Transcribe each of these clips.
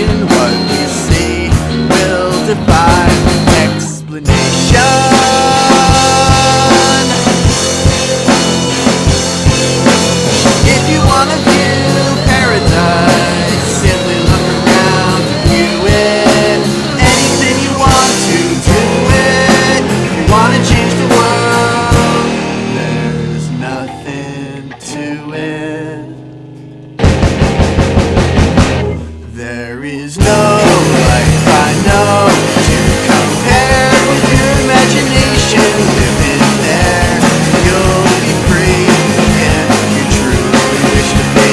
imagination. What we see will defy explanation. If you wanna view paradise, simply look around and view it. Anything you want to do it. If you wanna change the world, there's nothing to it. There is no life I know to compare with your imagination. Living there, you'll be free if you truly wish to be.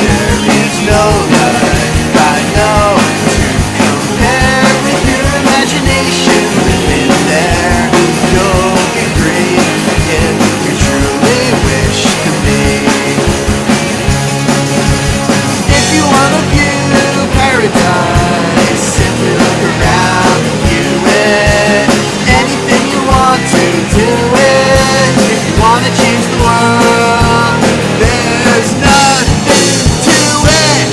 There is no life I know to compare with your imagination. Living there, you'll be free if you truly wish to be. If you wanna view paradise, simply look around and view it. Anything you want to do it. If you wanna change the world, there's nothing to it.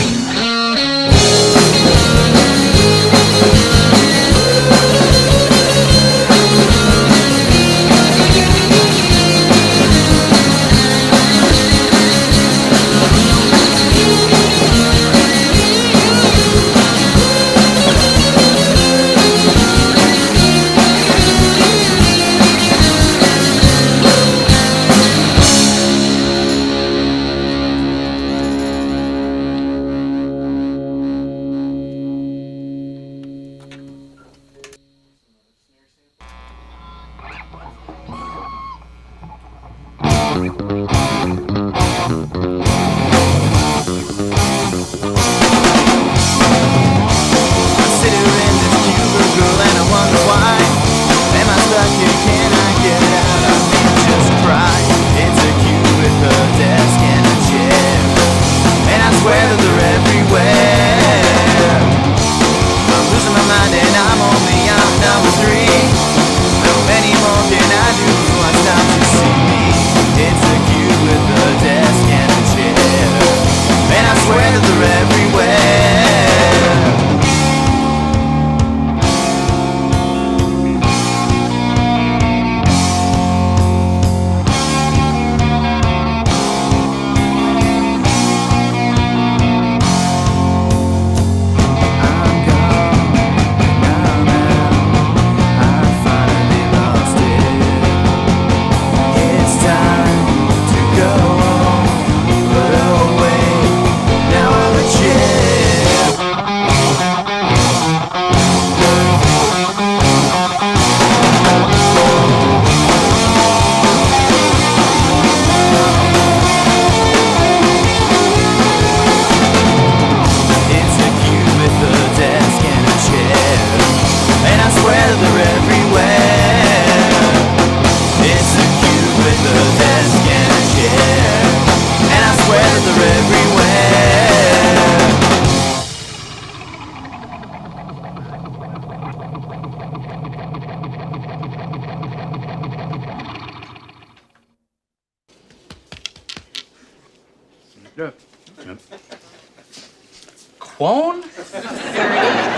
Quone? 30,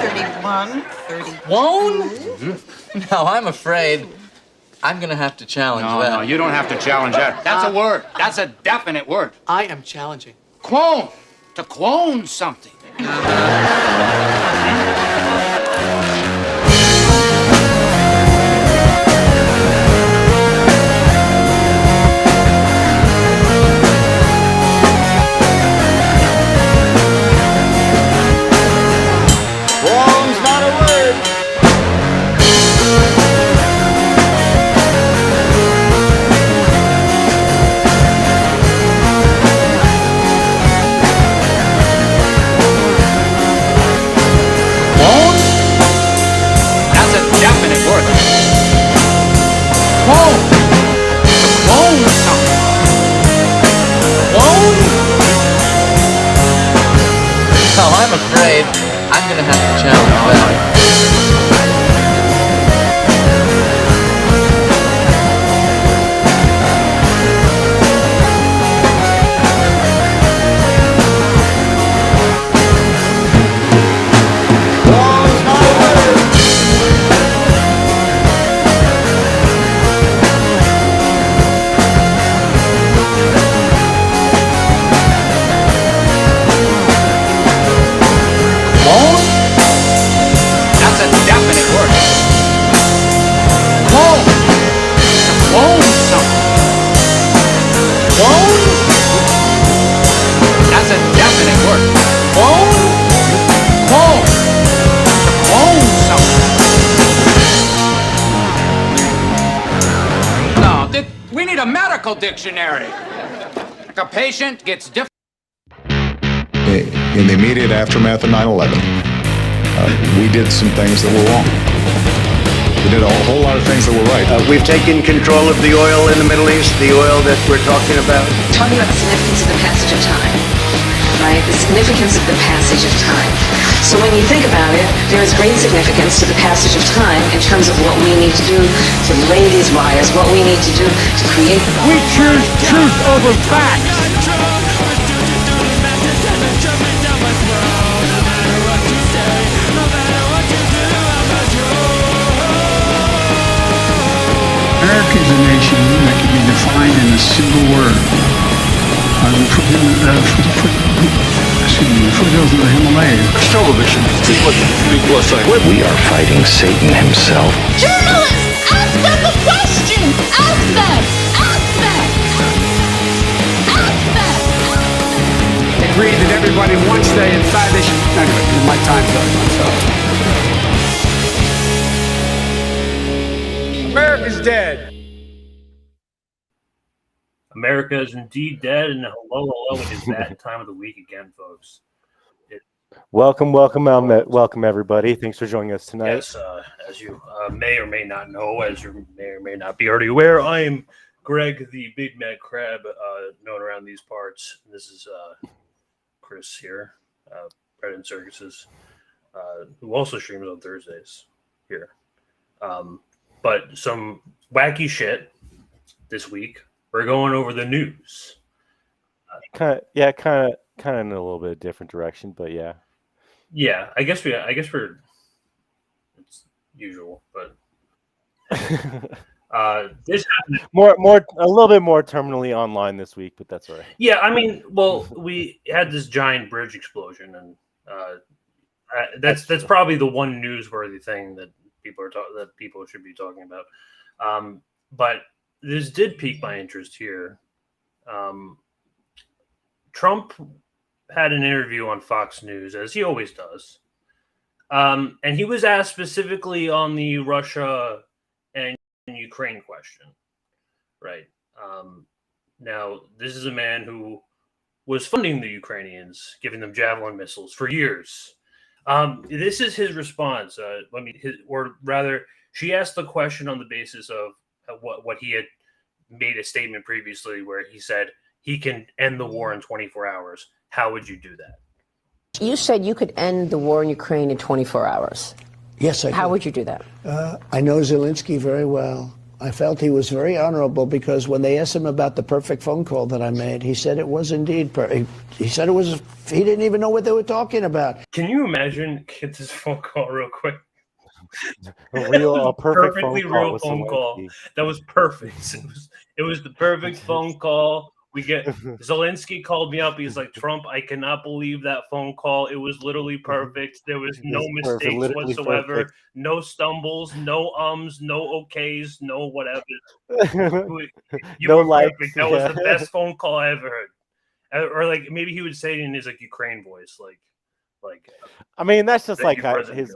31, 30. Quone? Now, I'm afraid I'm gonna have to challenge that. No, you don't have to challenge that. That's a word. That's a definite word. I am challenging. Clone. To clone something. Clone's not a word. Well, I'm afraid I'm gonna have to challenge that. medical dictionary. Like a patient gets different. In the immediate aftermath of 9/11, we did some things that were wrong. We did a whole lot of things that were right. We've taken control of the oil in the Middle East, the oil that we're talking about. Talking about the significance of the passage of time, right? The significance of the passage of time. So when you think about it, there is great significance to the passage of time in terms of what we need to do to lay these wires, what we need to do to create. We choose truth over facts. America is a nation that can be defined in a single word. Foothills of the Himalayas. Television is what people are saying. We are fighting Satan himself. Journalists, ask them the question! Ask them! Ask them! Ask them! Agree that everybody wants stay inside. They should. Anyway, my time's up. I'm sorry. America's dead. America is indeed dead, and hello, it is that time of the week again, folks. Welcome, everybody. Thanks for joining us tonight. Yes, as you may or may not know, as you may or may not be already aware, I am Greg, the Big Mad Crab, known around these parts. And this is Chris here, Bread and Circuses, who also streams on Thursdays here. But some wacky shit this week. We're going over the news. Kind of in a little bit of different direction, but yeah. Yeah, I guess we're it's usual, but this happened a little bit more terminally online this week, but that's all right. Yeah, I mean, well, we had this giant bridge explosion, and that's probably the one newsworthy thing that people should be talking about. But this did pique my interest here. Trump had an interview on Fox News, as he always does. And he was asked specifically on the Russia and Ukraine question, right? Now, this is a man who was funding the Ukrainians, giving them Javelin missiles for years. This is his response. She asked the question on the basis of what he had made a statement previously where he said he can end the war in 24 hours. How would you do that? You said you could end the war in Ukraine in 24 hours. Yes, I How would you do that? I know Zelensky very well. I felt he was very honorable because when they asked him about the perfect phone call that I made, he said it was indeed perfect. He said he didn't even know what they were talking about. Can you imagine, get this phone call real quick? A perfectly real phone call. That was perfect. It was the perfect phone call. We get Zelensky called me up. He's like, Trump, I cannot believe that phone call. It was literally perfect. There was no mistakes whatsoever. Perfect. No stumbles, no no okays, no whatever. You were perfect. That was the best phone call I ever heard. Or like maybe he would say it in his like Ukraine voice, like. I mean, that's just like his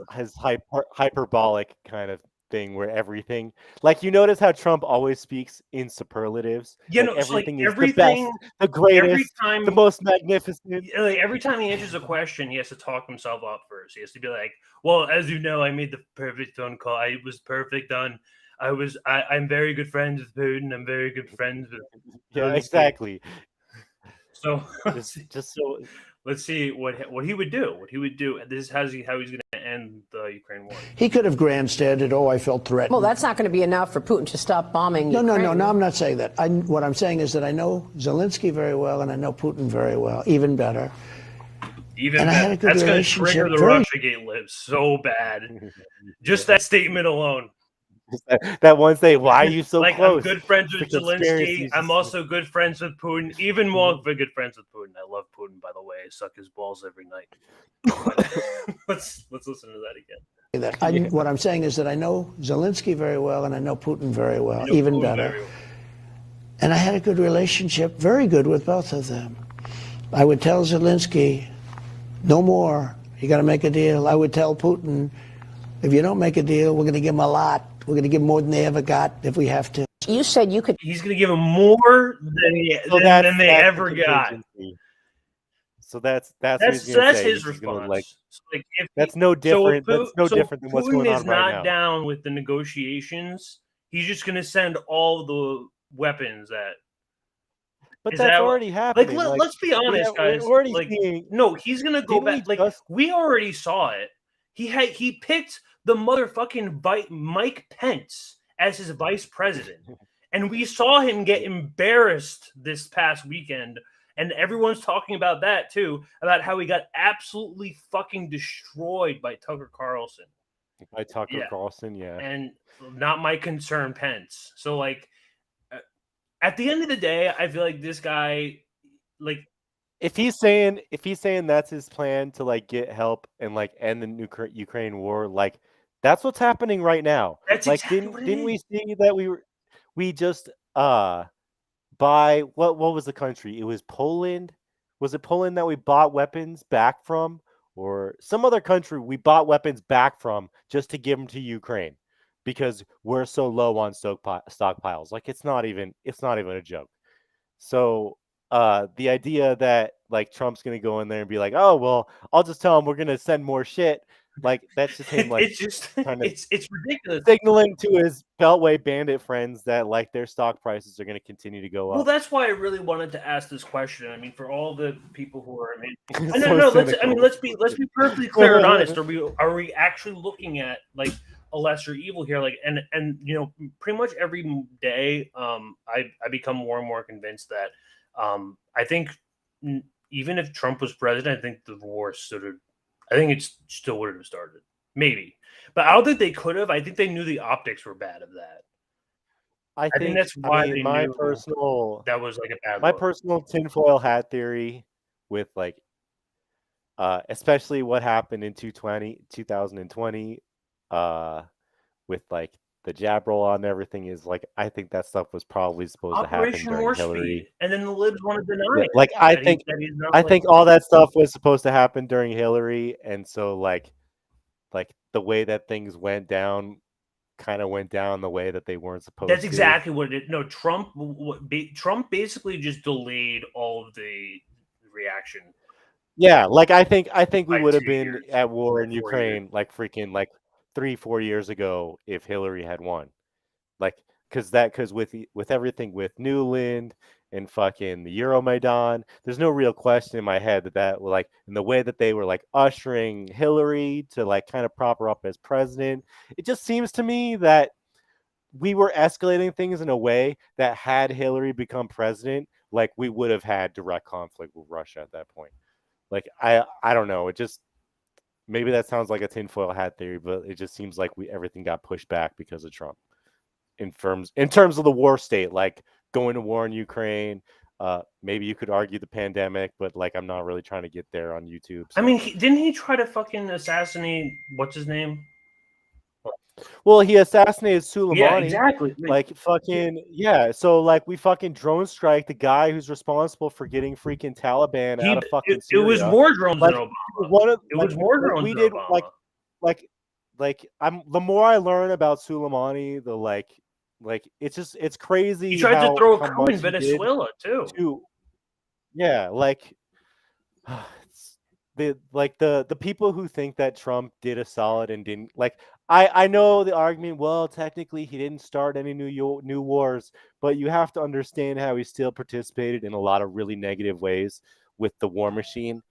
hyperbolic kind of thing where everything, like, you notice how Trump always speaks in superlatives. Yeah, like, no, everything like is the best, the greatest, the most magnificent. Like every time he answers a question, he has to talk himself up first. He has to be like, "Well, as you know, I made the perfect phone call. I was perfect on. I'm very good friends with Putin. I'm very good friends with." Yeah, exactly. So just so. Let's see what he would do. What he would do. This is how he's going to end the Ukraine war. He could have grandstanded. Oh, I felt threatened. Well, that's not going to be enough for Putin to stop bombing Ukraine. No. I'm not saying that. What I'm saying is that I know Zelensky very well, and I know Putin very well, even better. Even better. That's going to trigger the Russiagate list so bad. Just that statement alone. That one thing, why are you so close? I'm good friends with Zelensky. I'm also good friends with Putin. Even more good friends with Putin. I love Putin, by the way. I suck his balls every night. Let's listen to that again. What I'm saying is that I know Zelensky very well, and I know Putin very well, even better. Well. And I had a good relationship, very good with both of them. I would tell Zelensky, no more. You got to make a deal. I would tell Putin, if you don't make a deal, we're going to give them a lot. We're going to give more than they ever got if we have to. You said you could. He's going to give them more than they ever got. So that's his response. That's no different. That's no different than what's going on right now. Putin is not down with the negotiations. He's just going to send all the weapons at. But that's already happening. Let's be honest, guys. We're already seeing. No, he's going to go back. We already saw it. He picked the motherfucking Mike Pence as his vice president, and we saw him get embarrassed this past weekend. And everyone's talking about that too, about how he got absolutely fucking destroyed by Tucker Carlson. Carlson, yeah. And not my concern, Pence. So, at the end of the day, I feel like this guy, if he's saying that's his plan to get help and end the Ukraine war, that's what's happening right now. That's didn't we see that we just by what was the country? It was Poland. Was it Poland that we bought weapons back from, or some other country we bought weapons back from just to give them to Ukraine because we're so low on stockpiles? It's not even a joke. So the idea that Trump's going to go in there and be like, oh well, I'll just tell him we're going to send more shit. That's just him. It's ridiculous. Signaling to his Beltway bandit friends that their stock prices are going to continue to go up. Well, that's why I really wanted to ask this question. I mean, for all the people who are, let's be perfectly clear and honest. Are we actually looking at a lesser evil here? And pretty much every day, I become more and more convinced that I think even if Trump was president, I think the war I think it still would have started. Maybe. But I don't think they could have. I think they knew the optics were bad of that. I think that's why they knew that was a bad look. Personal tinfoil hat theory with especially what happened in 2020 with the jab roll on and everything is I think that stuff was probably supposed to happen during Hillary. And then the libs want to deny it. I think all that stuff was supposed to happen during Hillary, and so the way that things went down kind of went down the way that they weren't supposed to. That's exactly what it is. No, Trump basically just delayed all of the reaction. Yeah, I think we would have been at war in Ukraine freaking 3-4 years ago if Hillary had won, because with everything with Newland and fucking the Euromaidan, there's no real question in my head that in the way that they were ushering Hillary to kind of prop her up as president, it just seems to me that we were escalating things in a way that had Hillary become president, we would have had direct conflict with Russia at that point. I don't know, it just. Maybe that sounds like a tinfoil hat theory, but it just seems like everything got pushed back because of Trump. In terms of the war state, going to war in Ukraine, maybe you could argue the pandemic, but I'm not really trying to get there on YouTube. So. I mean, didn't he try to fucking assassinate what's his name? Well, he assassinated Soleimani. Yeah, exactly. So we fucking drone strike the guy who's responsible for getting freaking Taliban out of fucking Syria. It was more drones than Obama. It was more drones than Obama. The more I learn about Soleimani, it's crazy. He tried to throw a coup in Venezuela too. Yeah, the people who think that Trump did a solid and didn't I know the argument, well, technically he didn't start any new wars, but you have to understand how he still participated in a lot of really negative ways with the war machine.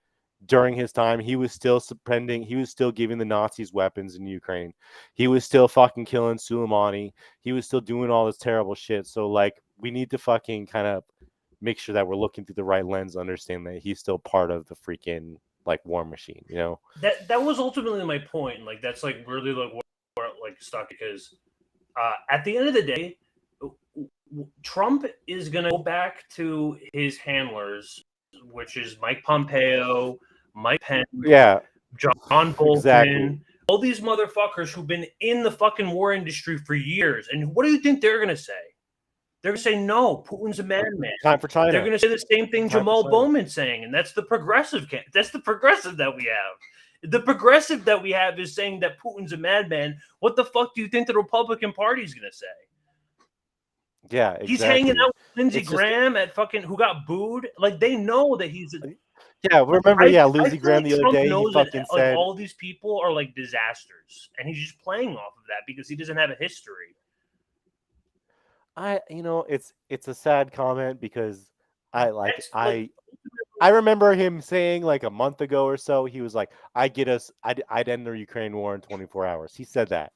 During his time, he was still giving the Nazis weapons in Ukraine. He was still fucking killing Soleimani. He was still doing all this terrible shit. So we need to fucking kind of make sure that we're looking through the right lens, understand that he's still part of the freaking war machine, That was ultimately my point. That's really where stuck, because at the end of the day, Trump is gonna go back to his handlers, which is Mike Pompeo, Mike Pence, John Bolton, all these motherfuckers who've been in the fucking war industry for years. And what do you think they're gonna say? They're going to say, no, Putin's a madman. Time for China. They're going to say the same thing Jamal Bowman's saying, and that's the progressive. That's the progressive that we have. The progressive that we have is saying that Putin's a madman. What the fuck do you think the Republican Party is going to say? Yeah, exactly. He's hanging out with Lindsey It's just- Graham at fucking who got booed. Like they know that he's. Yeah, remember? I Lindsey feel Graham like the other Trump day, he knows fucking that, like said, all these people are like disasters, and he's just playing off of that because he doesn't have a history. it's a sad comment because I remember him saying like a month ago or so, he was like, I'd end the Ukraine war in 24 hours. He said that.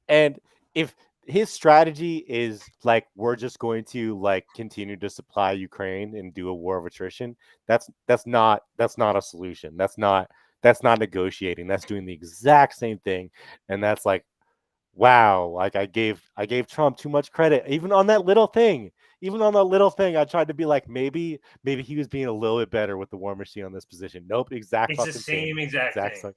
And if his strategy is like, we're just going to like continue to supply Ukraine and do a war of attrition, that's not a solution. That's not negotiating. That's doing the exact same thing. And that's like, wow, like I gave Trump too much credit, even on that little thing. I tried to be like, maybe he was being a little bit better with the war machine on this position. Nope, It's the same exact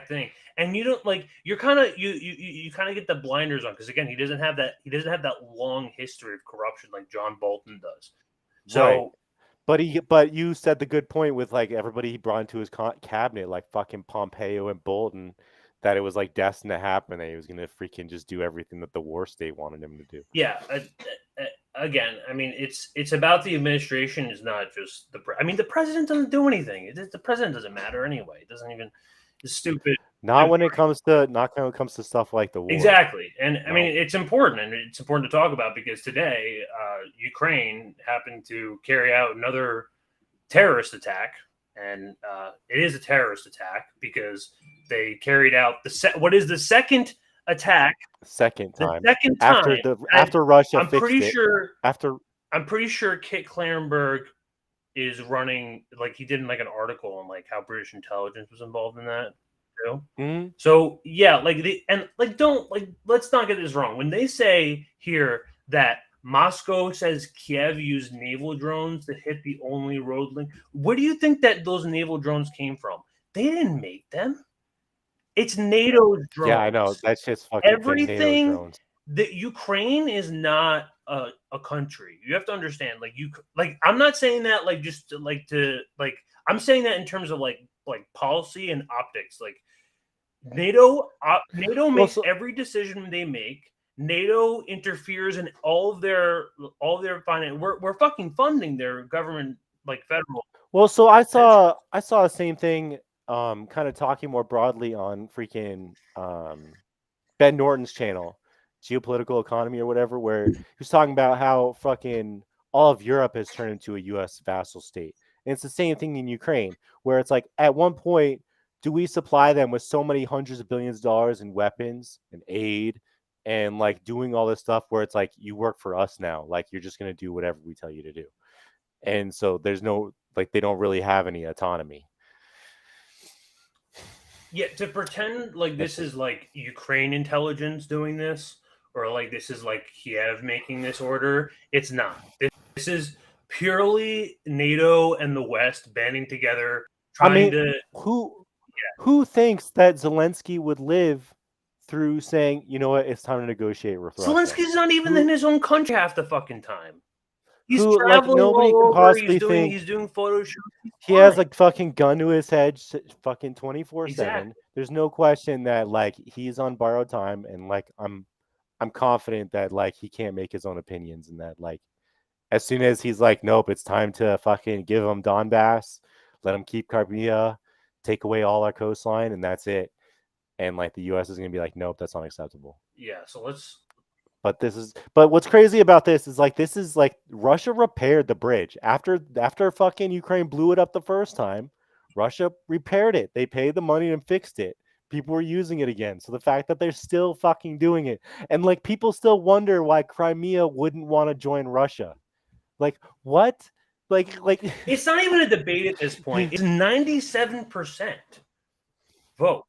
thing. And you don't like, you're kind of you kind of get the blinders on because again, he doesn't have that long history of corruption like John Bolton does. So, right. But you said the good point with like everybody he brought into his cabinet, like fucking Pompeo and Bolton, that it was like destined to happen, that he was going to freaking just do everything that the war state wanted him to do. Yeah. Again, I mean, it's about the administration. Is not just the president doesn't do anything. The president doesn't matter anyway. It doesn't even. It's stupid. Not when it comes to stuff like the war. Exactly. And I mean, it's important, and it's important to talk about because today, Ukraine happened to carry out another terrorist attack, and it is a terrorist attack because they carried out the second attack. Second time. The second time after Russia. I'm pretty sure. After I'm pretty sure Kit Clarenberg is running, like he did in like an article on like how British intelligence was involved in that too. Mm-hmm. So yeah, let's not get this wrong. When they say here that Moscow says Kiev used naval drones to hit the only road link, where do you think that those naval drones came from? They didn't make them. It's NATO's drones. Yeah, I know. That's just fucking everything. NATO drones. That Ukraine is not a country. You have to understand. I'm not saying that I'm saying that in terms of like policy and optics. Like NATO makes every decision they make. NATO interferes in all of their finance. We're fucking funding their government, like federal. Well, so I saw the same thing. Kind of talking more broadly on freaking Ben Norton's channel, Geopolitical Economy or whatever, where he was talking about how fucking all of Europe has turned into a U.S. vassal state. And it's the same thing in Ukraine, where it's like, at one point, do we supply them with so many hundreds of billions of dollars in weapons and aid and like doing all this stuff where it's like, you work for us now, like you're just going to do whatever we tell you to do. And so there's no, like, they don't really have any autonomy. Yeah, to pretend like this is like Ukraine intelligence doing this, or like this is like Kiev making this order, it's not. This is purely NATO and the West banding together, trying to. Who thinks that Zelensky would live through saying, you know what, it's time to negotiate with Russia? Zelensky's not even in his own country half the fucking time. He's traveling nobody all can over. possibly think He's doing photo shoots. He has like fucking gun to his head, fucking 24/7. Exactly. There's no question that like he's on borrowed time, and like I'm confident that like he can't make his own opinions, and that like as soon as he's like, nope, it's time to fucking give him Donbass, let him keep Crimea, take away all our coastline, and that's it. And like the U.S. is gonna be like, nope, that's unacceptable. Yeah. So let's. But what's crazy about this is like Russia repaired the bridge after fucking Ukraine blew it up the first time. Russia repaired it. They paid the money and fixed it. People were using it again. So the fact that they're still fucking doing it, and like people still wonder why Crimea wouldn't want to join Russia. Like what? Like it's not even a debate at this point. It's 97% vote.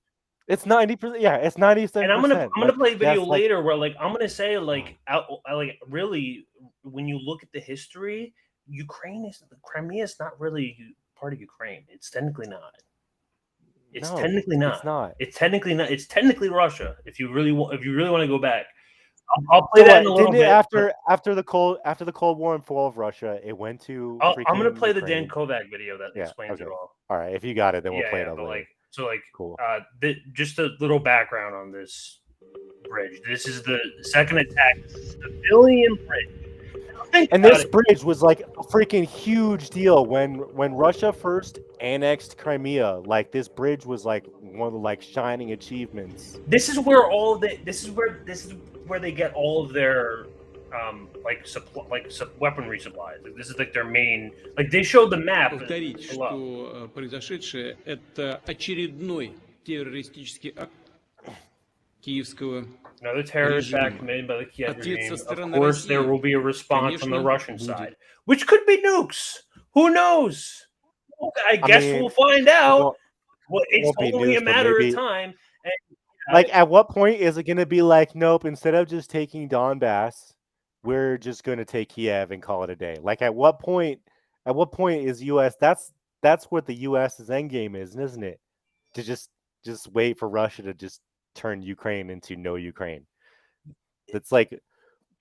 It's 90%. Yeah, it's 97%. And I'm gonna play a video later where like I'm gonna say like really when you look at the history, Crimea is not really part of Ukraine. It's technically not. It's technically not. It's not. It's technically not. It's technically Russia. If you really want to go back, I'll play that in a little bit. After the Cold War and fall of Russia, it went to. I'm gonna play the Dan Kovac video that explains it all. All right, if you got it, then we'll play it. Cool. Just a little background on this bridge. This is the second attack. Civilian bridge. And this bridge was like a freaking huge deal when Russia first annexed Crimea. Like this bridge was like one of the like shining achievements. This is where this is where they get all of their weaponry supplies. Like, this is like their main. Like they showed the map. Повторить, что произошедшее это очередной террористический акт киевского. Another terrorist act made by the Kiev regime. Of course, there will be a response from the Russian side, which could be nukes. Who knows? I guess we'll find out. Well, it's only a matter of time. And, like, at what point is it going to be like, nope, instead of just taking Donbass, we're just going to take Kiev and call it a day? Like, at what point is U.S. That's what the U.S.'s endgame is, isn't it? To just wait for Russia to just turn Ukraine into no Ukraine. It's like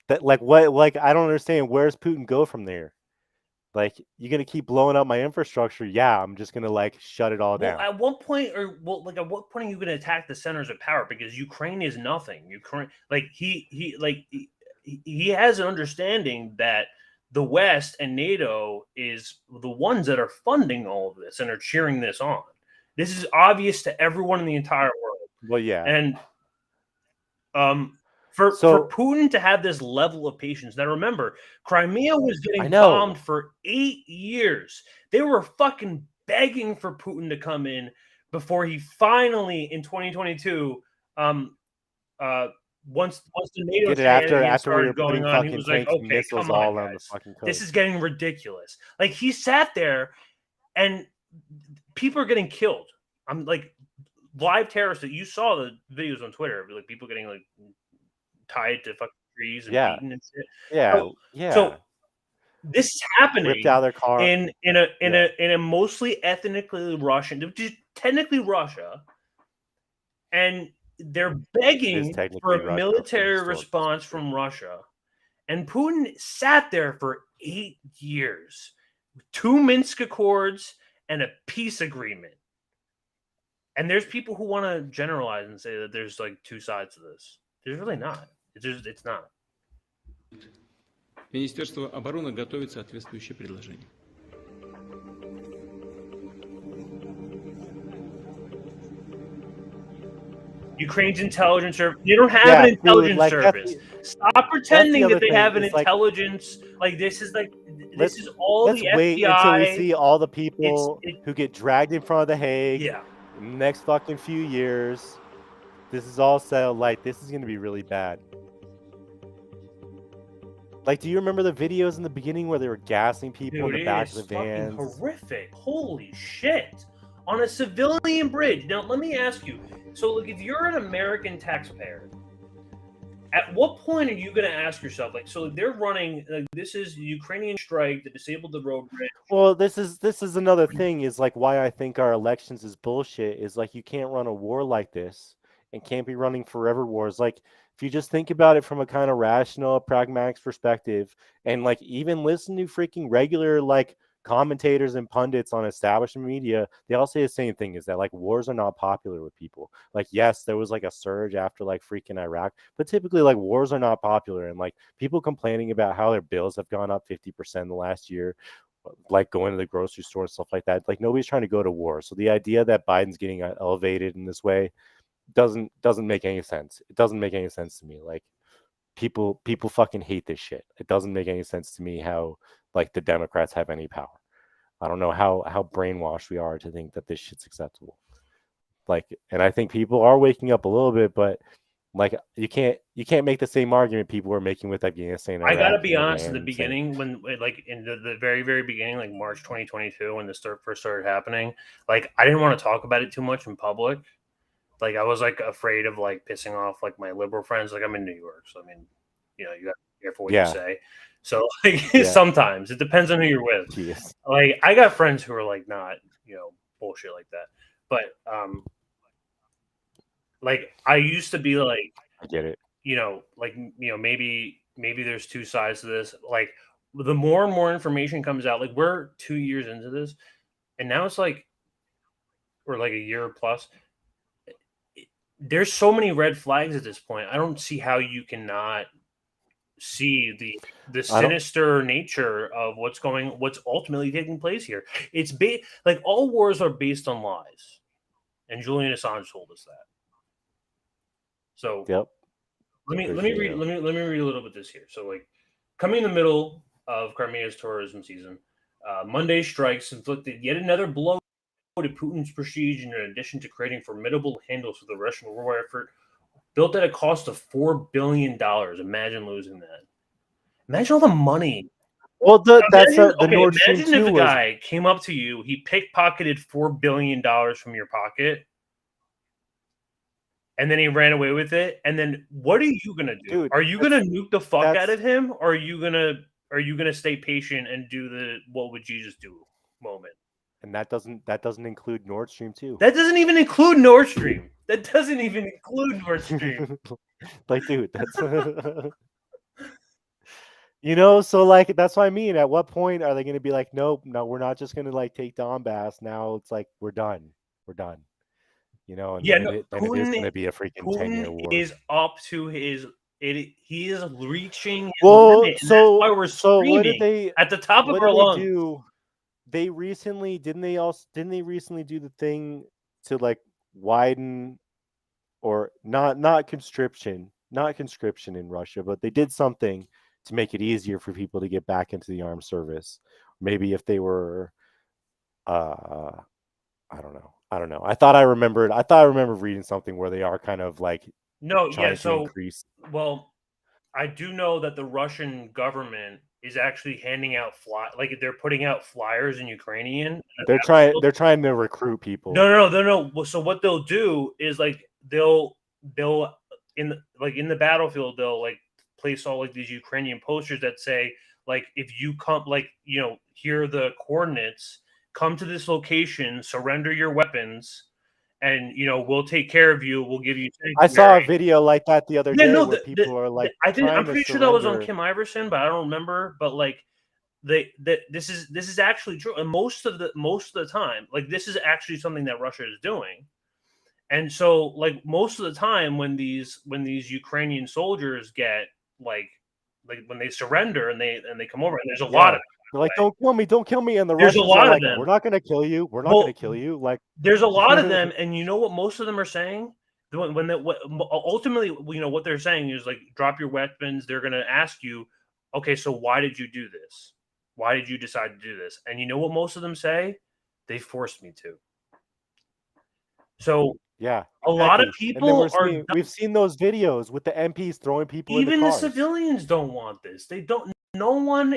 that. Like what? Like I don't understand. Where's Putin go from there? Like you're gonna keep blowing up my infrastructure? Yeah, I'm just gonna like shut it all down. At what point, at what point are you gonna attack the centers of power? Because Ukraine is nothing. Ukraine, like he has an understanding that the West and NATO is the ones that are funding all of this and are cheering this on. This is obvious to everyone in the entire world. Well, yeah. And for Putin to have this level of patience. Now, remember, Crimea was getting bombed for 8 years. They were fucking begging for Putin to come in before he finally, in 2022, once the NATO started going on, he was like, okay, come on, guys. This is getting ridiculous. Like, he sat there and people are getting killed. I'm like, live terrorists that you saw the videos on Twitter, like people getting like tied to fucking trees and beaten and shit. So this is happening. Ripped out of their car in a mostly ethnically Russian, technically Russia, and they're begging for a military response from Russia. And Putin sat there for 8 years, 2 Minsk Accords and a peace agreement. And there's people who want to generalize and say that there's like two sides to this. There's really not. It's not. Министерство обороны готовит соответствующее предложение. Ukraine's intelligence service. They don't have an intelligence service. Stop pretending that they have an intelligence. Like this is like this is all the FBI. Let's wait until we see all the people who get dragged in front of the Hague. Yeah. Next fucking few years, this is all settled. Like this is gonna be really bad. Like, do you remember the videos in the beginning where they were gassing people in the back of the vans? Horrific! Holy shit! On a civilian bridge. Now, let me ask you. So, like, if you're an American taxpayer, at what point are you going to ask yourself, like, so they're running, like, this is the Ukrainian strike that disabled the road bridge. Well, this is another thing is like why I think our elections is bullshit is like you can't run a war like this and can't be running forever wars. Like if you just think about it from a kind of rational, pragmatic perspective and like even listen to freaking regular like commentators and pundits on establishment media, they all say the same thing is that like wars are not popular with people. Like, yes, there was like a surge after like freaking Iraq, but typically like wars are not popular and like people complaining about how their bills have gone up 50% in the last year, like going to the grocery store and stuff like that. Like nobody's trying to go to war. So the idea that Biden's getting elevated in this way doesn't make any sense. It doesn't make any sense to me. Like people fucking hate this shit. It doesn't make any sense to me how like the Democrats have any power. I don't know how brainwashed we are to think that this shit's acceptable. Like, and I think people are waking up a little bit, but like you can't make the same argument people were making with Afghanistan. I gotta be honest. In the beginning, when like in the very beginning, like March 2022, when this first started happening, like I didn't want to talk about it too much in public. Like I was like afraid of like pissing off like my liberal friends. Like I'm in New York, so I mean, you know, you got to be careful what you say. So like sometimes it depends on who you're with. Jeez. Like I got friends who are like not, you know, bullshit like that. But like I used to be like, I get it. You know, like you know, maybe there's two sides to this. Like the more and more information comes out, like we're 2 years into this, and now it's like we're like a year plus. there's so many red flags at this point. I don't see how you cannot see the sinister nature of what's ultimately taking place here. It's like all wars are based on lies, and Julian Assange told us that. So yep. Let me read a little bit of this here. So like coming in the middle of Crimea's tourism season, Monday strikes inflicted yet another blow to Putin's prestige in addition to creating formidable handles for the Russian war effort, built at a cost of $4 billion. Imagine losing that. Imagine all the money. Well, the Nord Stream imagine 2 if a was guy came up to you, he pickpocketed $4 billion from your pocket, and then he ran away with it. And then what are you gonna do? Dude, are you gonna nuke the fuck out of him, or are you gonna stay patient and do the what would Jesus do moment? And that doesn't include Nord Stream 2. That doesn't even include Nord Stream. That doesn't even include Nord Stream. Like, dude, that's you know, so like that's what I mean. At what point are they going to be like, nope, no, we're not just going to like take Donbass. Now it's like we're done. You know, and Yeah, then, it is going to be a freaking 10-year war. Is up to his. He is reaching. His Well, limit, and so that's why we're screaming what did they at the top of what our did lungs? they do? They recently didn't they recently do the thing to like widen or not conscription in Russia, but they did something to make it easier for people to get back into the armed service. Maybe if they were I don't know. I thought I remembered reading something where they are kind of like trying to increase. Well, I do know that the Russian government is actually handing out they're putting out flyers in Ukrainian. They're trying to recruit people. No. So what they'll do is like they'll in the battlefield they'll like place all like these Ukrainian posters that say like if you come here are the coordinates, come to this location, surrender your weapons, and we'll take care of you. We'll give you. I saw a video like that the other day where people are like, I'm pretty sure that was on Kim Iverson, but I don't remember. But like, this is actually true, and most of the time, like this is actually something that Russia is doing. And so, like most of the time, when these Ukrainian soldiers get like when they surrender and they come over, and there's a lot of. They're like, don't kill me. And the There's Russians a lot are of like, them. we're not going to kill you. We're not going to kill you. Like, there's a lot of them, and you know what most of them are saying? Ultimately, what they're saying is like, drop your weapons. They're going to ask you, okay, so why did you do this? Why did you decide to do this? And you know what most of them say? They forced me to. So yeah, a lot of people we've seen those videos with the MPs throwing people. Even in the the civilians don't want this. They don't. No one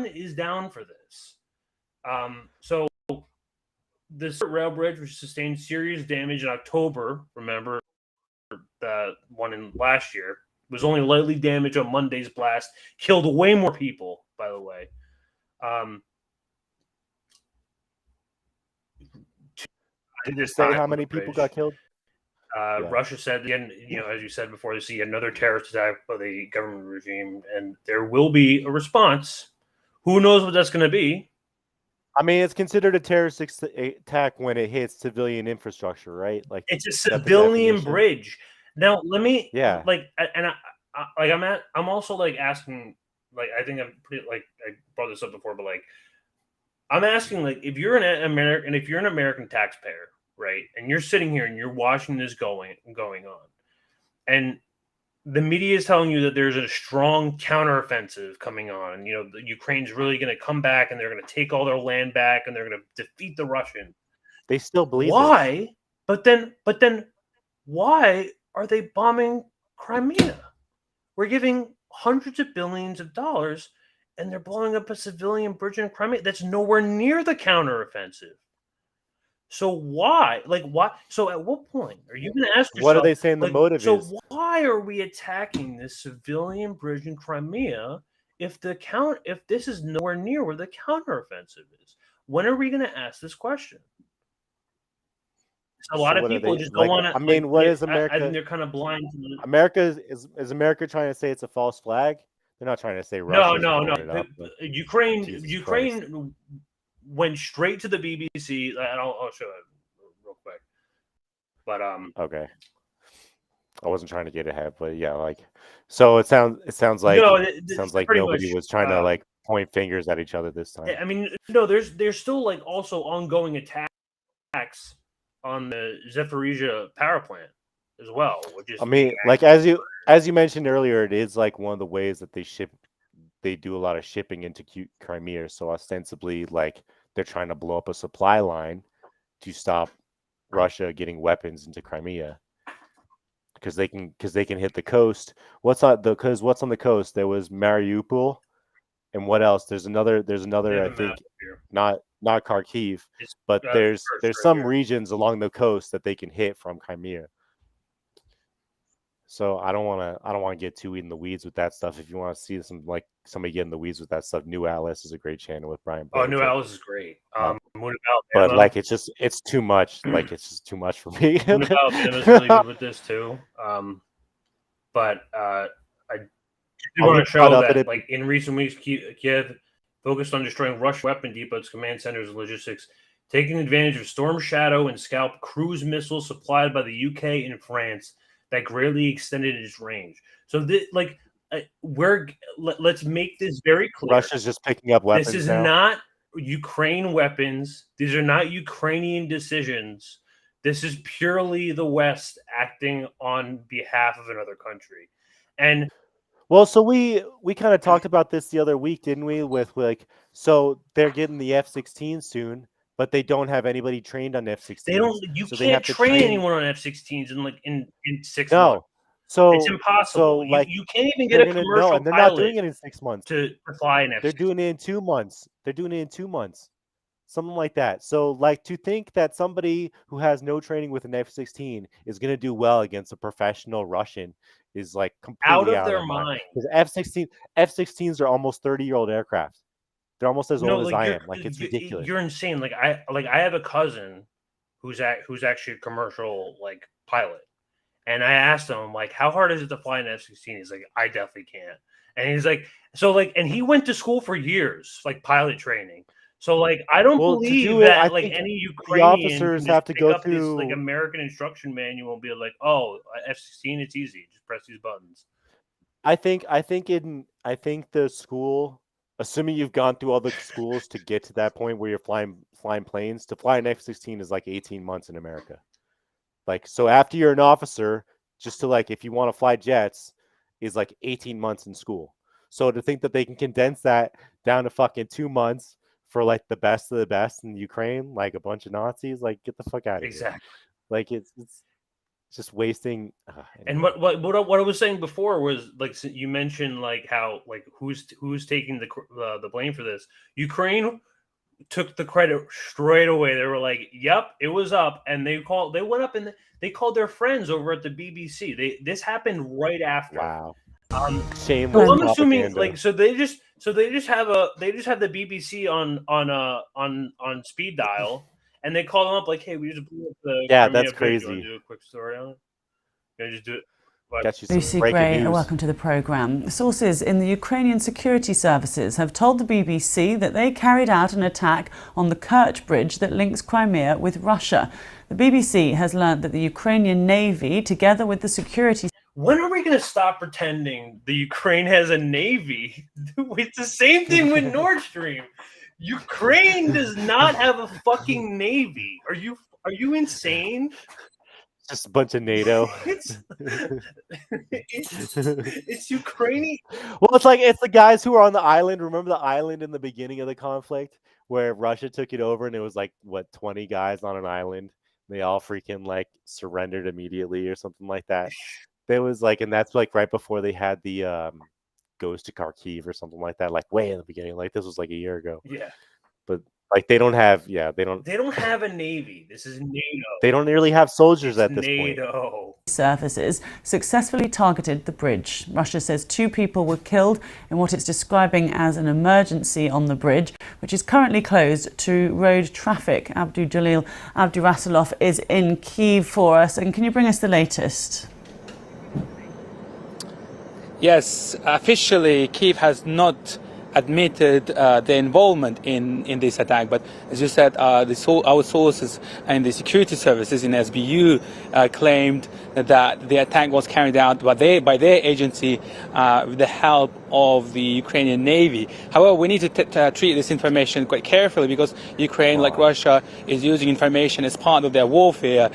is down for this. So the rail bridge, which sustained serious damage in October, remember the one in last year, was only lightly damaged on Monday's blast. Killed way more people, by the way. Did you say how many people got killed? Russia said again, as you said before, they see another terrorist attack by the government regime, and there will be a response. Who knows what that's going to be? I mean, it's considered a terrorist attack when it hits civilian infrastructure, right? Like it's a civilian bridge. Now, let me, I'm also like asking, like I think I'm pretty like I brought this up before, but like I'm asking, like if you're an American taxpayer. Right, and you're sitting here and you're watching this going on, and the media is telling you that there's a strong counteroffensive coming on. And, the Ukraine's really going to come back and they're going to take all their land back and they're going to defeat the Russians. They still believe why? This. But then, why are they bombing Crimea? We're giving hundreds of billions of dollars, and they're blowing up a civilian bridge in Crimea that's nowhere near the counteroffensive. So why? Like why? So at what point are you going to ask yourself? What are they saying the motive is? So why are we attacking this civilian bridge in Crimea if this is nowhere near where the counteroffensive is? When are we going to ask this question? A lot of people just don't want to. I mean, what is America? I think they're kind of blind. America is America trying to say it's a false flag? They're not trying to say Russia. No. Ukraine went straight to the BBC, and I'll show it real quick. But okay. I wasn't trying to get ahead, but yeah, like, so it sounds like No, pretty nobody much. was trying to like point fingers at each other this time. I mean, no, there's still like also ongoing attacks on the Zaporizhzhia power plant as well, which is. I mean, like as you mentioned earlier, it is like one of the ways that they do a lot of shipping into Crimea. So ostensibly, like they're trying to blow up a supply line to stop Russia getting weapons into Crimea. Because they can hit the coast. What's on the coast? There was Mariupol, and what else? There's another. I think not Kharkiv, but there's some regions along the coast that they can hit from Crimea. So I don't want to get too in the weeds with that stuff. If you want to see somebody get in the weeds with that stuff, New Atlas is a great channel with Brian. Oh, New Atlas is great. But like it's too much. Like it's just too much for me. Moon of Alabama is really good with this too. But I do want to show that like in recent weeks, Kiev focused on destroying Russian weapon depots, command centers, and logistics, taking advantage of Storm Shadow and Scalp cruise missiles supplied by the UK and France that greatly extended its range. So, let's make this very clear. Russia's just picking up weapons. This is now. not Ukraine weapons. These are not Ukrainian decisions. This is purely the West acting on behalf of another country. And well, so we kind of talked about this the other week, didn't we? With so they're getting the F-16 soon, but they don't have anybody trained on F-16s. They don't. You can't train anyone on F-16s in 6 months. No, so it's impossible. So you can't even get a commercial and they're pilot not doing it in 6 months to fly an F-16. They're doing it in 2 months. Something like that. So, like, to think that somebody who has no training with an F-16 is going to do well against a professional Russian is like completely out of their mind. Because F-16s are almost 30-year-old aircraft. They're almost as old as I am. Like, it's ridiculous. You're insane. Like I have a cousin who's actually a commercial pilot, and I asked him like, how hard is it to fly an F-16? He's like, I definitely can't. And he's like, and he went to school for years, like pilot training. So I don't believe that any Ukrainian officers have to go through this American instruction manual and be like, oh, F-16, it's easy, just press these buttons. I think the school, assuming you've gone through all the schools to get to that point where you're flying planes, to fly an F-16 is like 18 months in America. Like, so after you're an officer, just to if you want to fly jets, is like 18 months in school. So to think that they can condense that down to fucking 2 months for the best of the best in Ukraine, like a bunch of Nazis, get the fuck out of here. Exactly. Like it's just wasting. And what I was saying before was you mentioned how who's taking the blame for this. Ukraine took the credit straight away. They were like, "Yep, it was up," and they went up and they called their friends over at the BBC. This happened right after. Wow. Shameless. Well, I'm assuming so they just have the BBC on speed dial, and they call them up hey, we just blew up the that's crazy. You want to do a quick story on it? Can I just do it? Lucy Gray, welcome to the programme. Sources in the Ukrainian security services have told the BBC that they carried out an attack on the Kerch bridge that links Crimea with Russia. The BBC has learnt that the Ukrainian Navy, together with the security... When are we going to stop pretending the Ukraine has a navy? It's the same thing with Nord Stream. Ukraine does not have a fucking navy. Are you insane? Just a bunch of NATO. it's Ukrainian. Well, it's the guys who are on the island. Remember the island in the beginning of the conflict where Russia took it over and it was 20 guys on an island. They all freaking surrendered immediately or something like that. There was and that's right before they had the goes to Kharkiv or something like that. Way in the beginning. This was a year ago. Yeah. But they don't have they don't have a navy. This is NATO. They don't really have soldiers at this NATO. point. Services successfully targeted the bridge. Russia says 2 people were killed in what it's describing as an emergency on the bridge, which is currently closed to road traffic. Abdu-Jalil Abdurasulov is in Kyiv for us. And can you bring us the latest? Yes, officially Kyiv has not admitted their involvement in this attack. But as you said, our sources and the security services in SBU claimed that the attack was carried out by their agency with the help of the Ukrainian Navy. However, we need to treat this information quite carefully because Ukraine, like Russia, is using information as part of their warfare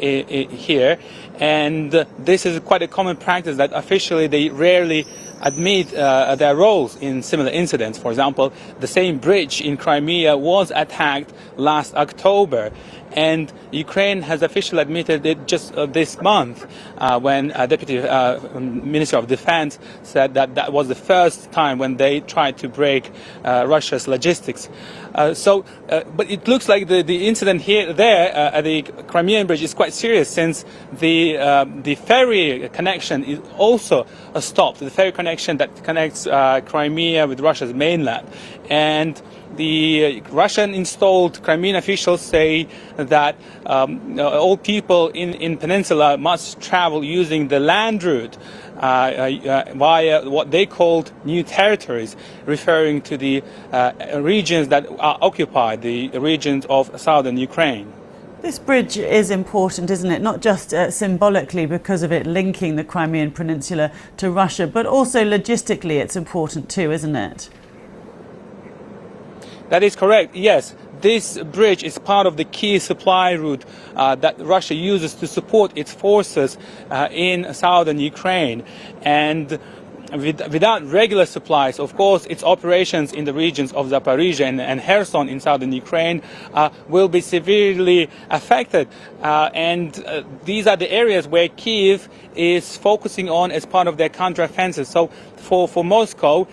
here. And this is quite a common practice that officially they rarely admit their roles in similar incidents. For example, the same bridge in Crimea was attacked last October, and Ukraine has officially admitted it just this month when Deputy Minister of Defense said that that was the first time when they tried to break Russia's logistics. But it looks like the incident there at the Crimean bridge is quite serious, since the ferry connection is also stopped. The ferry connection that connects Crimea with Russia's mainland, and the Russian-installed Crimean officials say that all people in peninsula must travel using the land route via what they called new territories, referring to the regions that are occupied, the regions of southern Ukraine. This bridge is important, isn't it? Not just symbolically because of it linking the Crimean Peninsula to Russia, but also logistically it's important too, isn't it? That is correct, yes. This bridge is part of the key supply route that Russia uses to support its forces in southern Ukraine. And without regular supplies, of course, its operations in the regions of Zaporizhia and Kherson in southern Ukraine will be severely affected. These are the areas where Kyiv is focusing on as part of their counteroffensive. So for Moscow,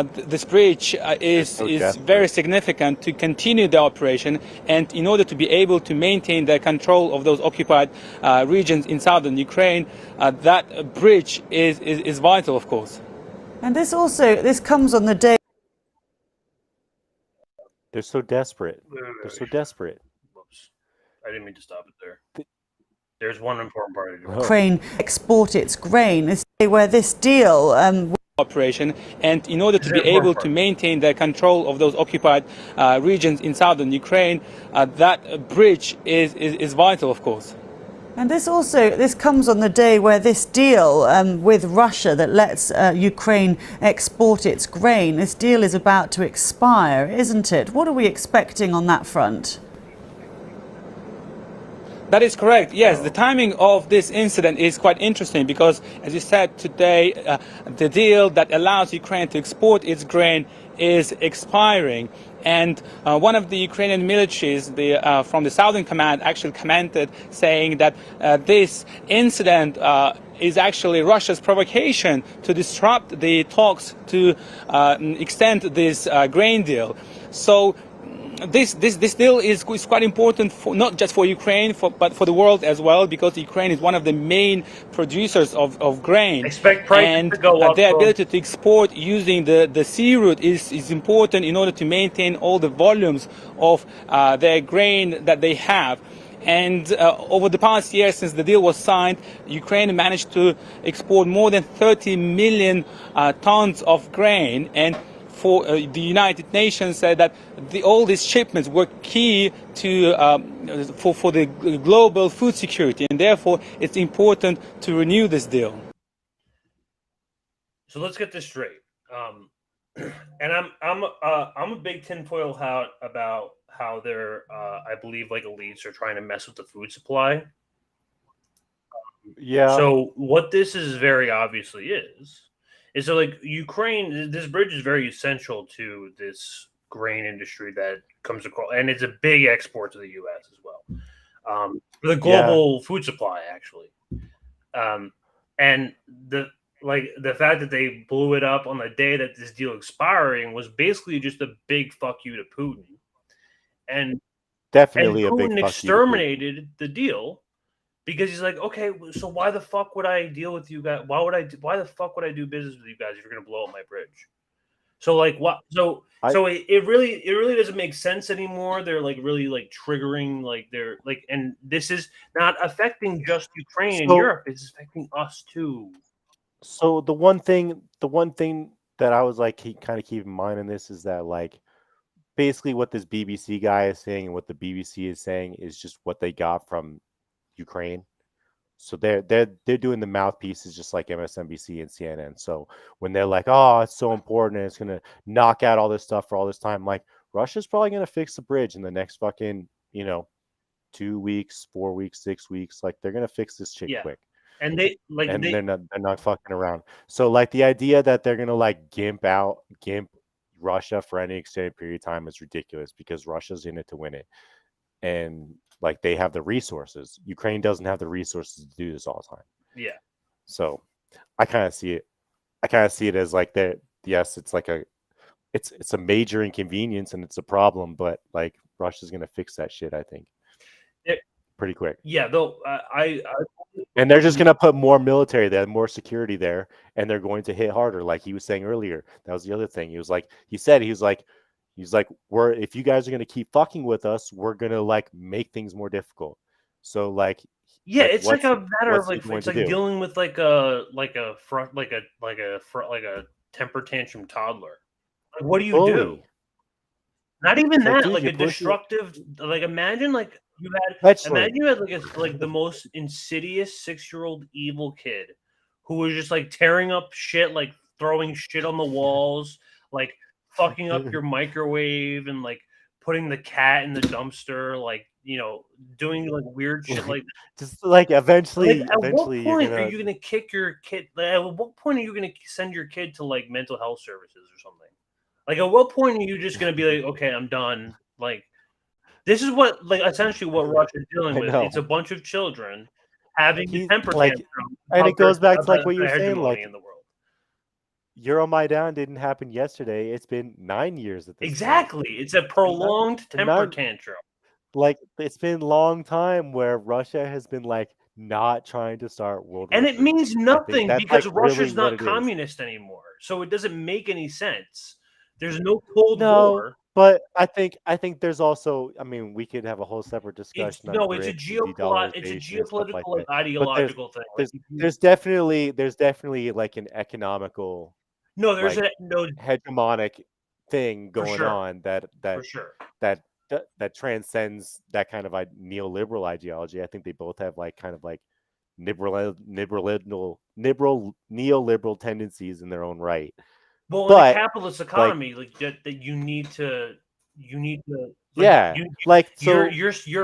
this bridge is very significant to continue the operation, and in order to be able to maintain their control of those occupied regions in southern Ukraine, that bridge is vital, of course. And this comes on the day. They're so desperate. They're so desperate. Whoops. I didn't mean to stop it there. There's one important part. Ukraine export its grain. This day where this deal operation, and in order to be able to maintain their control of those occupied regions in southern Ukraine, that bridge is vital, of course. And this comes on the day where this deal with Russia that lets Ukraine export its grain, this deal is about to expire, isn't it? What are we expecting on that front? That is correct. Yes, the timing of this incident is quite interesting because, as you said today, the deal that allows Ukraine to export its grain is expiring. And one of the Ukrainian militaries from the Southern Command actually commented, saying that this incident is actually Russia's provocation to disrupt the talks to extend this grain deal. So this deal is quite important, not just for Ukraine, but for the world as well, because Ukraine is one of the main producers of grain. Expect prices to go up. Their ability to export using the sea route is important in order to maintain all the volumes of their grain that they have. And over the past year, since the deal was signed, Ukraine managed to export more than 30 million tons of grain. And for the United Nations said that all these shipments were key to for the global food security, and therefore it's important to renew this deal. So let's get this straight. And I'm a big tinfoil hat about how they're I believe like elites are trying to mess with the food supply. Yeah. So what this is very obviously is so like Ukraine, this bridge is very essential to this grain industry that comes across, and it's a big export to the U.S. as well, for the global food supply actually. And the fact that they blew it up on the day that this deal expiring was basically just a big fuck you to Putin. And definitely and Putin a big fuck you to Putin. exterminated the deal. Because he's like, okay, so why the fuck would I deal with you guys? Why the fuck would I do business with you guys if you're gonna blow up my bridge? So like what? So it really doesn't make sense anymore. They're like really like triggering, like they're like, and this is not affecting just Ukraine and Europe. It's affecting us too. So the one thing that I was like kind of keep in mind in this is that like basically what this BBC guy is saying and what the BBC is saying is just what they got from Ukraine. So they're doing the mouthpieces just like MSNBC and CNN. So when they're like, oh, it's so important and it's gonna knock out all this stuff for all this time, like Russia's probably gonna fix the bridge in the next fucking 2 weeks, 4 weeks, 6 weeks. Like they're gonna fix this shit quick. And they're not fucking around. So like the idea that they're gonna like gimp Russia for any extended period of time is ridiculous because Russia's in it to win it. And like they have the resources. Ukraine doesn't have the resources to do this all the time. Yeah. So I kind of see it as like that. Yes, it's like it's a major inconvenience and it's a problem, but like Russia's gonna fix that shit, I think. Pretty quick. Yeah, though And they're just gonna put more military there, more security there, and they're going to hit harder, like he was saying earlier. That was the other thing. He was like, we're if you guys are gonna keep fucking with us, we're gonna like make things more difficult. So like, yeah, it's like a matter of like it's like dealing with like a temper tantrum toddler. Like, what do you do? Not even that, like a destructive. Like imagine like you had like the most insidious 6-year-old evil kid who was just like tearing up shit, like throwing shit on the walls, like fucking up your microwave and like putting the cat in the dumpster, like doing like weird shit like just like eventually. At what point are you gonna kick your kid? At what point are you gonna send your kid to like mental health services or something? Like at what point are you just gonna be like, okay, I'm done? Like this is what like essentially what Russia's dealing with. It's a bunch of children having temper tantrum, and it goes back to like what you're saying, like in the world. Euromaidan didn't happen yesterday. It's been 9 years at this Exactly. point. It's a prolonged temper tantrum. Like it's been a long time where Russia has been like not trying to start World War And it means nothing because like Russia's really not communist anymore. So it doesn't make any sense. There's no Cold War. But I think there's also, I mean, we could have a whole separate discussion. It's a geopolitical, like, ideological thing. There's definitely like an economical, there's hegemonic thing going on that for sure. that transcends that kind of neoliberal ideology. I think they both have like kind of like neoliberal tendencies in their own right. Well, in a capitalist economy, like that you need to your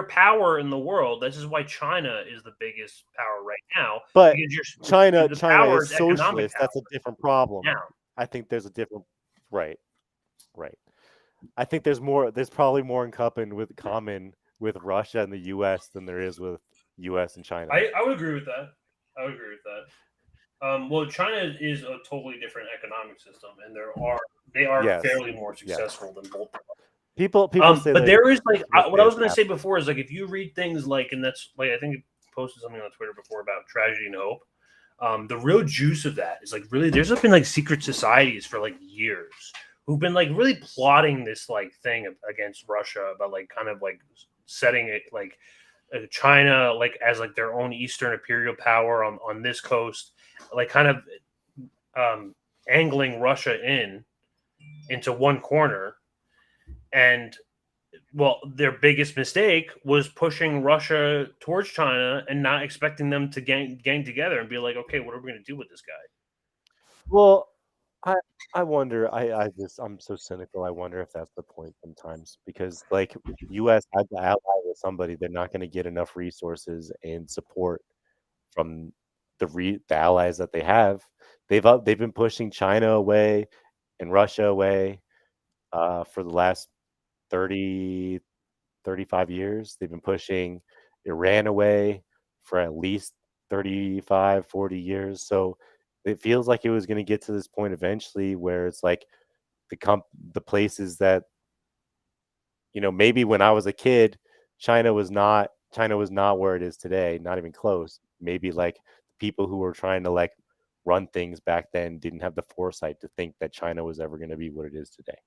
power in the world. This is why China is the biggest power right now. But China is socialist. That's a different problem. Now. I think there's a different right. I think there's probably more in common with Russia and the U.S. than there is with U.S. and China. I would agree with that. Well, China is a totally different economic system, and they are fairly more successful than both of them. People say, but there is like what I was going to say before is like if you read things like, and that's like I think I posted something on Twitter before about tragedy and hope. The real juice of that is like really there's been like secret societies for like years who've been like really plotting this like thing against Russia about like kind of like setting it like China like as like their own Eastern imperial power on this coast, like kind of angling Russia into one corner. And well, their biggest mistake was pushing Russia towards China and not expecting them to gang together and be like, okay, what are we going to do with this guy? Well, I wonder. I'm so cynical. I wonder if that's the point sometimes because like U.S. had to ally with somebody, they're not going to get enough resources and support from the allies that they have. They've been pushing China away and Russia away for the last 30, 35 years. They've been pushing Iran away for at least 35, 40 years. So it feels like it was going to get to this point eventually where it's like the places that, maybe when I was a kid, China was not where it is today, not even close. Maybe like people who were trying to like run things back then didn't have the foresight to think that China was ever going to be what it is today.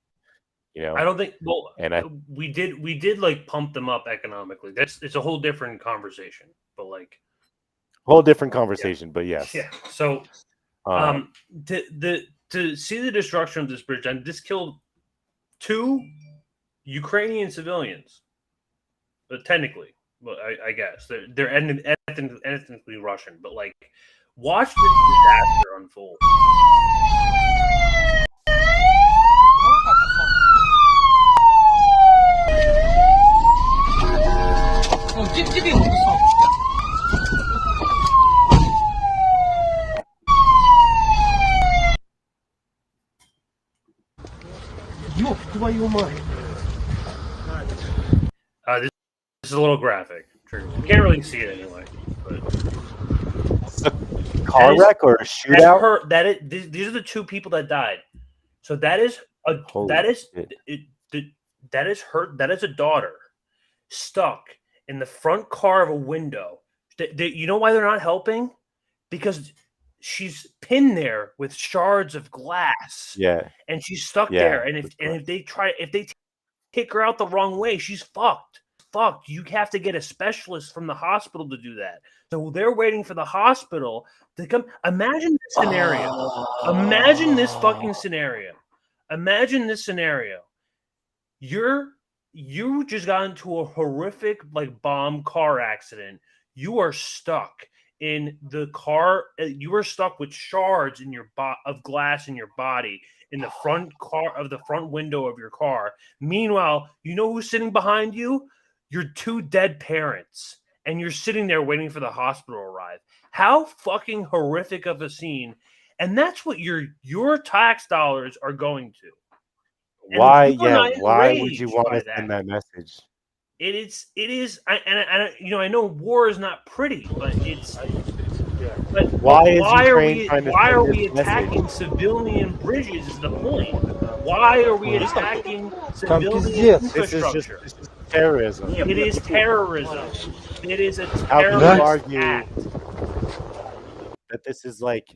I don't think. Well, and we did like pump them up economically. It's a whole different conversation. But like, whole different conversation. Yeah. But yes. Yeah. So, to see the destruction of this bridge, and this killed 2 Ukrainian civilians. But technically, well, I guess they're ethnically Russian, but like, watch this disaster unfold. This is a little graphic. You can't really see it anyway. But car wreck or a shootout? These are the 2 people that died. So that is a daughter stuck in the front car of a window. You know why they're not helping? Because she's pinned there with shards of glass. Yeah, and she's stuck there. And if they take her out the wrong way, she's fucked. You have to get a specialist from the hospital to do that. So they're waiting for the hospital to come. Imagine this scenario. Imagine this fucking scenario. Imagine this scenario. You just got into a horrific bomb car accident. You are stuck in the car. You are stuck with shards in your of glass in your body in the front window of your car. Meanwhile, you know who's sitting behind you? Your 2 dead parents, and you're sitting there waiting for the hospital to arrive. How fucking horrific of a scene. And that's what your tax dollars are going to. And why would you want to send that message? It is. I know war is not pretty, but it's. But why are we attacking civilian bridges? Is the point? Why are we attacking civilian infrastructure? This is terrorism. It is terrorism. It is a terrorist How can you argue act. that this is like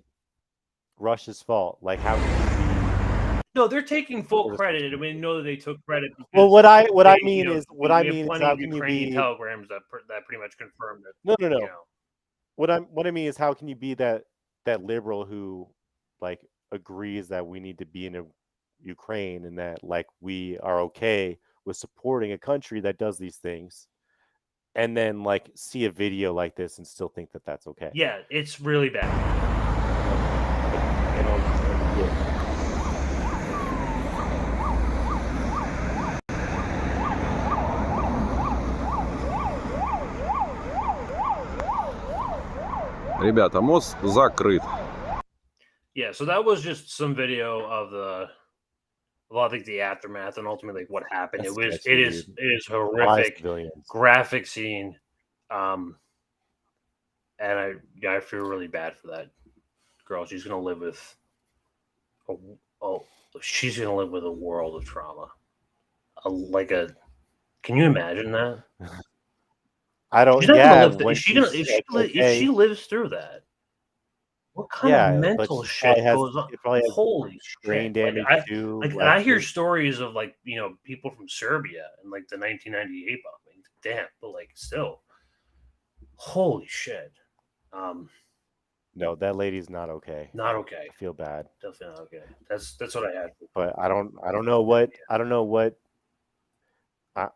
Russia's fault? Like, how can No, they're taking full credit. I mean, know that they took credit. Well, what I mean is how can you be telegrams that pretty much confirmed it. No. You know. What I mean is, how can you be that liberal who like agrees that we need to be in Ukraine and that like we are okay with supporting a country that does these things, and then like see a video like this and still think that that's okay? Yeah, it's really bad. Ребята, мост закрыт. Yeah, so that was just some video of I think the aftermath and ultimately what happened. It is horrific, graphic scene, and I feel really bad for that girl. She's gonna live with she's gonna live with a world of trauma. Can you imagine that? I don't. If she lives through that, what kind of mental shit goes on? Holy brain damage too. I hear stories of people from Serbia and the 1998 bombing. Damn, but still, holy shit. No, that lady's not okay. Not okay. I feel bad. Definitely not okay. That's what I had. But I don't know what.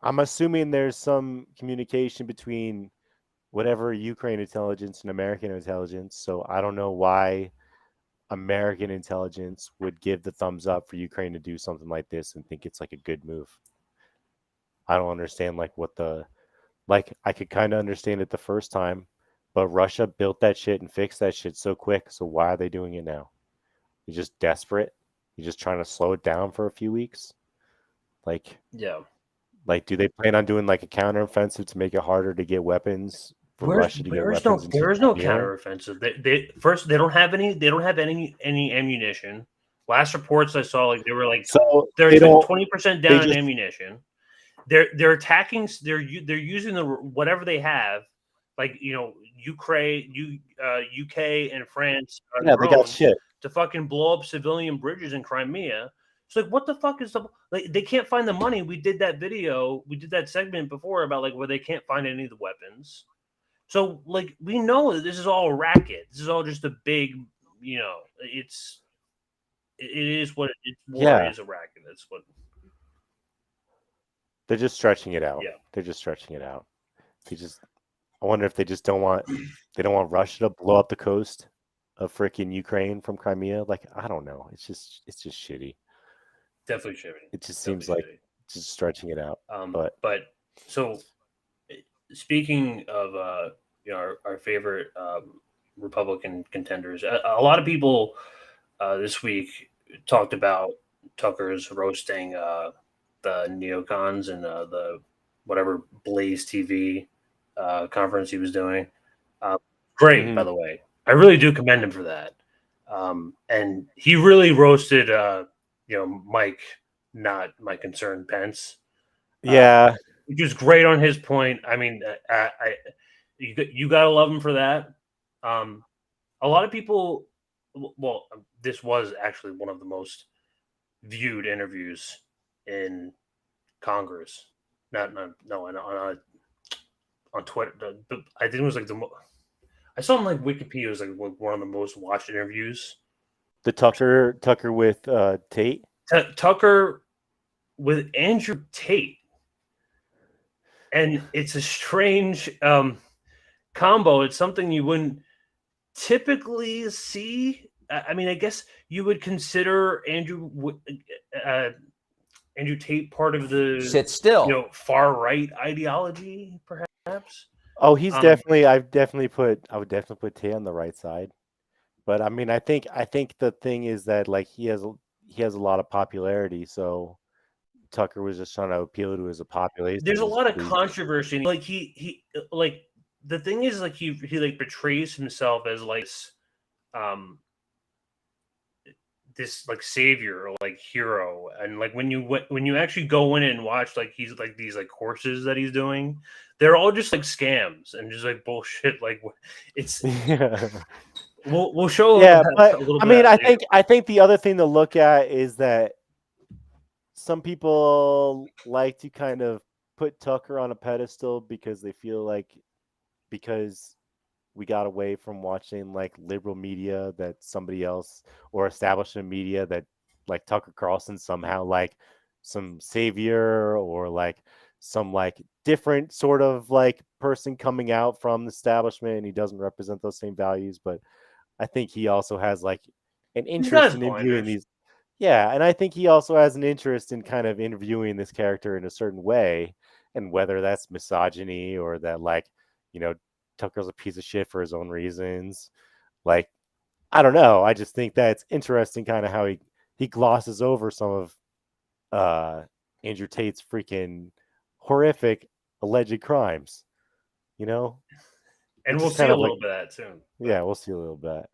I'm assuming there's some communication between whatever Ukraine intelligence and American intelligence. So I don't know why American intelligence would give the thumbs up for Ukraine to do something like this and think it's like a good move. I don't understand I could kind of understand it the first time, but Russia built that shit and fixed that shit so quick. So why are they doing it now? You're just desperate. You're just trying to slow it down for a few weeks. Yeah. Do they plan on doing a counteroffensive to make it harder to get weapons for Russia to get weapons? There is no counteroffensive. They don't have any. They don't have any ammunition. Last reports I saw, they were they're 20% down in ammunition. They're attacking. They're using whatever they have, Ukraine, UK, and France. Yeah, they got shit to fucking blow up civilian bridges in Crimea. It's what the fuck is they can't find the money. We did that video, we did that segment before about where they can't find any of the weapons. So we know that this is all a racket. This is all just a big, it's it is what war Yeah. is a racket. That's what They're just stretching it out. Yeah. They're just stretching it out. I wonder if they just don't want Russia to blow up the coast of freaking Ukraine from Crimea. Like, I don't know. It's just shitty. definitely shitty. It just seems like just stretching it out. But so speaking of our favorite Republican contenders, a lot of people this week talked about Tucker's roasting the neocons and the whatever Blaze TV conference he was doing. Great, by the way. I really do commend him for that. And he really roasted, Mike, not my concern, Pence. Yeah, which was great on his point. I mean, you gotta love him for that. A lot of people. Well, this was actually one of the most viewed interviews in Congress. On Twitter. I think it was like I saw on like Wikipedia. It was like one of the most watched interviews. The Tucker with Tate. Tucker with Andrew Tate, and it's a strange combo. It's something you wouldn't typically see. I mean, I guess you would consider Andrew Tate part of the sit still, far right ideology, perhaps. Oh, he's definitely. I would definitely put Tate on the right side. But I mean, I think the thing is that like he has a lot of popularity, so Tucker was just trying to appeal to his population. There's a lot of controversy. Like he like the thing is like he like portrays himself as like this like savior or like hero, and like when you actually go in and watch like he's like these like courses that he's doing, they're all just like scams and just like bullshit. Like it's we'll show but a little I bit mean I think the other thing to look at is that some people like to kind of put Tucker on a pedestal because they feel like because we got away from watching like liberal media that somebody else or establishment media that like Tucker Carlson somehow like some savior or like some like different sort of like person coming out from the establishment, and he doesn't represent those same values. But I think he also has like an interest in interviewing these. Yeah, and I think he also has an interest in kind of interviewing this character in a certain way, and whether that's misogyny or that like, Tucker's a piece of shit for his own reasons. Like, I don't know. I just think that it's interesting kind of how he glosses over some of Andrew Tate's freaking horrific alleged crimes, And we'll see a little bit of that soon. Yeah, we'll see a little bit.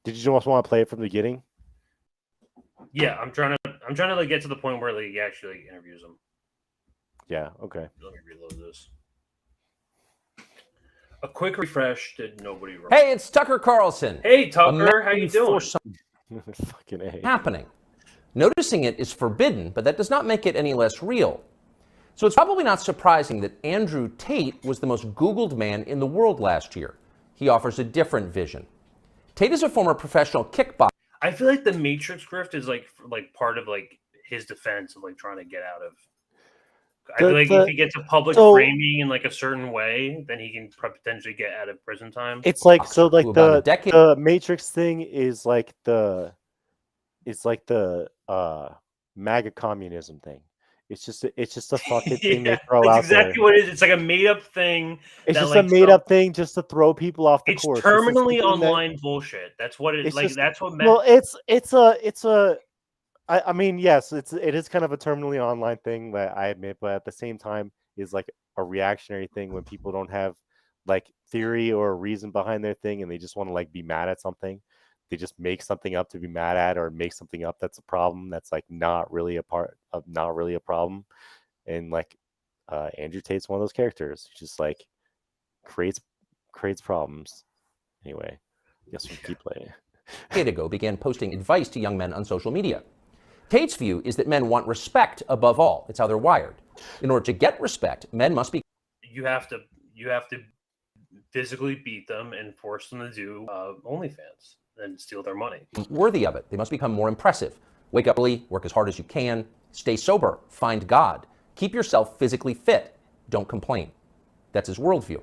Did you just want to play it from the beginning? Yeah, I'm trying to like get to the point where like he actually like, interviews him. Yeah, okay. Let me reload this. A quick refresh did nobody wrong. Hey, it's Tucker Carlson. Hey, Tucker, how you doing? Fucking A. Happening. Noticing it is forbidden, but that does not make it any less real. So it's probably not surprising that Andrew Tate was the most Googled man in the world last year. He offers a different vision. Tate is a former professional kickboxer. I feel like the Matrix grift is like part of like his defense of like trying to get out of. I feel like if he gets a public framing in like a certain way, then he can potentially get out of prison time. It's like so like the Matrix thing is like the MAGA communism thing. It's just a fucking thing they throw out exactly there. What it is. It's like a made up thing. It's just a made up thing just to throw people off the course. It's terminally online bullshit. That's what it is. Like that's what. Well, it's a. I mean, yes, it is kind of a terminally online thing that I admit, but at the same time, is like a reactionary thing when people don't have like theory or a reason behind their thing, and they just want to like be mad at something. They just make something up to be mad at, or make something up that's a problem that's like not really a problem. And like Andrew Tate's one of those characters who just like creates problems. Anyway, I guess we keep playing. A decade ago began posting advice to young men on social media. Tate's view is that men want respect above all. It's how they're wired. In order to get respect, men must be. You have to physically beat them and force them to do OnlyFans. and steal their money. Worthy of it. They must become more impressive. Wake up early, work as hard as you can, stay sober, find God, keep yourself physically fit, don't complain. That's his worldview.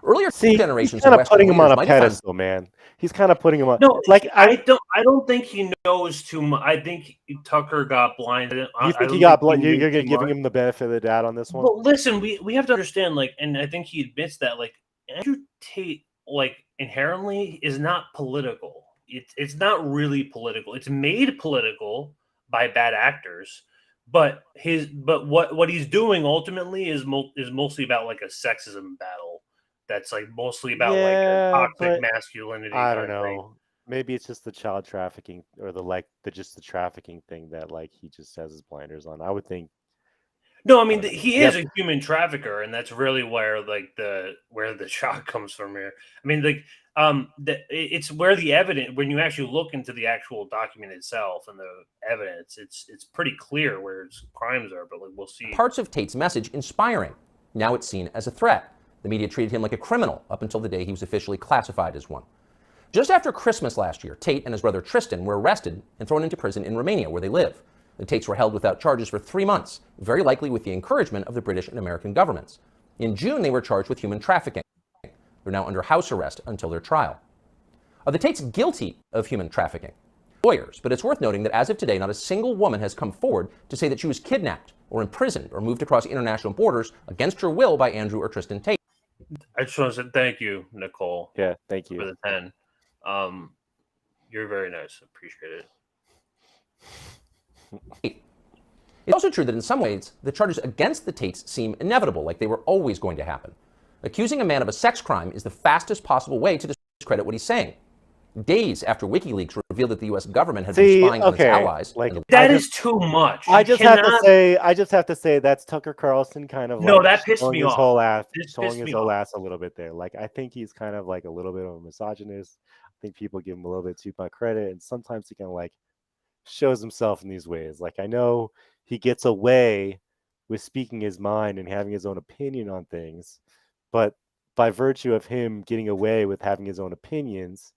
Earlier generations he's kind of of Western putting him on leaders a might have found pedestal, man. He's kind of putting him on. No, like I don't think he knows too much. I think Tucker got blinded. You think he got blinded? You're giving him the benefit of the doubt on this one? Well, listen, we have to understand, like, and I think he admits that, like, Andrew Tate, like, inherently is not political. It's not really political. It's made political by bad actors, but what he's doing ultimately is mostly about like a sexism battle. That's like mostly about like a toxic masculinity. I don't kind of thing. know. Maybe it's just the child trafficking or the trafficking thing that like he just has his blinders on. I would think. No, I mean he is a human trafficker, and that's really where like the shock comes from here. I mean, like it's where the evidence, when you actually look into the actual document itself and the evidence, it's pretty clear where his crimes are. But like we'll see. parts of Tate's message inspiring. Now it's seen as a threat. The media treated him like a criminal up until the day he was officially classified as one. Just after Christmas last year, Tate and his brother Tristan were arrested and thrown into prison in Romania, where they live. The Tates were held without charges for 3 months, very likely with the encouragement of the British and American governments. In June, they were charged with human trafficking. They're now under house arrest until their trial. Are the Tates guilty of human trafficking? Lawyers, but it's worth noting that as of today, not a single woman has come forward to say that she was kidnapped or imprisoned or moved across international borders against her will by Andrew or Tristan Tate. I just want to say thank you, Nicole. Yeah, thank you for the 10. You're very nice. Appreciate it. It's also true that in some ways, the charges against the Tates seem inevitable, like they were always going to happen. Accusing a man of a sex crime is the fastest possible way to discredit what he's saying. Days after WikiLeaks revealed that the U.S. government had been spying on its allies. Like, that is too much. I just have to say that's Tucker Carlson kind of no, like that pissed me off. Showing his whole ass a little bit there. Like I think he's kind of like a little bit of a misogynist. I think people give him a little bit too much credit, and sometimes he kind of like shows himself in these ways. Like I know he gets away with speaking his mind and having his own opinion on things, but by virtue of him getting away with having his own opinions,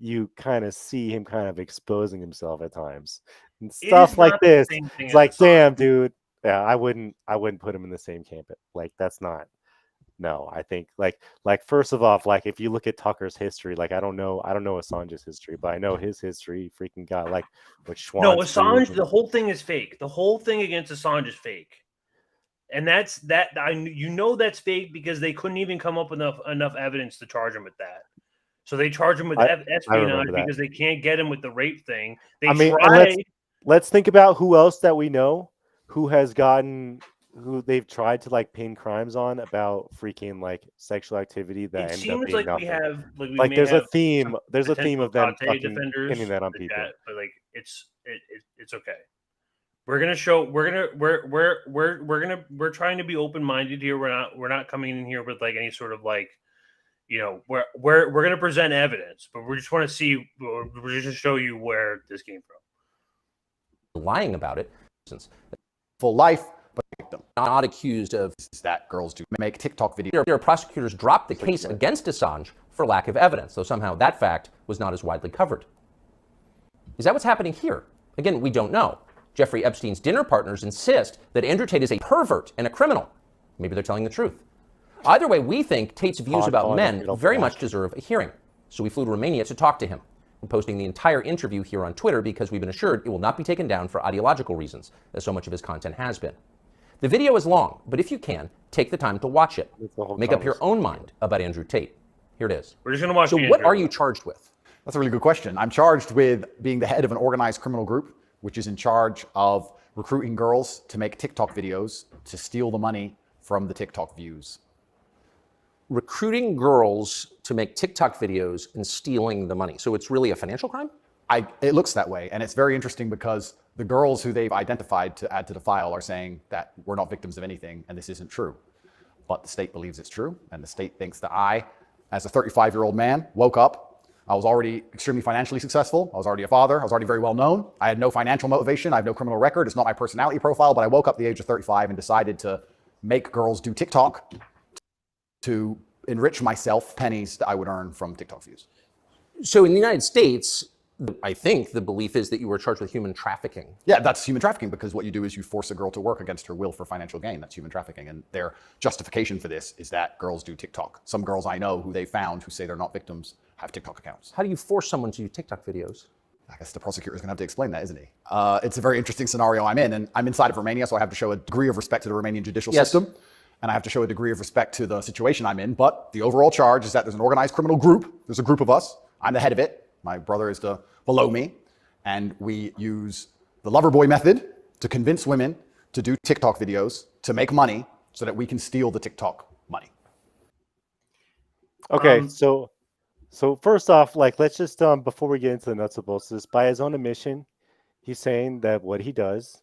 you kind of see him kind of exposing himself at times and stuff like this. It's like, damn, dude. Yeah, I wouldn't put him in the same camp. Like that's not. No, I think like first of all, like if you look at Tucker's history, like I don't know Assange's history, but I know his history. Freaking got like what Schwann. No, Assange. The whole thing is fake. The whole thing against Assange is fake, and that's that's fake because they couldn't even come up with enough evidence to charge him with that. So they charge him with espionage because they can't get him with the rape thing. Let's think about who else that we know who they've tried to like pin crimes on about freaking like sexual activity that ended up being nothing. Like there's a theme. There's a theme of them pinning that on people. But like it's okay. We're gonna show. We're trying to be open minded here. We're not coming in here with like any sort of like. You know, we're going to present evidence, but we just want to see. We're just to show you where this came from. Lying about it, since full life, but not accused of that girls do make TikTok videos. There, prosecutors dropped the case against Assange for lack of evidence, though somehow that fact was not as widely covered. Is that what's happening here? Again, we don't know. Jeffrey Epstein's dinner partners insist that Andrew Tate is a pervert and a criminal. Maybe they're telling the truth. Either way, we think Tate's views about men very much deserve a hearing. So we flew to Romania to talk to him. We're posting the entire interview here on Twitter because we've been assured it will not be taken down for ideological reasons, as so much of his content has been. The video is long, but if you can, take the time to watch it. Make up your own mind about Andrew Tate. Here it is. We're just going to watch. So what are you charged with? That's a really good question. I'm charged with being the head of an organized criminal group, which is in charge of recruiting girls to make TikTok videos to steal the money from the TikTok views. Recruiting girls to make TikTok videos and stealing the money. So it's really a financial crime? It looks that way. And it's very interesting because the girls who they've identified to add to the file are saying that we're not victims of anything and this isn't true. But the state believes it's true. And the state thinks that I, as a 35-year-old man, woke up. I was already extremely financially successful. I was already a father. I was already very well known. I had no financial motivation. I have no criminal record. It's not my personality profile. But I woke up at the age of 35 and decided to make girls do TikTok to enrich myself pennies that I would earn from TikTok views. So in the United States, I think the belief is that you were charged with human trafficking. Yeah, that's human trafficking because what you do is you force a girl to work against her will for financial gain. That's human trafficking. And their justification for this is that girls do TikTok. Some girls I know who they found who say they're not victims have TikTok accounts. How do you force someone to do TikTok videos? I guess the prosecutor is going to have to explain that, isn't he? It's a very interesting scenario I'm in, and I'm inside of Romania, so I have to show a degree of respect to the Romanian judicial system, and I have to show a degree of respect to the situation I'm in. But the overall charge is that there's an organized criminal group. There's a group of us. I'm the head of it. My brother is below me, and we use the lover boy method to convince women to do TikTok videos to make money so that we can steal the TikTok money. Okay, so first off, like, let's just before we get into the nuts and bolts of this, by his own admission, he's saying that what he does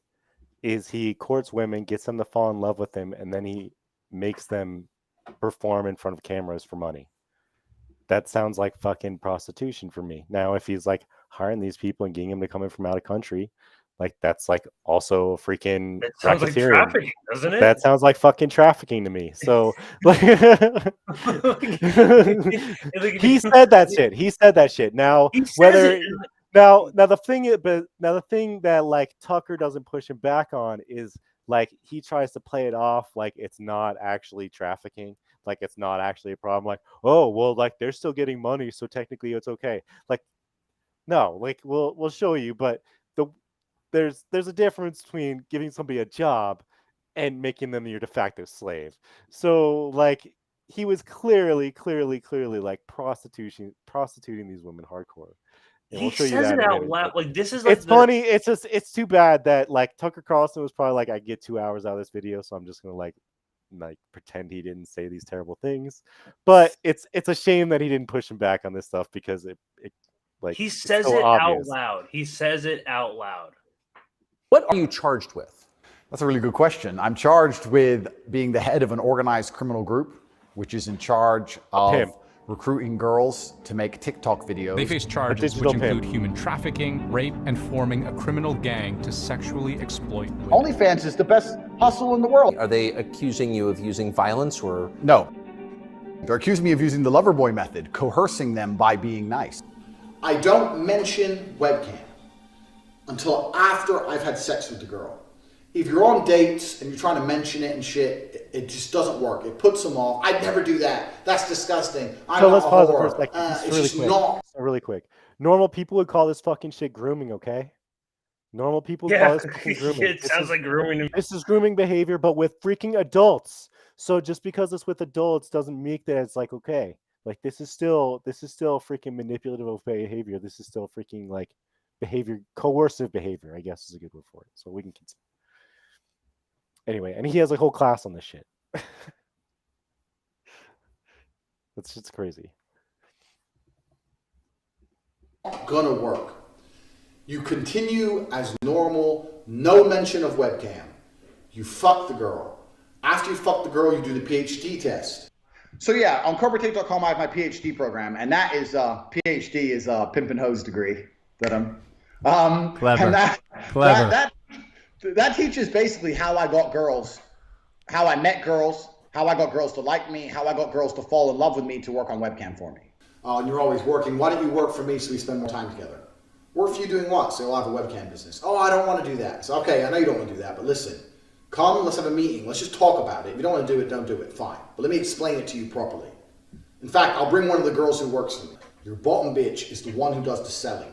is he courts women, gets them to fall in love with him, and then he makes them perform in front of cameras for money. That sounds like fucking prostitution for me. Now, if he's like hiring these people and getting them to come in from out of country, like that's like also freaking That sounds like trafficking, doesn't it? That sounds like fucking trafficking to me. So like, he said that shit. He said that shit. Now whether now the thing that like Tucker doesn't push him back on is like he tries to play it off like it's not actually trafficking. Like it's not actually a problem. Like, oh well, like they're still getting money, so technically it's okay. Like, no, like we'll show you, but there's a difference between giving somebody a job and making them your de facto slave. So like he was clearly like prostituting these women hardcore. And He says it out loud. Like this is like it's funny. It's just it's too bad that like Tucker Carlson was probably like, I get 2 hours out of this video, so I'm just gonna like pretend he didn't say these terrible things. But it's a shame that he didn't push him back on this stuff because it like he says so it obvious. out loud. He says it out loud. What are you charged with? That's a really good question. I'm charged with being the head of an organized criminal group, which is in charge of recruiting girls to make TikTok videos. They face charges which include human trafficking, rape, and forming a criminal gang to sexually exploit women. OnlyFans is the best hustle in the world. Are they accusing you of using violence or? No. They're accusing me of using the lover boy method, coercing them by being nice. I don't mention webcam until after I've had sex with the girl. If you're on dates and you're trying to mention it and shit, it just doesn't work. It puts them off. I'd never do that. That's disgusting. I'm let's pause it for a whore. second. Really quick. Normal people would call this fucking shit grooming, okay? Normal people would call this fucking grooming. It sounds like grooming. This is grooming behavior, but with freaking adults. So just because it's with adults doesn't make that it's like okay. Like this is still freaking manipulative of behavior. This is still freaking like coercive behavior, I guess is a good word for it. So we can continue. Anyway, and he has a whole class on this shit. That's just crazy. Gonna work. You continue as normal, no mention of webcam. You fuck the girl. After you fuck the girl, you do the PhD test. So yeah, on CobraTake.com I have my PhD program, and that is PhD is a pimp and hose degree that I'm clever. And that teaches basically how I got girls, how I met girls, how I got girls to like me, how I got girls to fall in love with me to work on webcam for me. And you're always working. Why don't you work for me so we spend more time together? Work for you doing what? So you'll have a webcam business. Oh, I don't want to do that. So okay, I know you don't want to do that, but listen, come, let's have a meeting. Let's just talk about it. If you don't want to do it, don't do it. Fine. But let me explain it to you properly. In fact, I'll bring one of the girls who works for me. Your bottom bitch is the one who does the selling.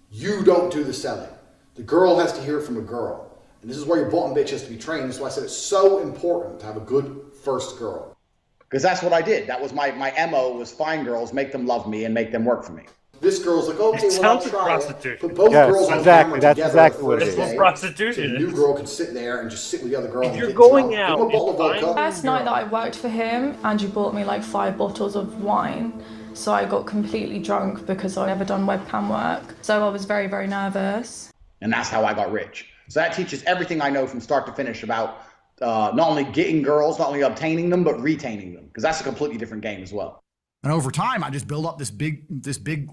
You don't do the selling. The girl has to hear it from a girl. And this is where your bottom bitch has to be trained. That's why I said it's so important to have a good first girl. Because that's what I did. That was my MO was find girls, make them love me, and make them work for me. This girl's like, okay, It well, I'll sounds like try prostitution. it. Put both girls on exactly. camera That's together exactly the what it first is. day, Prostitution. So the new girl can sit there and just sit with the other girl. If and you're get going drunk. out, Give him a bottle of it's vodka. First night that I worked for him, Andrew bought me like 5 bottles of wine. So I got completely drunk because I'd never done webcam work. So I was very, very nervous. And that's how I got rich. So that teaches everything I know from start to finish about not only getting girls, not only obtaining them, but retaining them. Because that's a completely different game as well. And over time, I just build up this big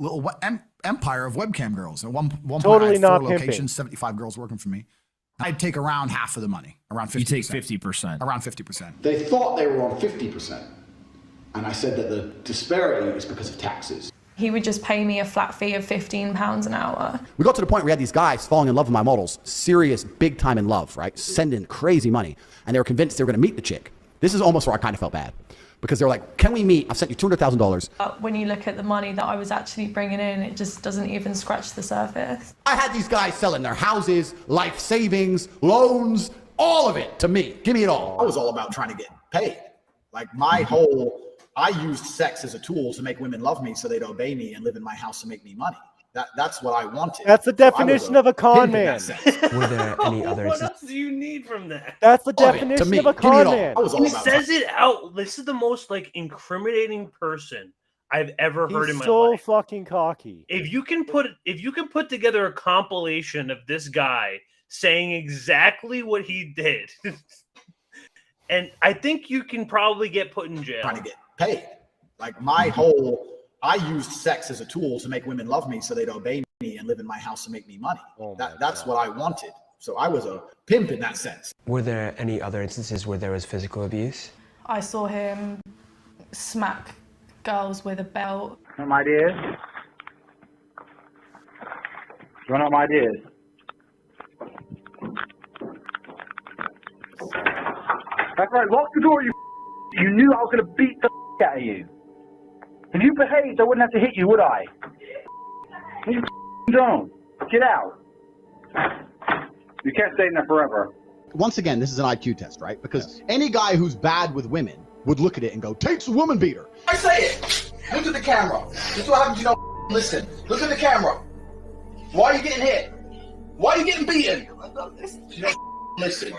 little empire of webcam girls. At one point, Totally I had not 4 pimping. locations, 75 girls working for me. I'd take around half of the money, around 50%. You take 50%. Around 50%. They thought they were on 50%. And I said that the disparity is because of taxes. He would just pay me a flat fee of £15 an hour. We got to the point where we had these guys falling in love with my models, serious, big time in love, right? Sending crazy money. And they were convinced they were going to meet the chick. This is almost where I kind of felt bad. Because they were like, can we meet? I've sent you $200,000. When you look at the money that I was actually bringing in, it just doesn't even scratch the surface. I had these guys selling their houses, life savings, loans, all of it to me. Give me it all. I was all about trying to get paid. Like my whole, I used sex as a tool to make women love me so they'd obey me and live in my house and make me money. That's what I wanted. That's the definition of a con man. Were there any other What else do you need from that? That's the definition of a con man. He says it out. This is the most like incriminating person I've ever heard in my life. So fucking cocky. If you can put together a compilation of this guy saying exactly what he did, and I think you can probably get put in jail. Trying to get paid. Like my whole, I used sex as a tool to make women love me so they'd obey me and live in my house and make me money. That's what I wanted. So I was a pimp in that sense. Were there any other instances where there was physical abuse? I saw him smack girls with a belt. Some ideas? You want some ideas? That's right, lock the door, you knew I was going to beat the out of you. If you behaved, I wouldn't have to hit you, would I? You don't. Get out. You can't stay in there forever. Once again, this is an IQ test, right? Because any guy who's bad with women would look at it and go, Tate's a woman beater. I say it. Look at the camera. This is what happens, you don't listen. Look at the camera. Why are you getting hit? Why are you getting beaten? You don't listen.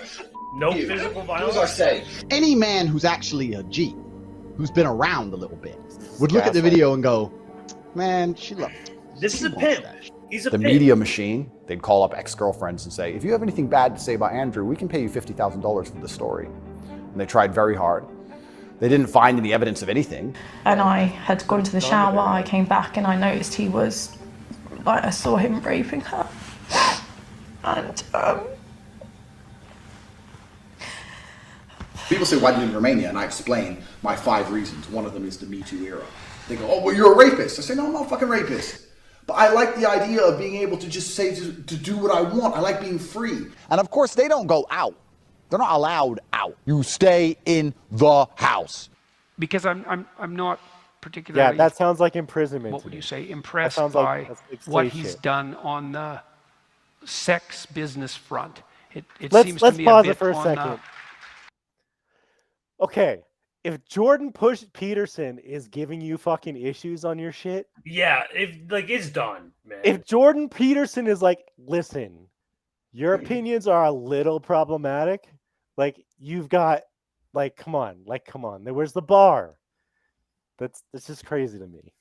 No physical violence. Do as I say. Any man who's actually a G, who's been around a little bit, would look at the video and go, man, she loved it. This is a pimp. He's a The pimp. media machine, they'd call up ex-girlfriends and say, if you have anything bad to say about Andrew, we can pay you $50,000 for the story. And they tried very hard. They didn't find any evidence of anything. And I had gone to the shower, I came back and I noticed he was, like, I saw him raping her. And, People say, why did you live in Romania? And I explain my 5 reasons. One of them is the Me Too era. They go, oh, well, you're a rapist. I say, no, I'm not a fucking rapist. But I like the idea of being able to just say, to do what I want. I like being free. And of course, they don't go out. They're not allowed out. You stay in the house. Because I'm not particularly. Yeah, that sounds like imprisonment. What would you say? Impressed sounds by like what slave he's shit. done on the sex business front. It Let's seems to me pause a bit it for a on, second. Okay, if Jordan Peterson is giving you fucking issues on your shit, Yeah, it's done, man. if Jordan Peterson is like, listen, your opinions are a little problematic, like you've got, come on, where's the bar? That's just crazy to me.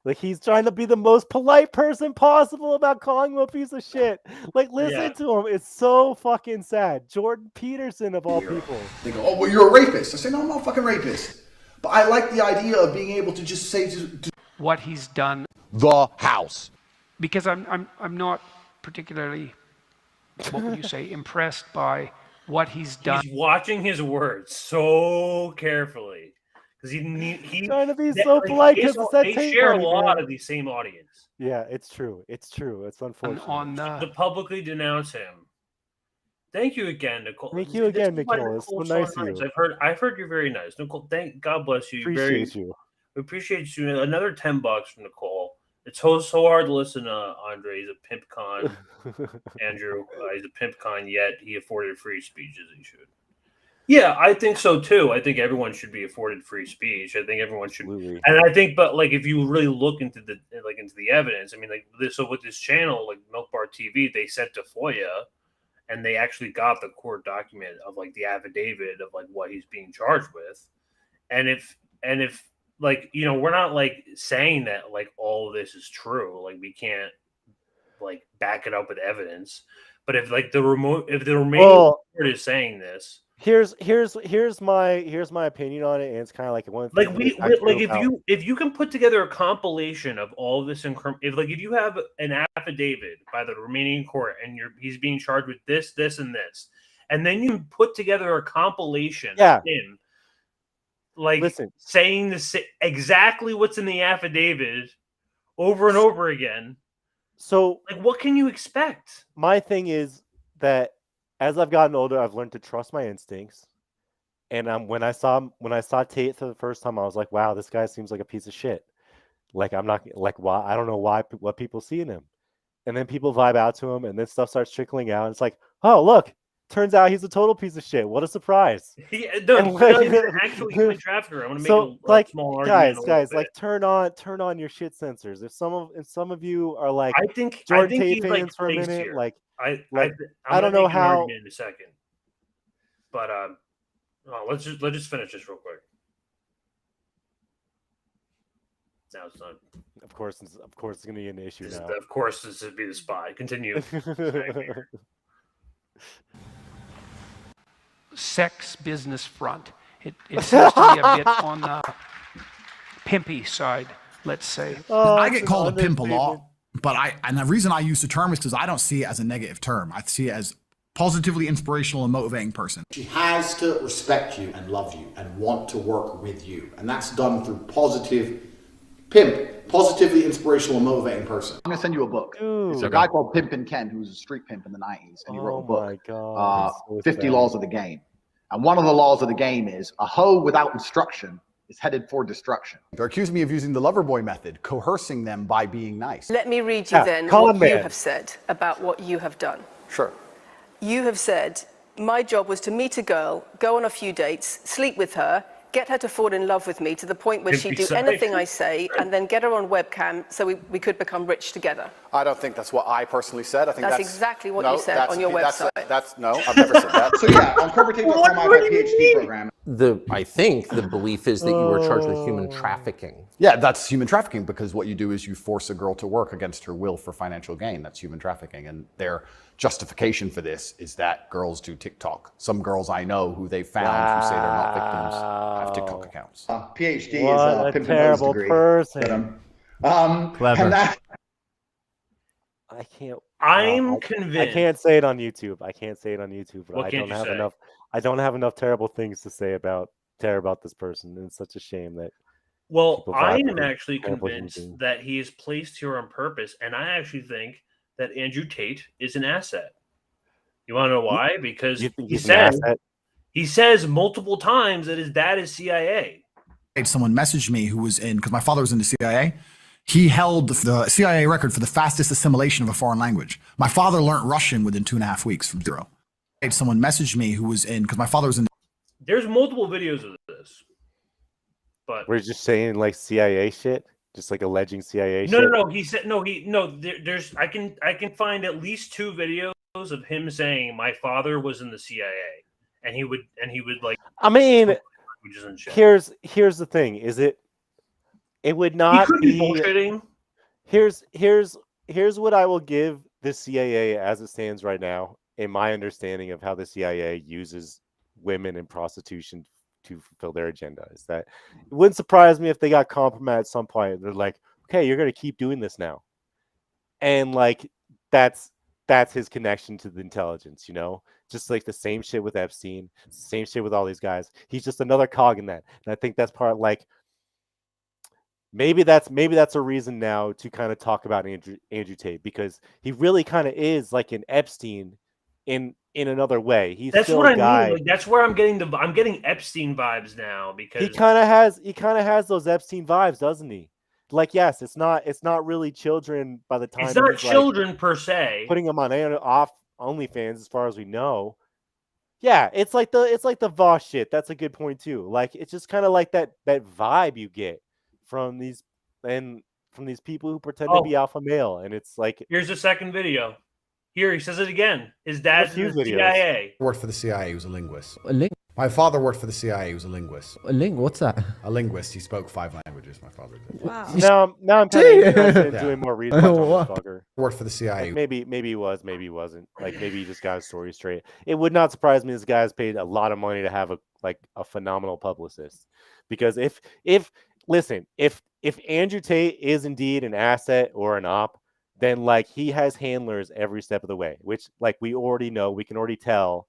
Like he's trying to be the most polite person possible about calling him a piece of shit. Like listen to him. It's so fucking sad. Jordan Peterson of all people. They go, oh, well, you're a rapist. I say, no, I'm not a fucking rapist. But I like the idea of being able to just say, what he's done. The house. Because I'm not particularly, what would you say, impressed by what he's done. He's watching his words so carefully because he's trying to be so polite because they share a lot of the same audience. Yeah, it's true. It's unfortunate. To publicly denounce him. Thank you again, Nicole. Thank you again, Nicole. It's so nice of you. I've heard you're very nice, Nicole. God bless you. Appreciate you. We appreciate you. Another $10 from Nicole. It's so hard to listen to Andre. He's a pimp con. Andrew, he's a pimp con, yet he afforded free speech as he should. Yeah, I think so too. I think everyone should be afforded free speech. I think everyone should, and I think, but if you really look into the evidence, I mean, so with this channel, Milk Bar TV, they sent to FOIA, and they actually got the court document of the affidavit of what he's being charged with, and if we're not saying that all of this is true, we can't back it up with evidence, but if the remaining court is saying this. Here's my opinion on it, and it's kind of one thing. If you can put together a compilation of all of this, if you have an affidavit by the remaining court and he's being charged with this, and this, and then you put together a compilation of him, saying exactly what's in the affidavit over and over again. So, like, what can you expect? My thing is that as I've gotten older, I've learned to trust my instincts. And when I saw Tate for the first time, I was like, wow, this guy seems like a piece of shit. Like, I'm not like, why? I don't know what people see in him. And then people vibe out to him, and then stuff starts trickling out. And it's like, oh, look, turns out he's a total piece of shit. What a surprise! Yeah, no, he's an actual human trafficker. I'm gonna make a small argument. Guys, like turn on your shit sensors. If some of you are like, I think Jordan Tate he's fans like for a placed minute, here. like, I'm I don't know make an how. argument in a second, but let's just finish this real quick. Now it's done. Of course, it's going to be an issue now. Of course, this would be the spy. Continue. Sex business front. It seems to be a bit on the pimpy side, let's say. I get called a pimp a lot, but and the reason I use the term is because I don't see it as a negative term. I see it as positively inspirational and motivating person. She has to respect you and love you and want to work with you. And that's done through positively inspirational and motivating person. I'm going to send you a book. Dude. It's a guy called Pimpin' Ken, who was a street pimp in the 90s, and he wrote a book, so 50 Laws of the Game. And one of the laws of the game is a hoe without instruction is headed for destruction. They're accusing me of using the lover boy method, coercing them by being nice. Let me read you then what you have said about what you have done. Sure. You have said, my job was to meet a girl, go on a few dates, sleep with her, get her to fall in love with me to the point where she'd do anything I say, and then get her on webcam so we could become rich together. I don't think that's what I personally said. I think that's exactly what you said on your website. No, I've never said that. So yeah, on covertape.com I have a PhD program. I think the belief is that you were charged with human trafficking. Yeah, that's human trafficking, because what you do is you force a girl to work against her will for financial gain. That's human trafficking. And their justification for this is that girls do TikTok. Some girls I know who they found who say they're not victims have TikTok accounts. PhD what is a terrible degree. person. Clever. And that, I can't. I'm convinced. I can't say it on YouTube. But What I can't don't you have say? enough. I don't have enough terrible things to say about this person. And it's such a shame that. Well, people I vibe am with actually terrible human convinced beings. that he is placed here on purpose, and I actually think that Andrew Tate is an asset. You want to know why? Because You think he he's an asset? says multiple times that his dad is CIA. Someone messaged me who was in, because my father was in the CIA. He held the CIA record for the fastest assimilation of a foreign language. My father learned Russian within 2.5 weeks from zero. Someone messaged me who was in, because my father was in. There's multiple videos of this, but We're just saying like CIA shit, just like alleging CIA no, shit. no. He said no. There's I can find at least 2 videos of him saying my father was in the CIA, and he would like. I mean, languages and shit. here's the thing: it would not could be bullshitting. Here's what I will give the CIA as it stands right now, in my understanding of how the CIA uses women in prostitution to fulfill their agenda. Is that it wouldn't surprise me if they got compromised at some point. They're like, okay, you're gonna keep doing this now, and like that's his connection to the intelligence, just like the same shit with Epstein, same shit with all these guys. He's just another cog in that, and I think that's part like. Maybe that's a reason now to kind of talk about Andrew Tate, because he really kind of is like an Epstein in another way. That's still what a guy. I mean. Like, that's where I'm getting Epstein vibes now, because he kind of has those Epstein vibes, doesn't he? Like, yes, it's not really children by the time it's not he's, children like, per se. putting them on off OnlyFans, as far as we know. Yeah, it's like the Voss shit. That's a good point too. Like, it's just kind of like that vibe you get from these people who pretend to be alpha male, and it's like, here's the second video. Here he says it again. His dad's in the CIA. Worked for the CIA. He was a linguist. A linguist? My father worked for the CIA. He was a linguist. What's that? A linguist. He spoke 5 languages. My father did. Wow. Now I'm kind of interested in doing more research on this fucker. Worked for the CIA. Like maybe he was, maybe he wasn't. Like, maybe he just got his story straight. It would not surprise me this guy's paid a lot of money to have a phenomenal publicist. Because if Andrew Tate is indeed an asset or an op, then like he has handlers every step of the way, which like we already know, we can already tell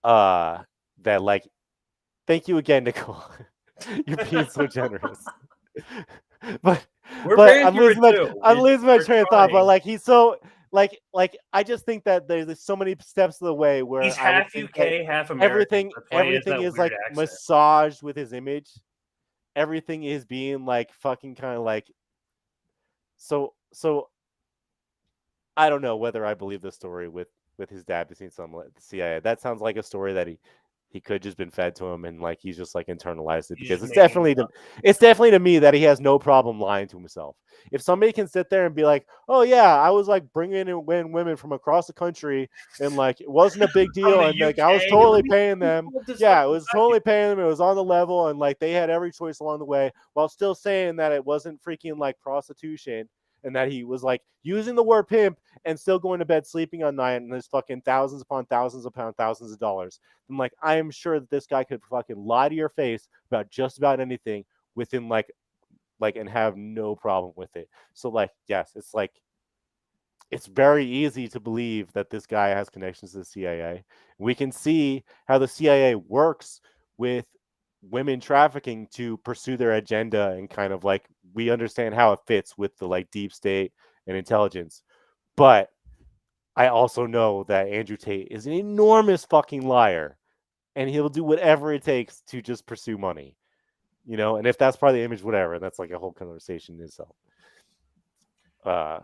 that like, thank you again, Nicole. You're being so generous. But We're but ran through it too. I'm losing my We're train of thought. But trying. like he's so like I just think that there's so many steps of the way where He's I would half think UK, that half American. That's why he has everything that is weird like accent. massaged with his image. Everything is being like fucking kind of like so I don't know whether I believe this story with his dad being something like the CIA. That sounds like a story that he could just been fed to him and like he's just like internalized it, because it's definitely to me that he has no problem lying to himself. If somebody can sit there and be like, oh yeah, I was like bringing in women from across the country and like it wasn't a big deal and like I was totally paying them. Yeah, it was totally paying them. It was on the level and like they had every choice along the way, while still saying that it wasn't freaking like prostitution and that he was like using the word pimp and still going to bed sleeping on night and there's fucking thousands upon thousands upon thousands of dollars. I'm like, I am sure that this guy could fucking lie to your face about just about anything within like and have no problem with it. So like, yes, it's like it's very easy to believe that this guy has connections to the CIA. We can see how the CIA works with women trafficking to pursue their agenda, and kind of like we understand how it fits with the like deep state and intelligence. But I also know that Andrew Tate is an enormous fucking liar, and he'll do whatever it takes to just pursue money, you know. And if that's part of the image, whatever, that's like a whole conversation in itself. So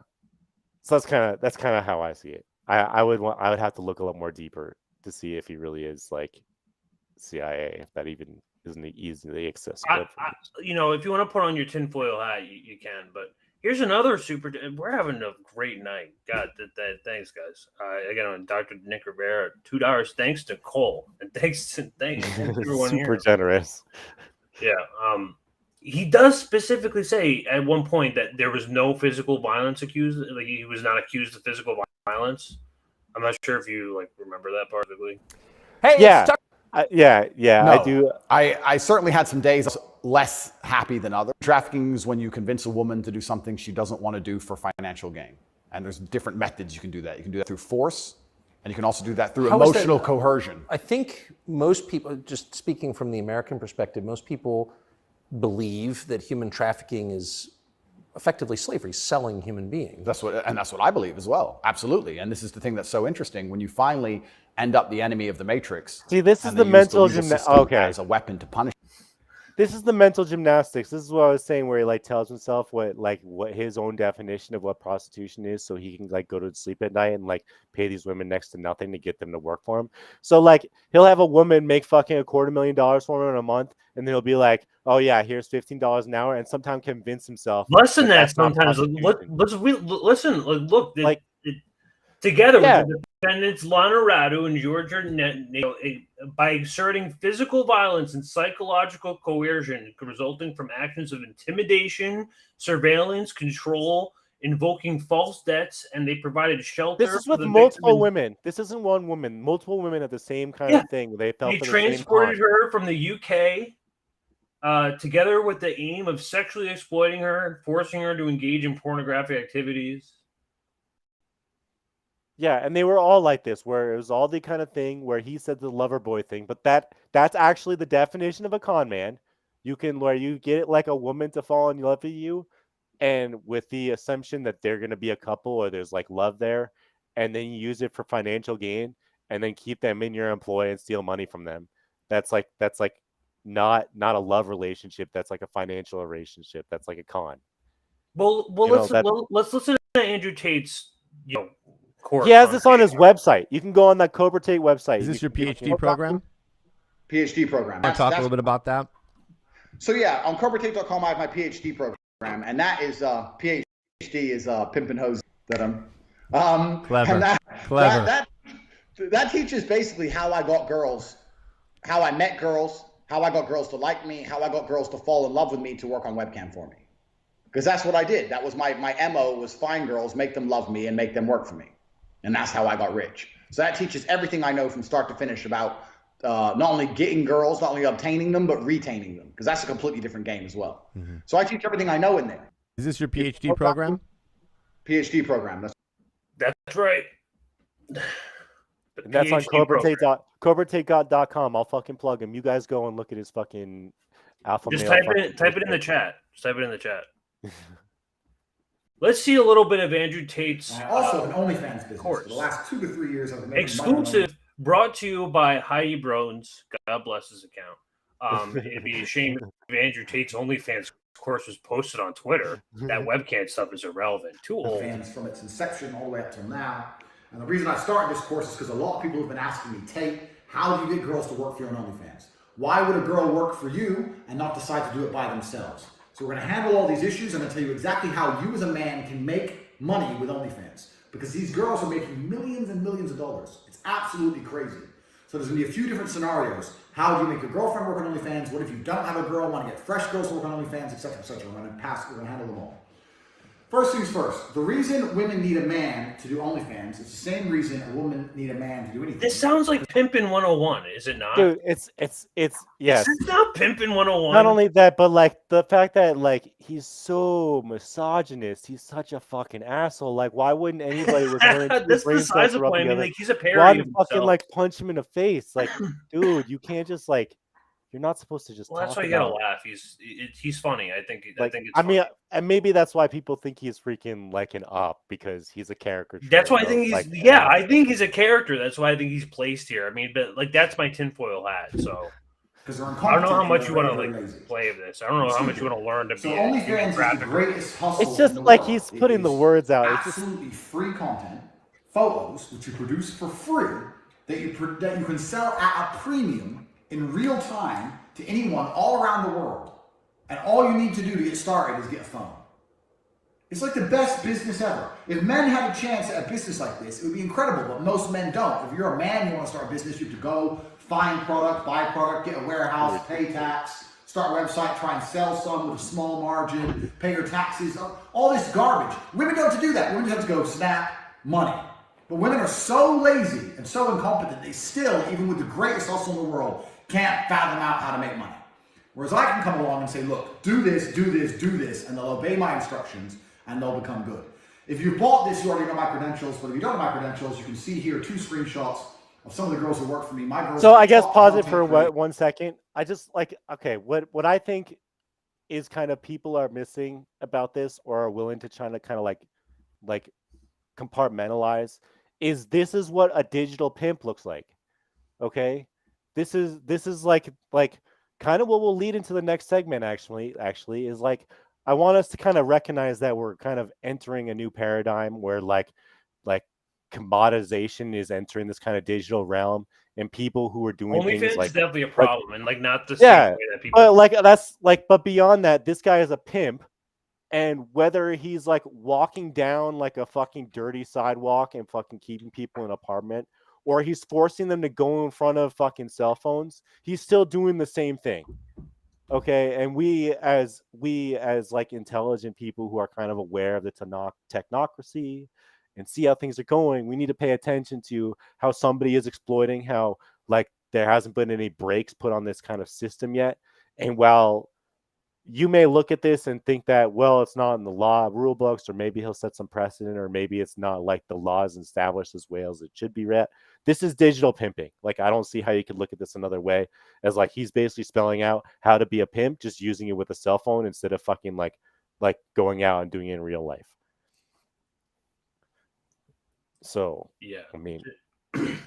that's kind of how I see it. I would have to look a lot more deeper to see if he really is like CIA, if that even isn't easily accessible. You know, if you want to put on your tinfoil hat, you can. But here's another super. We're having a great night. God, thanks, guys. Again, on Dr. Nick Rivera, $2. Thanks to Cole, and thanks to everyone super here. generous. Yeah. He does specifically say at one point that there was no physical violence accused. Like he was not accused of physical violence. I'm not sure if you like remember that perfectly. Hey, yeah. No, I do. I certainly had some days less happy than others. Trafficking is when you convince a woman to do something she doesn't want to do for financial gain. And there's different methods you can do that. You can do that through force, and you can also do that through emotional coercion. I think most people, just speaking from the American perspective, most people believe that human trafficking is effectively slavery, selling human beings. That's what I believe as well. Absolutely. And this is the thing that's so interesting when you finally end up the enemy of the matrix. See, this is the mental gymnastics. Okay, as a weapon to punish. This is the mental gymnastics. This is what I was saying, where he like tells himself what his own definition of what prostitution is, so he can like go to sleep at night and like pay these women next to nothing to get them to work for him. So like he'll have a woman make fucking $250,000 for him in a month, and then he'll be like, "Oh yeah, here's $15 an hour," and sometimes convince himself less than that. Sometimes listen. Look, like together with the defendants Lana Radu and George Arnett, by exerting physical violence and psychological coercion resulting from actions of intimidation, surveillance, control, invoking false debts, and they provided shelter. This is with multiple women. This isn't one woman. Multiple women at the same kind of thing. They felt They for the transported same her from the UK together with the aim of sexually exploiting her and forcing her to engage in pornographic activities. Yeah, and they were all like this, where it was all the kind of thing where he said the lover boy thing, but that's actually the definition of a con man. Where you get like a woman to fall in love with you, and with the assumption that they're gonna be a couple or there's like love there, and then you use it for financial gain, and then keep them in your employ and steal money from them. That's like not a love relationship. That's like a financial relationship. That's like a con. Well, let's listen to Andrew Tate's He has this on his website. You can go on that Cobra Tate website. Is this your PhD program? PhD program. Want to talk a little bit about that? So yeah, on cobratate.com I have my PhD program, and that is PhD is pimp and hose that I'm clever. And Clever. That teaches basically how I got girls, how I met girls, how I got girls to like me, how I got girls to fall in love with me to work on webcam for me. Because that's what I did. That was my MO, was find girls, make them love me, and make them work for me. And that's how I got rich. So that teaches everything I know from start to finish about not only getting girls, not only obtaining them, but retaining them. Because that's a completely different game as well. Mm-hmm. So I teach everything I know in there. Is this your PhD program? PhD program. That's right. And that's on cobratate.com. I'll fucking plug him. You guys go and look at his fucking alpha Just male. type it in the chat. Just type it in the chat. Let's see a little bit of Andrew Tate's also an OnlyFans business. For the last 2 to 3 years, I've been making exclusive, brought to you by Heidi Brones. God bless his account. It'd be a shame if Andrew Tate's OnlyFans course was posted on Twitter. That webcam stuff is irrelevant. Too old. Fans from its inception all the way up till now. And the reason I started this course is because a lot of people have been asking me, Tate, how do you get girls to work for you on OnlyFans? Why would a girl work for you and not decide to do it by themselves? So we're going to handle all these issues. I'm going to tell you exactly how you as a man can make money with OnlyFans. Because these girls are making millions and millions of dollars. It's absolutely crazy. So there's going to be a few different scenarios. How do you make your girlfriend work on OnlyFans? What if you don't have a girl, want to get fresh girls to work on OnlyFans, etc., etc. We're going to handle them all. First things first, the reason women need a man to do OnlyFans is the same reason a woman need a man to do anything. This sounds like Pimpin' 101, is it not? Dude, it's yes. This is not Pimpin' 101. Not only that, but like the fact that like he's so misogynist, he's such a fucking asshole. Like, why wouldn't anybody with That's the size of point. I mean, like, he's a parody why of fucking himself. like punch him in the face? Like, dude, you can't just like. You're not supposed to just. Well, that's talk why you gotta about laugh. He's funny. I think. Like, I think. It's I mean, funny. and maybe that's why people think he's freaking like an op because he's a caricature. That's why I think he's. Like, Yeah, I think he's a character. That's why I think he's placed here. I mean, but like that's my tinfoil hat. So. I don't know how much you want to like play of this. I don't know how much you want to learn to be. So OnlyFans is the greatest hustle. It's just in the like world. he's putting the words out. It's just Absolutely free content, photos which you produce for free that you can sell at a premium in real time to anyone all around the world. And all you need to do to get started is get a phone. It's like the best business ever. If men had a chance at a business like this, it would be incredible, but most men don't. If you're a man, you want to start a business, you have to go find product, buy product, get a warehouse, pay tax, start a website, try and sell some with a small margin, pay your taxes, all this garbage. Women don't have to do that. Women just have to go snap money. But women are so lazy and so incompetent, they still, even with the greatest hustle in the world, can't fathom out how to make money. Whereas I can come along and say, look, do this, do this, do this, and they'll obey my instructions and they'll become good. If you bought this, you already know my credentials, but if you don't know my credentials, you can see here 2 screenshots of some of the girls who work for me. My girls. So I guess pause it for 1 second. I just like, okay, what I think is kind of people are missing about this or are willing to try to kind of like compartmentalize is this is what a digital pimp looks like. Okay. This is like kind of what will lead into the next segment actually is like I want us to kind of recognize that we're kind of entering a new paradigm where like commodization is entering this kind of digital realm and people who are doing OnlyFans things like is definitely a problem and like not the same way that people but like that's like but beyond that this guy is a pimp and whether he's like walking down like a fucking dirty sidewalk and fucking keeping people in an apartment or he's forcing them to go in front of fucking cell phones, he's still doing the same thing. Okay. And we as like intelligent people who are kind of aware of the technocracy and see how things are going, we need to pay attention to how somebody is exploiting, how like there hasn't been any brakes put on this kind of system yet. And while you may look at this and think that, well, it's not in the law rule books, or maybe he'll set some precedent, or maybe it's not like the law is established as well as it should be read. This is digital pimping. Like, I don't see how you could look at this another way as like he's basically spelling out how to be a pimp, just using it with a cell phone instead of fucking like going out and doing it in real life. So, yeah, I mean, this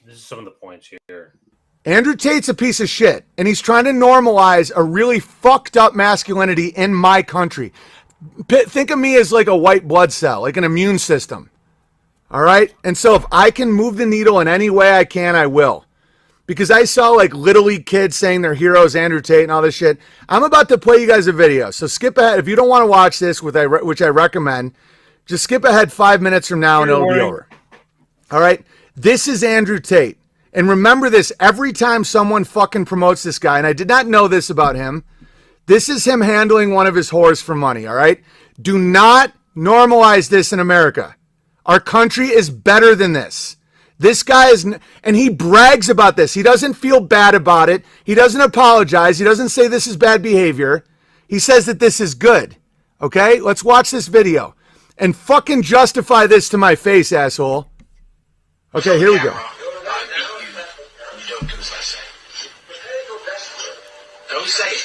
is some of the points here. Andrew Tate's a piece of shit, and he's trying to normalize a really fucked up masculinity in my country. Think of me as like a white blood cell, like an immune system. All right? And so if I can move the needle in any way I can, I will. Because I saw like Little League kids saying they're heroes, Andrew Tate and all this shit. I'm about to play you guys a video. So skip ahead. If you don't want to watch this, which I recommend, just skip ahead 5 minutes from now and it'll be over. All right? This is Andrew Tate. And remember this, every time someone fucking promotes this guy, and I did not know this about him, this is him handling one of his whores for money, all right? Do not normalize this in America. Our country is better than this. This guy is, and he brags about this. He doesn't feel bad about it. He doesn't apologize. He doesn't say this is bad behavior. He says that this is good, okay? Let's watch this video and fucking justify this to my face, asshole. Okay, here we go. Don't say it.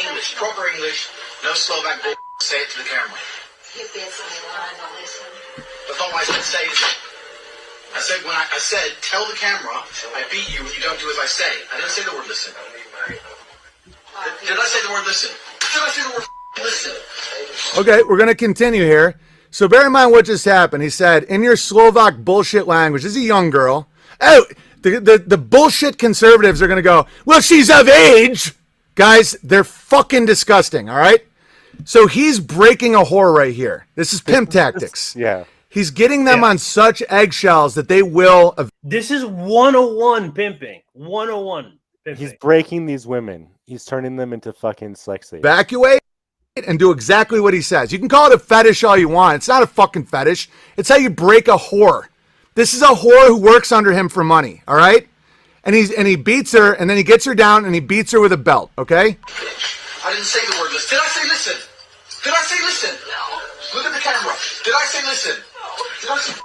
English, proper English, no Slovak bull. Say it to the camera. You bit something when I don't listen. That's not what I said. Say it. I said I said tell the camera I beat you when you don't do as I say. I didn't say the word listen. Did I say the word listen? Did I say the word listen? Okay, we're going to continue here. So bear in mind what just happened. He said, in your Slovak bullshit language, this is a young girl. Oh, the bullshit conservatives are going to go, well, she's of age. Guys, they're fucking disgusting, all right? So he's breaking a whore right here. This is pimp tactics. Yeah. He's getting them on such eggshells that they will... This is 101 pimping. 101 pimping. He's breaking these women. He's turning them into fucking sex slaves. Evacuate and do exactly what he says. You can call it a fetish all you want. It's not a fucking fetish. It's how you break a whore. This is a whore who works under him for money, all right? And he beats her, and then he gets her down, and he beats her with a belt, okay? I didn't say the word listen. Did I say listen? Did I say listen? No. Look at the camera. Did I say listen? Did I say...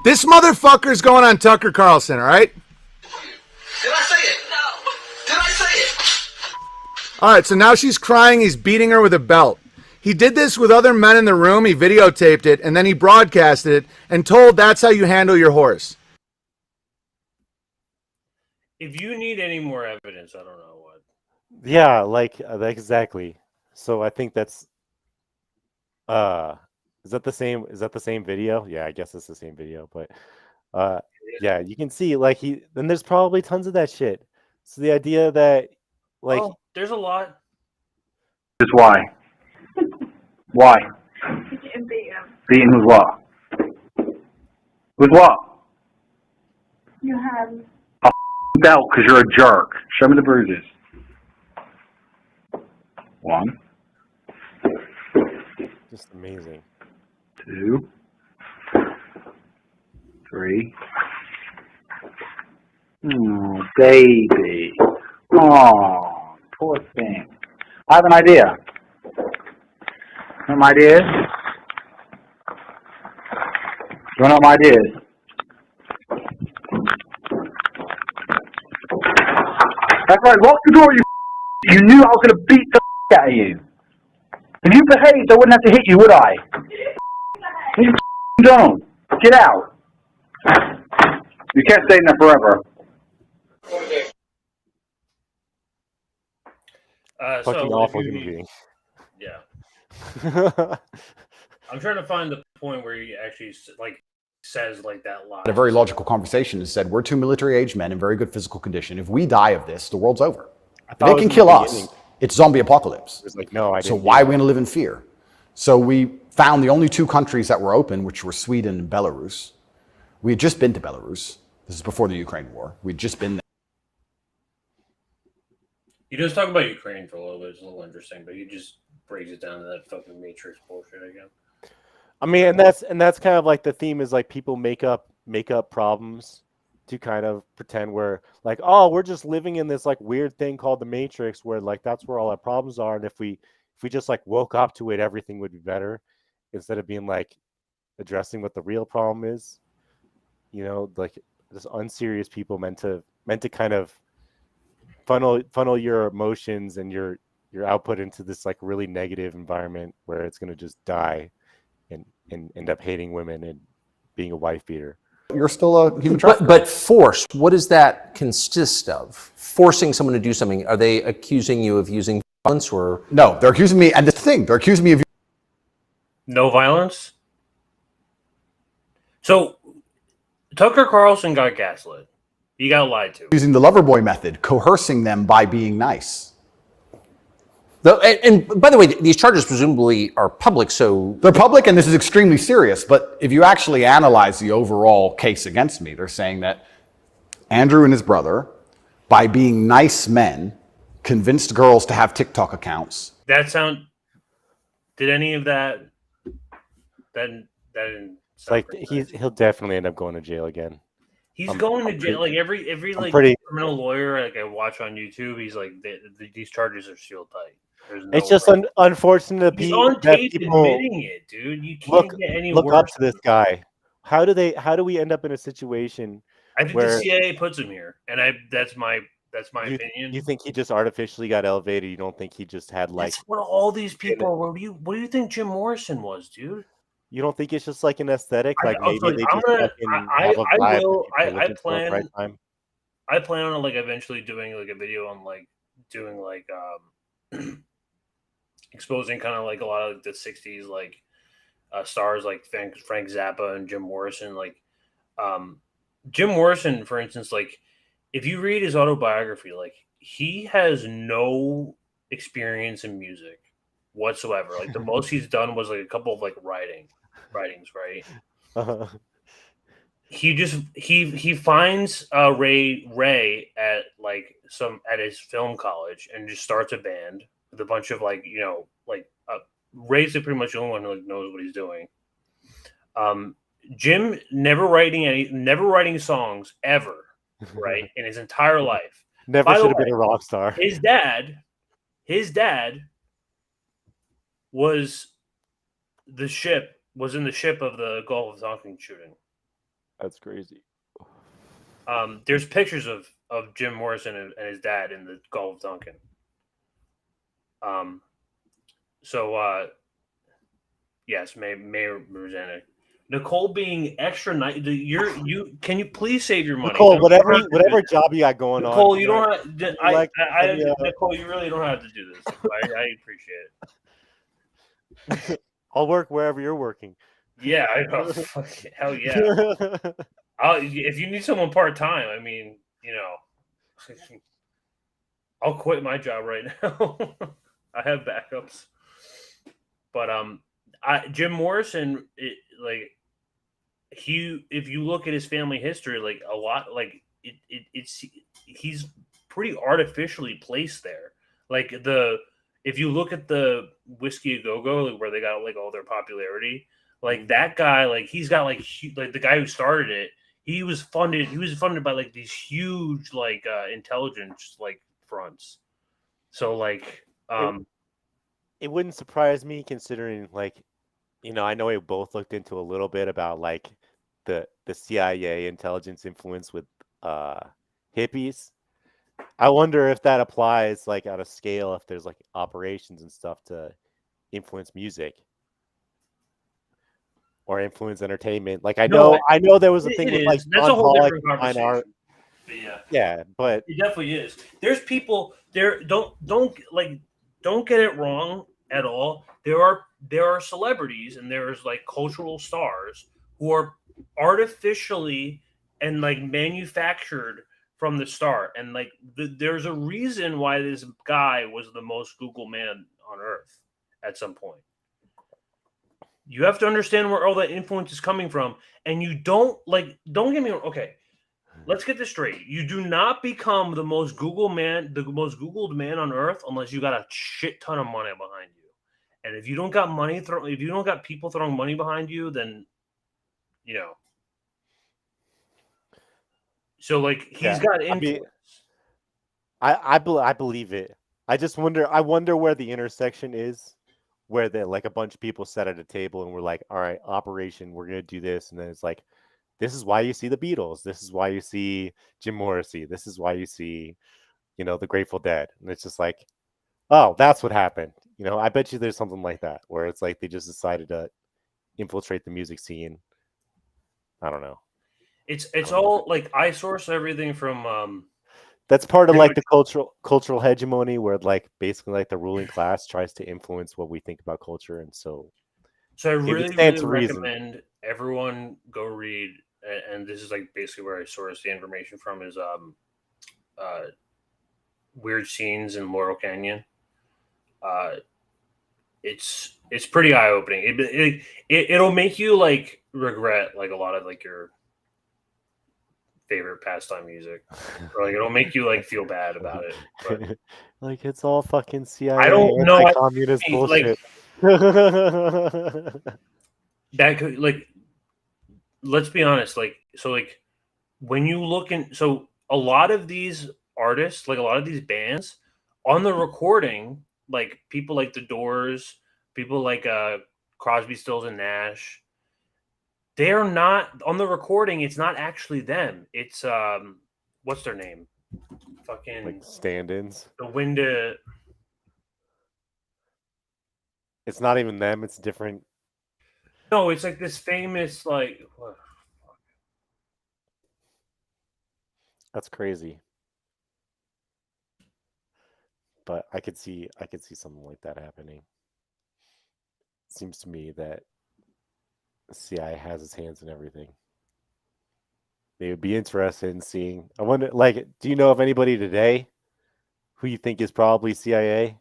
This motherfucker's going on Tucker Carlson, all right? Did I say it? No. Did I say it? All right, so now she's crying. He's beating her with a belt. He did this with other men in the room. He videotaped it, and then he broadcasted it and told that's how you handle your horse. If you need any more evidence, I don't know what. Yeah, like exactly. So I think that's is that the same video? Yeah, I guess it's the same video, but yeah, you can see like then there's probably tons of that shit. So the idea that like there's a lot. Just why? Why? Beaten with what? With what? You have A belt because you're a jerk. Show me the bruises. 1. just amazing. 2. 3. Oh, baby. Oh, poor thing. I have an idea. You know what my idea is? You want to know what my idea is? That's right, lock the door, you knew I was going to beat the out of you. If you behaved, I wouldn't have to hit you, would I? You don't. Get out. You can't stay in there forever. Fucking awful human being. Yeah. I'm trying to find the point where he actually like says like that line. A very logical conversation has said, we're 2 military-aged men in very good physical condition. If we die of this, the world's over. If they can kill us, it's zombie apocalypse. It's like, no, I didn't. So why are we going to live in fear? So we found the only 2 countries that were open, which were Sweden and Belarus. We had just been to Belarus. This is before the Ukraine war. We'd just been there. He does talk about Ukraine for a little bit. It's a little interesting, but he just breaks it down to that fucking Matrix bullshit again. I mean, and that's kind of like the theme is like people make up problems to kind of pretend we're like, oh, we're just living in this like weird thing called the Matrix where like that's where all our problems are, and if we just like woke up to it, everything would be better, instead of being like addressing what the real problem is. You know, like this unserious people meant to kind of funnel your emotions and your output into this like really negative environment where it's going to just die and end up hating women and being a wife beater. You're still a human trafficker. But force, what does that consist of? Forcing someone to do something? Are they accusing you of using violence or? No, they're accusing me, and this thing, they're accusing me of No violence? So Tucker Carlson got gaslit. He got lied to. using the lover boy method, coercing them by being nice. And by the way, these charges presumably are public, so... They're public, and this is extremely serious, but if you actually analyze the overall case against me, they're saying that Andrew and his brother, by being nice men, convinced girls to have TikTok accounts. Did any of that didn't like he'll definitely end up going to jail again. He's going to jail. Like every like criminal lawyer like I watch on YouTube, he's like these charges are sealed tight. It's just unfortunate he's on tape admitting it, dude. You can't get any look worse. up to this guy. How do we end up in a situation? I think the CIA puts him here, and that's my That's my opinion. You think he just artificially got elevated? You don't think he just had like? That's what all these people were. What do you think Jim Morrison was, dude? You don't think it's just like an aesthetic? Like maybe they I'm just gonna. fucking have a vibe. I plan. Right time. I plan on like eventually doing like a video on like doing like exposing kind of like a lot of the '60s like stars like Frank Zappa and Jim Morrison. Like Jim Morrison, for instance, like if you read his autobiography, like he has no experience in music whatsoever. Like the most he's done was like a couple of like writings, right? He finds Ray at like at his film college and just starts a band with a bunch of like Ray's pretty much the only one who like knows what he's doing. Jim never writing songs ever, right, in his entire life. Never should have been a rock star. His dad was in the ship of the Gulf of Tonkin shooting. That's crazy. There's pictures of Jim Morrison and his dad in the Gulf of Tonkin. Yes, Mayor Rosanna. Nicole being extra nice. Can you please save your money? Nicole, whatever job you got going Nicole, on. you don't have. Nicole, you really don't have to do this. I appreciate it. I'll work wherever you're working. Yeah, I know. Hell yeah. If you need someone part time, I mean, I'll quit my job right now. I have backups. But Jim Morrison, if you look at his family history, like a lot, like he's pretty artificially placed there. Like if you look at the Whiskey A Go Go, like where they got like all their popularity, like that guy, like he's got like the guy who started it, he was funded by like these huge like intelligence like fronts. So like it wouldn't surprise me considering like I know we both looked into a little bit about like the CIA intelligence influence with hippies. I wonder if that applies like at a scale, if there's like operations and stuff to influence music or influence entertainment. Like I know there was a thing with like that's a whole different fine conversation. art. Yeah, but it definitely is. There's people there. Don't get it wrong at all. There are celebrities and there's like cultural stars who are artificially and like manufactured from the start. And like there's a reason why this guy was the most Googled man on earth at some point. You have to understand where all that influence is coming from. And you don't get me wrong. Okay, let's get this straight. You do not become the most Googled man on earth unless you got a shit ton of money behind you. And if you don't got if you don't got people throwing money behind you, then So like he's got influence. I believe it. I wonder where the intersection is, where like a bunch of people sat at a table and we're like, all right, operation, we're gonna do this, and then it's like, this is why you see the Beatles, this is why you see Jim Morrissey, this is why you see, the Grateful Dead, and it's just like, oh, that's what happened. I bet you there's something like that where it's like they just decided to infiltrate the music scene. I don't know. It's all like I source everything from. That's part of like the cultural hegemony, where like basically like the ruling class tries to influence what we think about culture, and so I really recommend everyone go read, and this is like basically where I source the information from, is Weird Scenes in Laurel Canyon. It's pretty eye opening. It'll make you like regret like a lot of like your favorite pastime music, or like it'll make you like feel bad about it. But like it's all fucking CIA. I don't know. Communist bullshit. That could like, let's be honest. Like so, like when you look in, so a lot of these artists, like a lot of these bands, on the recording, like people like The Doors, people like Crosby, Stills and Nash. They're not on the recording. It's not actually them. It's what's their name? fucking like stand-ins. the window. It's not even them. It's different. No, it's like this famous like. That's crazy. But I could see something like that happening. It seems to me that the CIA has its hands in everything. They would be interested in seeing. I wonder, like, do you know of anybody today who you think is probably CIA?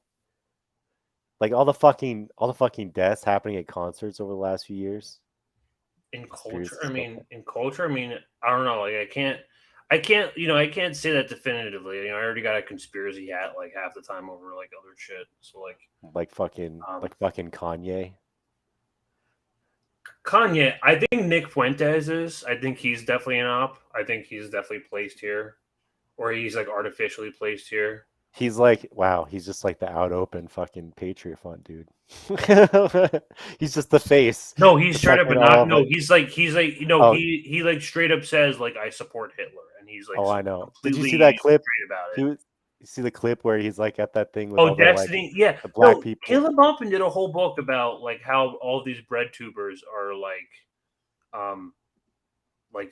Like all the fucking deaths happening at concerts over the last few years. In culture, I mean, I don't know. Like, I can't say that definitively. You know, I already got a conspiracy hat like half the time over like other shit. So like fucking Kanye. Kanye, I think Nick Fuentes is. I think he's definitely an op. I think he's definitely placed here, or he's like artificially placed here. He's like, wow, he's just like the out open fucking Patriot font dude. He's just the face. No, he's straight up, but not. No, it. he's like, you know, Oh. he like straight up says like I support Hitler, and he's like, Oh, I know. Did you see completely that clip? straight about it. You see the clip where he's like at that thing with Oh, all the, Destiny, like, yeah. the black No, people. Caleb Hoffman did a whole book about like how all these bread tubers are like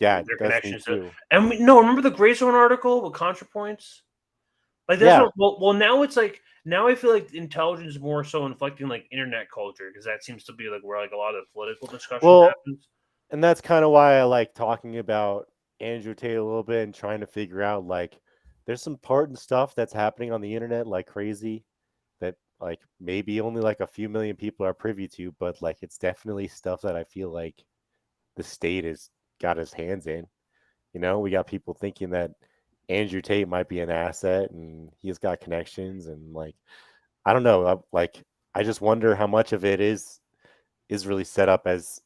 Yeah, their Destiny connections to. too. And remember the Grayzone article with ContraPoints? Like that's well now it's like now I feel like intelligence is more so inflecting like internet culture because that seems to be like where like a lot of political discussion happens. And that's kind of why I like talking about Andrew Tate a little bit and trying to figure out like there's some important stuff that's happening on the internet like crazy that like maybe only like a few million people are privy to, but like it's definitely stuff that I feel like the state has got his hands in. You know, we got people thinking that Andrew Tate might be an asset and he's got connections and like I don't know, I just wonder how much of it is really set up as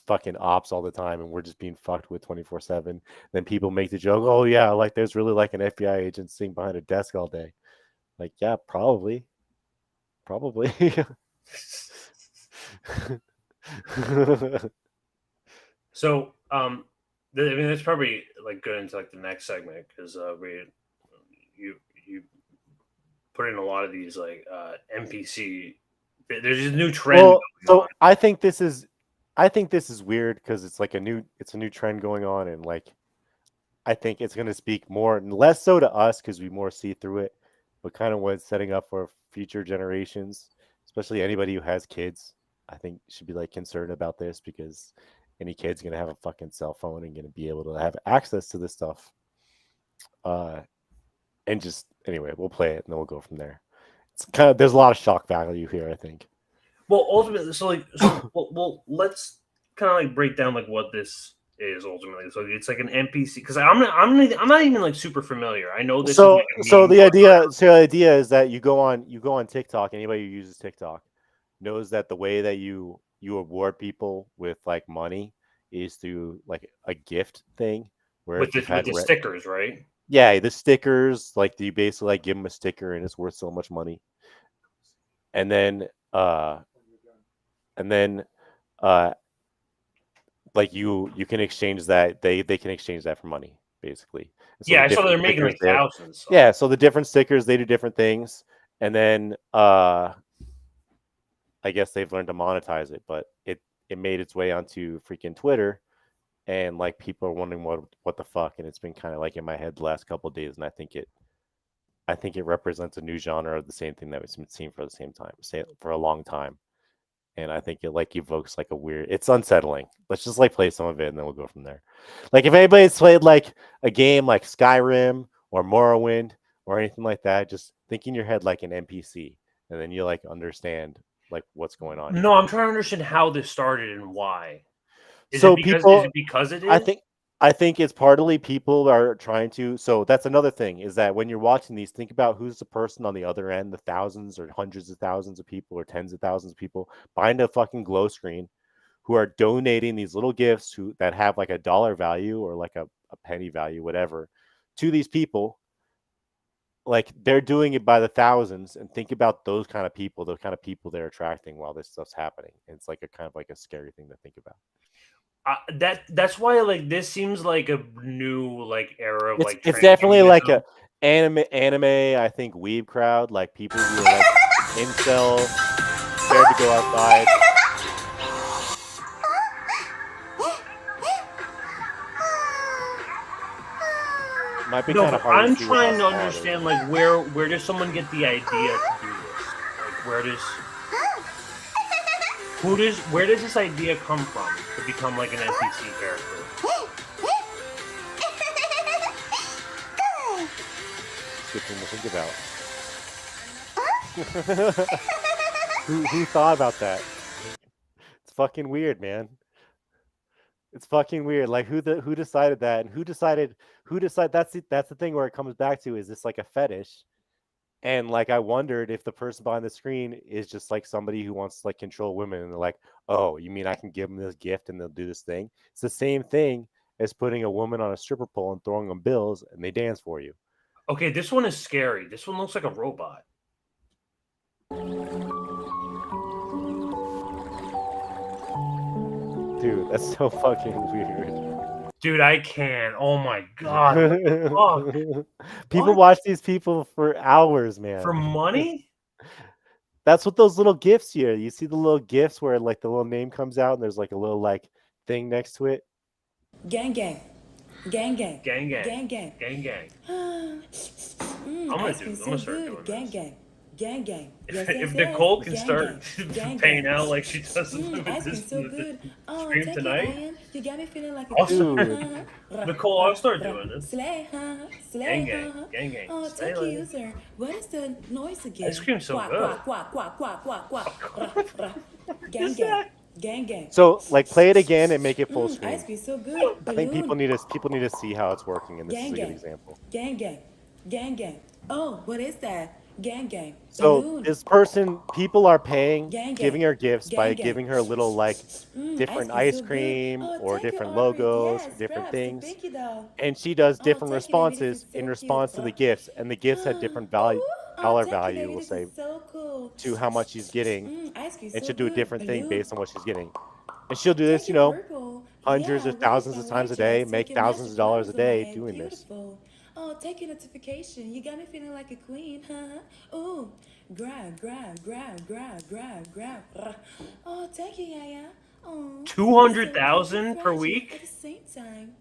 fucking ops all the time and we're just being fucked with 24/7. Then people make the joke, oh yeah, like there's really like an FBI agent sitting behind a desk all day. Like, yeah, probably. So I mean that's probably like good into like the next segment because you put in a lot of these like NPC. There's this new trend. Well, so I think this is weird because it's like a new trend going on, and like I think it's going to speak more and less so to us because we more see through it, but kind of what it's setting up for future generations, especially anybody who has kids. I think should be like concerned about this because any kid's going to have a fucking cell phone and going to be able to have access to this stuff. And just anyway, we'll play it and then we'll go from there. It's kind of there's a lot of shock value here, I think. Well, ultimately, well, let's kind of like break down like what this is ultimately. So it's like an NPC because I'm not even like super familiar. I know this. So is like so the idea is that you go on TikTok. Anybody who uses TikTok knows that the way that you award people with like money is through like a gift thing where with the stickers, right? Yeah, the stickers, like you basically like give them a sticker and it's worth so much money. And then like you can exchange that, they can exchange that for money, basically. So yeah, I saw they're making like thousands. So. Yeah, so the different stickers, they do different things. And then I guess they've learned to monetize it, but it made its way onto freaking Twitter. And like people are wondering what the fuck, and it's been kind of like in my head the last couple of days, and I think it represents a new genre of the same thing that we've been seeing for a long time, and I think it like evokes like a weird. It's unsettling. Let's just like play some of it, and then we'll go from there. Like if anybody's played like a game like Skyrim or Morrowind or anything like that, just think in your head like an NPC, and then you like understand like what's going on. No, I'm trying to understand how this started and why. Is So it because it is? I think it's partly people are trying to. So that's another thing is that when you're watching these, think about who's the person on the other end, the thousands or hundreds of thousands of people or tens of thousands of people behind a fucking glow screen who are donating these little gifts that have like a dollar value or like a penny value, whatever, to these people. Like they're doing it by the thousands, and think about those kind of people, they're attracting while this stuff's happening. And it's like a kind of like a scary thing to think about. That's why like this seems like a new like era of like. It's definitely like transhumanism. a anime. I think weeb crowd, like people who are like incel, scared to go outside. Might be No, kind of but hard. I'm to see trying without to that. understand like where does someone get the idea to do this? Like where does this idea come from to become like an NPC character? Good thing to think about. who thought about that? It's fucking weird, man. It's fucking weird. Like who decided that, and who decided that's the thing where it comes back to, is this like a fetish? And like I wondered if the person behind the screen is just like somebody who wants to like control women, and they're like, oh, you mean I can give them this gift and they'll do this thing? It's the same thing as putting a woman on a stripper pole and throwing them bills and they dance for you. Okay, this one is scary. This one looks like a robot. Dude, that's so fucking weird. Dude, I can't. Oh my god. What the fuck? People What? watch these people for hours, man. For money? That's what those little gifts here. You see the little gifts where like the little name comes out and there's like a little like thing next to it. Gang gang. Gang gang. Gang gang. Gang gang. Gang gang. I'm gonna start doing gang gang. Gang gang. If Nicole can start paying out like she does in this stream tonight, You got me feeling like I'll start. Nicole, I'll start doing this. Slay, Gang gang. Gang gang. Oh, Stay take like- you, user. What is the noise again? Ice cream's so Quack, good. quack, quack, quack, quack, quack, quack. Rah, rah. Gang gang. Gang gang. So like play it again and make it full screen. Ice cream so good. I think people Balloon. need to see how it's working, and this is a good example. Gang gang. Gang gang. Oh, what is that? Gang gang. So Balloon. this person, people are paying, Gang, gang. giving her gifts by Gang, gang. giving her little like different ice ice cream cream so good. Oh, or take it, different Aubrey. logos, Yes, different grab some things, Vicky doll. and she does different take it, baby, this responses is so in cute. response to the gifts, and the gifts had different value, dollar take it, value, baby, we'll this say, is so cool. to how much she's getting, Ice cream and so she'll do a good. different thing Balloon. based on what she's getting. And she'll do this, you know, hundreds or thousands of times a day, make thousands of dollars a day doing this. Beautiful. Oh, take your notification. You got me feeling like a queen, huh? Ooh, grab, grab, grab, grab, grab, grab. Oh, take it, yeah, yeah. Oh, 200,000 per week? at the same time.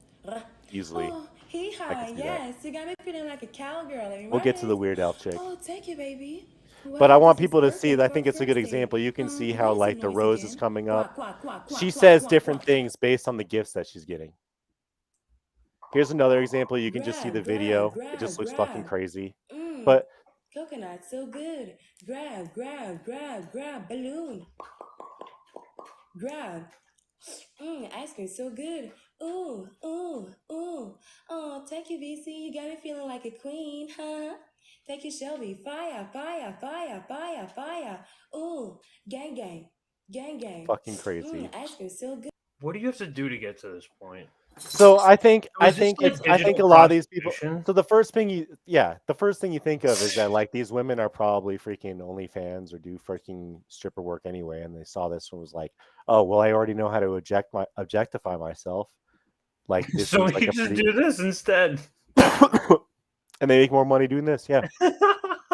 Easily. Oh, hee I haw, can see that. yes. You got me feeling like a cowgirl. Am I We'll get to right? the Weird Elf chick. Oh, take it, baby. But I Wow, want this is people to see perfect that. I for think a it's a good first date. example. You can see what how is the like the noise rose again? is coming Quack, up. quack, quack, quack, She quack, says quack, different quack. things based on the gifts that she's getting. Here's another example. You can just see the video. It just looks fucking crazy. But Coconut, so good. Grab, grab, grab, grab. Balloon. Grab. Ice cream, so good. Ooh, ooh, ooh. Oh, take you, VC. You got me feeling like a queen, huh? Take you, Shelby. Fire, fire, fire, fire, fire. Ooh, gang, gang. Gang, gang. fucking crazy. Ice cream, so good. What do you have to do to get to this point? So I think So is this like I think a digital lot of these people. prostitution? So the first thing you think of is that like these women are probably freaking OnlyFans or do freaking stripper work anyway, and they saw this and was like, oh well, I already know how to objectify myself. Like this So seems like we a just pretty, do this instead. and they make more money doing this, yeah,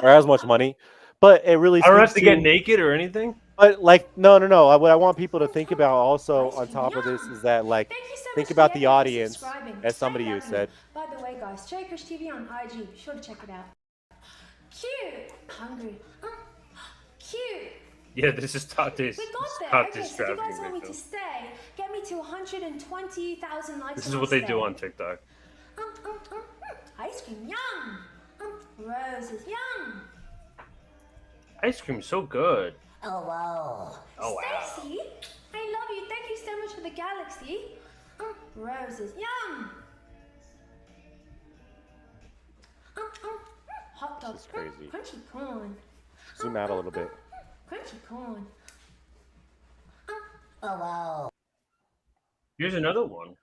or as much money. But it really I don't have speaks to get naked or anything. But like, no. What I want people to think about also on top of this is that like, think about the audience, as somebody who said. By the way, guys, check Crush TV on IG. Be sure to check it out. Cute. Hungry. Cute. Yeah, this is Tate's. We got there. Tate's Okay, so if you trafficking guys want me victim. to stay, get me to 120,000 likes. This is on what my they do stay. on TikTok. Ice cream, yum. Roses, yum. Ice cream so good. Oh wow. Oh, wow. Stacy, I love you. Thank you so much for the galaxy. Roses, yum. Hot dogs, This is crazy. crunchy corn. Zoom out a little bit. Crunchy corn. Oh wow. Here's another one.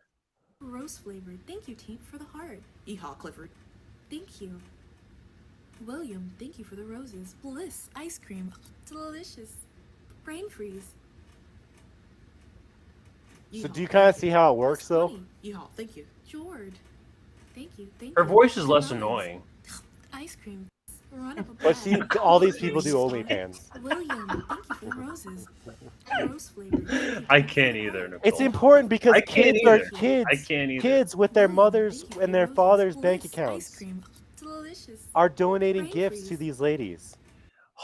Rose flavored. Thank you, team, for the heart. Yeehaw, Clifford. Thank you. William, thank you for the roses. Bliss, ice cream. Delicious. Brain freeze. So do you kind of see how it works, though? Yeehaw, thank you. Jord. Thank you, thank Her you. voice is Hey, less Rose. annoying. Ice cream. Run up a But see, bag. all these people do OnlyFans. William, thank you for the roses. Rose flavor. I can't either, Nicole. It's important because I can't kids are either. kids. I can't either. Kids with their mothers and their fathers' bank Ice accounts cream. Delicious. are donating Brain gifts to freeze. these ladies.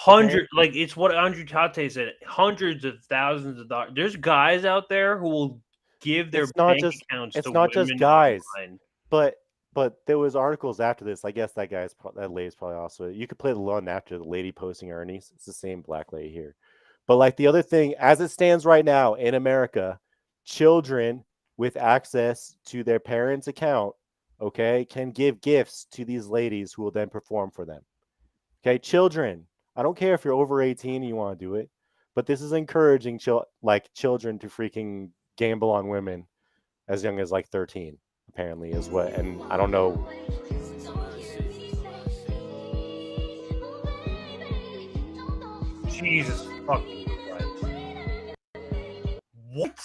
Like it's what Andrew Tate said. Hundreds of thousands of dollars. There's guys out there who will give their It's not bank just accounts it's to not women just guys, online. but there was articles after this. I guess that lady's probably also. You could play the one after the lady posting earnings. It's the same black lady here, but like the other thing, as it stands right now in America, children with access to their parents' account, okay, can give gifts to these ladies who will then perform for them. Okay, children. I don't care if you're over 18 and you want to do it, but this is encouraging children to freaking gamble on women as young as like 13, apparently, is what. And I don't know. Jesus fucking Christ. What?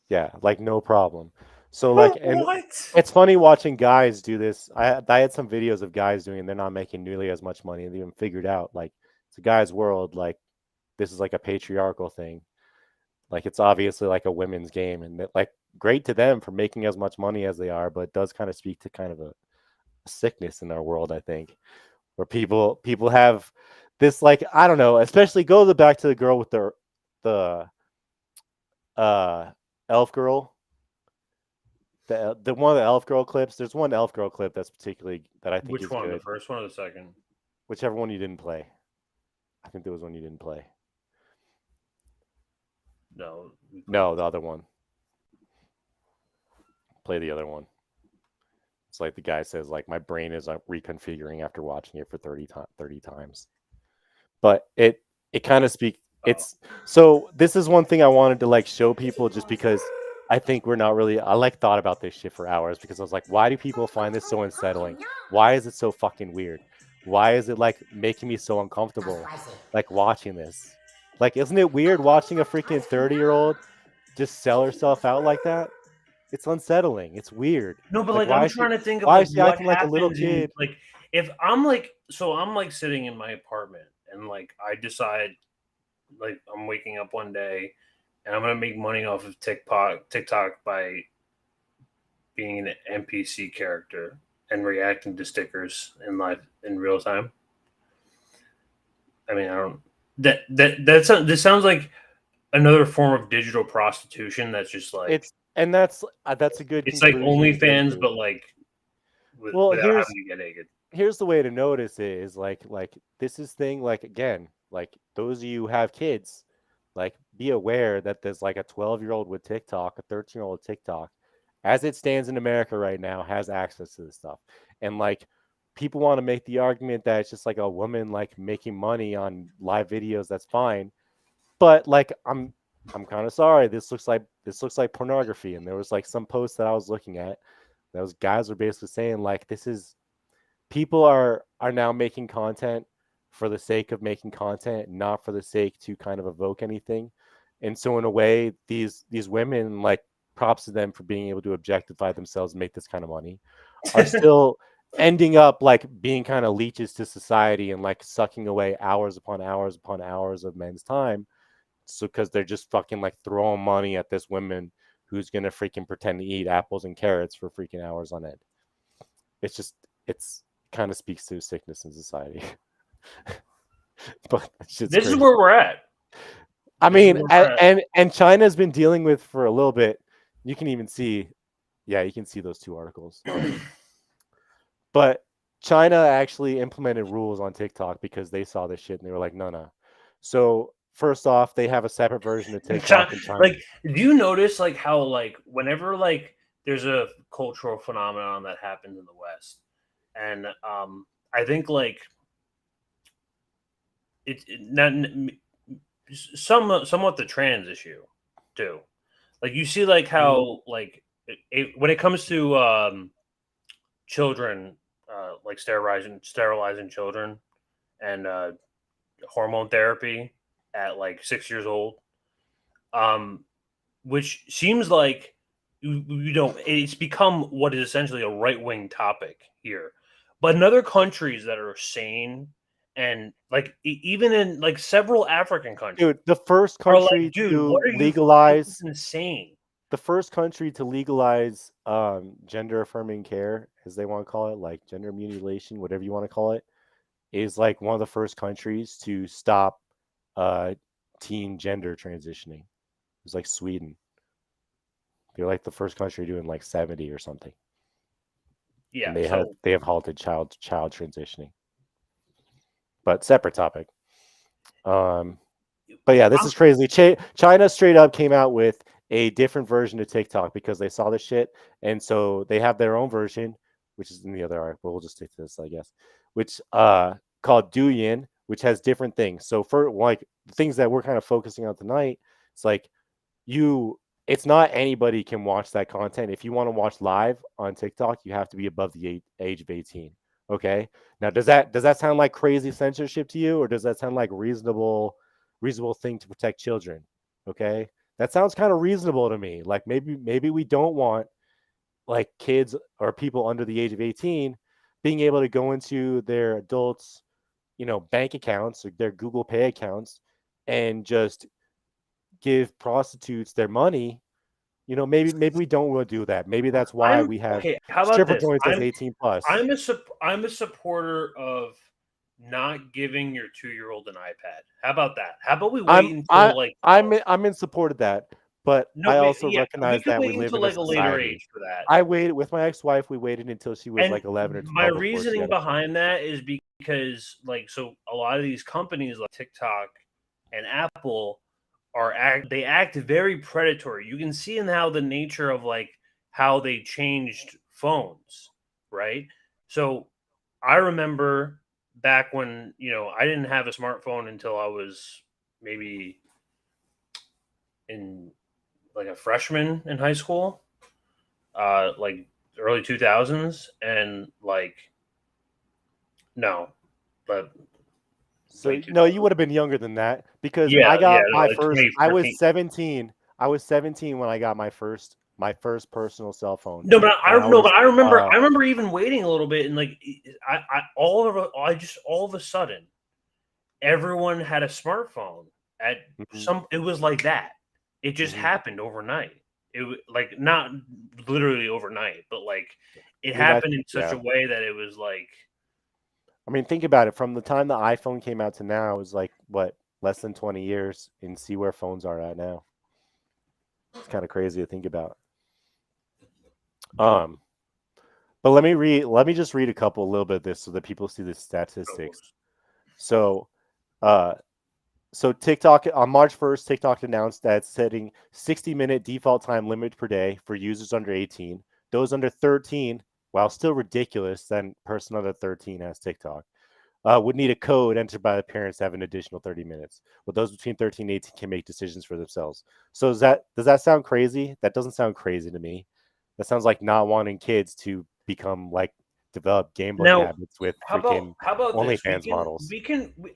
Yeah, like no problem. So like, and What? it's funny watching guys do this. I had some videos of guys doing it. They're not making nearly as much money. They even figured out like it's a guy's world. Like this is like a patriarchal thing. Like it's obviously like a women's game, and like great to them for making as much money as they are, but it does kind of speak to kind of a sickness in our world, I think, where people have this like I don't know, especially back to the girl with the elf girl. The one of the elf girl clips. There's one elf girl clip that's particularly that I think Which is one? good. The first one or the second? Whichever one you didn't play. I think there was one you didn't play. No. No, the other one. Play the other one. It's like the guy says, like, my brain is reconfiguring after watching it for 30 times. But it kind of speaks. It's so this is one thing I wanted to like show people just because I think we're not really. I like thought about this shit for hours because I was like, why do people find this so unsettling? Why is it so fucking weird? Why is it like making me so uncomfortable? Like watching this. Like, isn't it weird watching a freaking 30-year-old just sell herself out like that? It's unsettling. It's weird. No, but like like I'm trying to think of like what acting like a little happens kid? like if I'm like I'm like sitting in my apartment and like I decide like I'm waking up one day and I'm gonna make money off of TikTok by being an NPC character and reacting to stickers in real time. I mean, I don't. This sounds like another form of digital prostitution. That's just like that's a good. It's like conclusion to get OnlyFans, to. but like Well, without having to get naked. Here's the way to notice it is like this is thing like again like those of you who have kids, like be aware that there's like a 12-year-old with TikTok, a 13-year-old TikTok, as it stands in America right now, has access to this stuff, and like people want to make the argument that it's just like a woman like making money on live videos. That's fine, but like I'm kind of sorry. This looks like pornography, and there was like some posts that I was looking at. Those guys are basically saying like this is. People are now making content for the sake of making content, not for the sake to kind of evoke anything. And so in a way, these women, like props to them for being able to objectify themselves and make this kind of money, are still ending up like being kind of leeches to society and like sucking away hours upon hours upon hours of men's time. So because they're just fucking like throwing money at this woman who's gonna freaking pretend to eat apples and carrots for freaking hours on end. It's kind of speaks to sickness in society. But this is where we're at. I mean, and China's been dealing with for a little bit. You can even see, you can see those two articles. But China actually implemented rules on TikTok because they saw this shit and they were like, no. So first off, they have a separate version of TikTok in China. Like, do you notice like how like whenever like there's a cultural phenomenon that happens in the West? And I think like it's not somewhat the trans issue too. Like you see like how like when it comes to children, like sterilizing children and hormone therapy at like 6 years old, which seems like it's become what is essentially a right-wing topic here. But in other countries that are sane, and like even in like several African countries, Dude, the first are like, country dude, to what are you? This legalize is insane. the first country to legalize gender affirming care, as they want to call it, like gender mutilation, whatever you want to call it, is like one of the first countries to stop teen gender transitioning. It was like Sweden. They're like the first country doing like 70 or something. Yeah, And they have halted child transitioning. But separate topic. But yeah, this is crazy. China straight up came out with a different version of TikTok because they saw this shit, and so they have their own version, which is in the other article. We'll just stick to this, I guess. Which called Douyin, which has different things. So for like things that we're kind of focusing on tonight, it's like it's not anybody can watch that content. If you want to watch live on TikTok, you have to be above the age of 18. Okay. Now, does that sound like crazy censorship to you, or does that sound like reasonable thing to protect children? Okay, that sounds kind of reasonable to me. Like maybe we don't want like kids or people under the age of 18 being able to go into their adults, bank accounts or their Google Pay accounts and just give prostitutes their money. Maybe we don't want to do that. Maybe that's why we have How about stripper this? joints as 18 plus. I'm a supporter of not giving your 2-year-old an iPad. How about that? How about we wait until I'm in support of that, but I also recognize that we live in a like a later society. age for that. I waited with my ex-wife. We waited until she was like 11 or 12. My reasoning behind that is because so a lot of these companies like TikTok and Apple they act very predatory. You can see in how the nature of like how they changed phones, right? So I remember back when I didn't have a smartphone until I was maybe in like a freshman in high school, like early 2000s, and like no, you would have been younger than that because Yeah, I got my like first. I was 2014. 17. I was 17 when I got my first personal cell phone. No, but I remember. uh, I remember even waiting a little bit, and like all of a sudden, everyone had a smartphone. It was like that. It just happened overnight. It was like not literally overnight, but like it happened in such a way that it was like. I mean, think about it. From the time the iPhone came out to now, it was like what, less than 20 years, and see where phones are at now. It's kind of crazy to think about. But let me just read a little bit of this so that people see the statistics. So TikTok on March 1st, TikTok announced that it's setting 60-minute default time limit per day for users under 18. Those under 13, while still ridiculous that a person under 13 has TikTok, would need a code entered by the parents to have an additional 30 minutes. But those between 13 and 18 can make decisions for themselves. So does that sound crazy? That doesn't sound crazy to me. That sounds like not wanting kids to become like develop gambling habits with freaking OnlyFans models.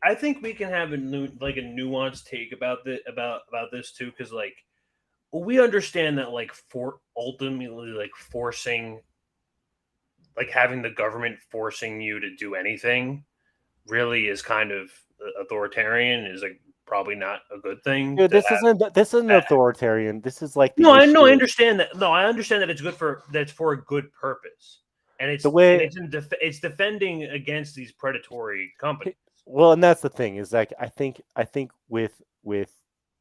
I think we can have a nuanced take about this too, because like we understand that like ultimately like forcing, like having the government forcing you to do anything really is kind of authoritarian, is like probably not a good thing. Dude, this isn't authoritarian. This is like I understand that. No, I understand that it's for a good purpose, and it's defending against these predatory companies. Well, and that's the thing is like I think with